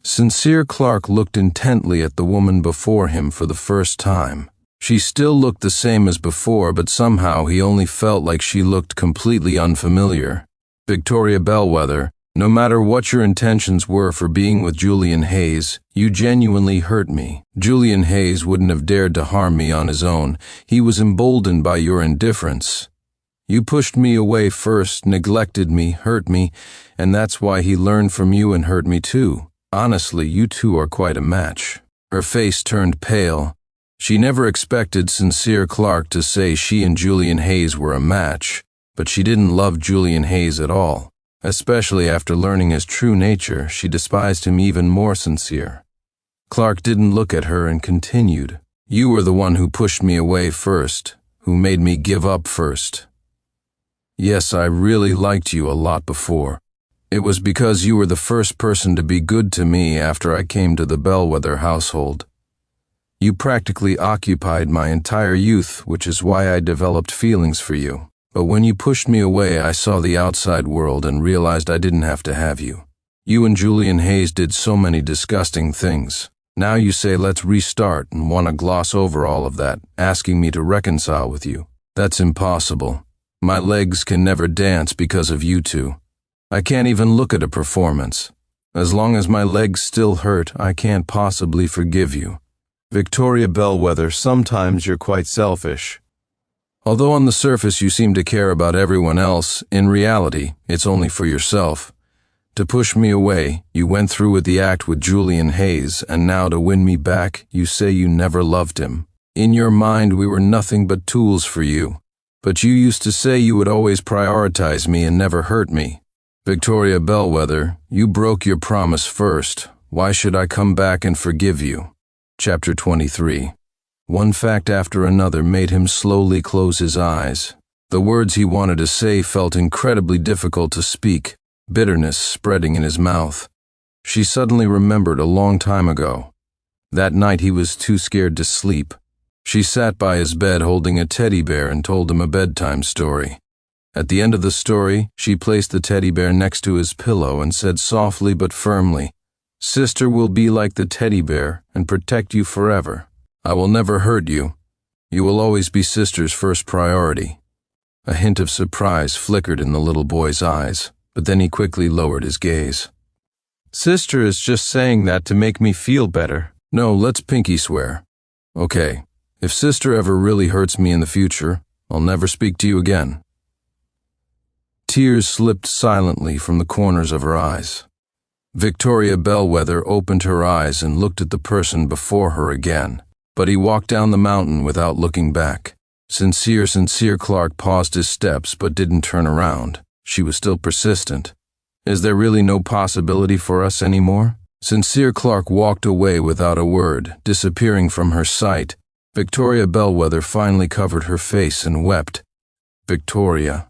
Sincere Clark looked intently at the woman before him for the first time. She still looked the same as before, but somehow he only felt like she looked completely unfamiliar. "Victoria Bellwether, no matter what your intentions were for being with Julian Hayes, you genuinely hurt me. Julian Hayes wouldn't have dared to harm me on his own. He was emboldened by your indifference. You pushed me away first, neglected me, hurt me, and that's why he learned from you and hurt me too. Honestly, you two are quite a match." Her face turned pale. She never expected Sincere Clark to say she and Julian Hayes were a match, but she didn't love Julian Hayes at all. Especially after learning his true nature, she despised him even more. Sincere Clark didn't look at her and continued, "You were the one who pushed me away first, who made me give up first. Yes, I really liked you a lot before. It was because you were the first person to be good to me after I came to the Bellwether household. You practically occupied my entire youth, which is why I developed feelings for you. But when you pushed me away, I saw the outside world and realized I didn't have to have you. You and Julian Hayes did so many disgusting things. Now you say let's restart and want to gloss over all of that, asking me to reconcile with you. That's impossible. My legs can never dance because of you two. I can't even look at a performance. As long as my legs still hurt, I can't possibly forgive you. Victoria Bellwether, sometimes you're quite selfish. Although on the surface you seem to care about everyone else, in reality, it's only for yourself. To push me away, you went through with the act with Julian Hayes, and now to win me back, you say you never loved him. In your mind, we were nothing but tools for you. But you used to say you would always prioritize me and never hurt me. Victoria Bellwether, you broke your promise first. Why should I come back and forgive you?" Chapter 23. One fact after another made him slowly close his eyes. The words he wanted to say felt incredibly difficult to speak, bitterness spreading in his mouth. She suddenly remembered a long time ago. That night he was too scared to sleep. She sat by his bed holding a teddy bear and told him a bedtime story. At the end of the story, she placed the teddy bear next to his pillow and said softly but firmly, "Sister will be like the teddy bear and protect you forever. I will never hurt you. You will always be Sister's first priority." A hint of surprise flickered in the little boy's eyes, but then he quickly lowered his gaze. "Sister is just saying that to make me feel better. No, let's pinky swear. Okay, if Sister ever really hurts me in the future, I'll never speak to you again." Tears slipped silently from the corners of her eyes. Victoria Bellwether opened her eyes and looked at the person before her again, but he walked down the mountain without looking back. Sincere Clark paused his steps but didn't turn around. She was still persistent. "Is there really no possibility for us anymore?" Sincere Clark walked away without a word, disappearing from her sight. Victoria Bellwether finally covered her face and wept. "Victoria."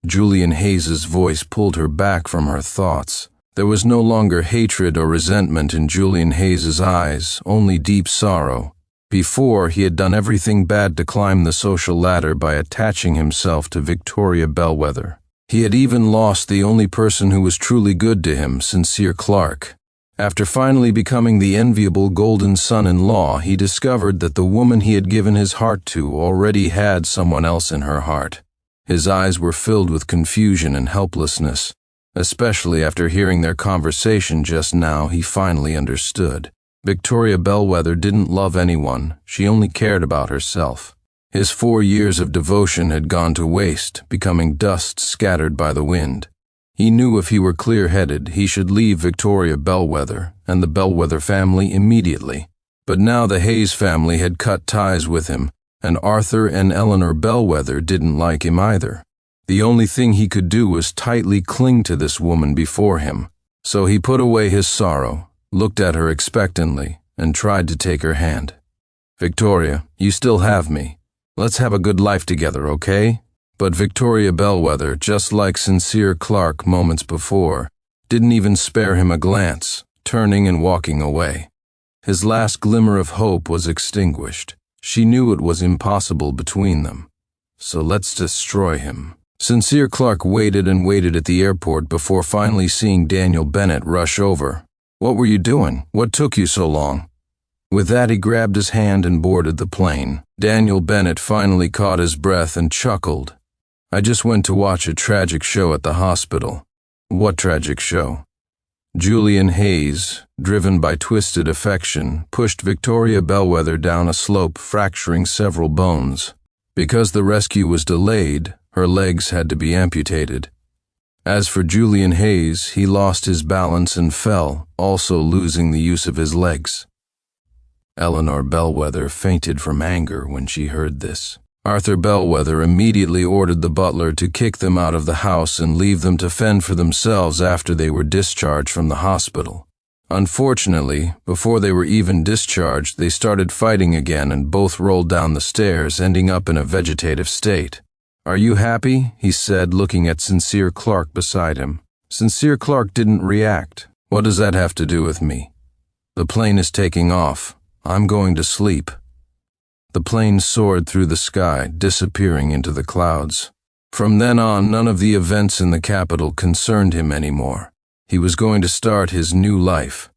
Julian Hayes's voice pulled her back from her thoughts. There was no longer hatred or resentment in Julian Hayes's eyes, only deep sorrow. Before, he had done everything bad to climb the social ladder by attaching himself to Victoria Bellwether. He had even lost the only person who was truly good to him, Sincere Clark. After finally becoming the enviable golden son-in-law, he discovered that the woman he had given his heart to already had someone else in her heart. His eyes were filled with confusion and helplessness. Especially after hearing their conversation just now, he finally understood. Victoria Bellwether didn't love anyone, she only cared about herself. His 4 years of devotion had gone to waste, becoming dust scattered by the wind. He knew if he were clear-headed, he should leave Victoria Bellwether and the Bellwether family immediately. But now the Hayes family had cut ties with him, and Arthur and Eleanor Bellwether didn't like him either. The only thing he could do was tightly cling to this woman before him. So he put away his sorrow, looked at her expectantly, and tried to take her hand. "Victoria, you still have me. Let's have a good life together, okay?" But Victoria Bellwether, just like Sincere Clark moments before, didn't even spare him a glance, turning and walking away. His last glimmer of hope was extinguished. She knew it was impossible between them. So let's destroy him. Sincere Clark waited and waited at the airport before finally seeing Daniel Bennett rush over. "What were you doing? What took you so long?" With that, he grabbed his hand and boarded the plane. Daniel Bennett finally caught his breath and chuckled. "I just went to watch a tragic show at the hospital." "What tragic show?" Julian Hayes, driven by twisted affection, pushed Victoria Bellwether down a slope, fracturing several bones. Because the rescue was delayed, her legs had to be amputated. As for Julian Hayes, he lost his balance and fell, also losing the use of his legs. Eleanor Bellwether fainted from anger when she heard this. Arthur Bellwether immediately ordered the butler to kick them out of the house and leave them to fend for themselves after they were discharged from the hospital. Unfortunately, before they were even discharged, they started fighting again and both rolled down the stairs, ending up in a vegetative state. "Are you happy?" he said, looking at Sincere Clark beside him. Sincere Clark didn't react. "What does that have to do with me? The plane is taking off. I'm going to sleep." The plane soared through the sky, disappearing into the clouds. From then on, none of the events in the capital concerned him anymore. He was going to start his new life,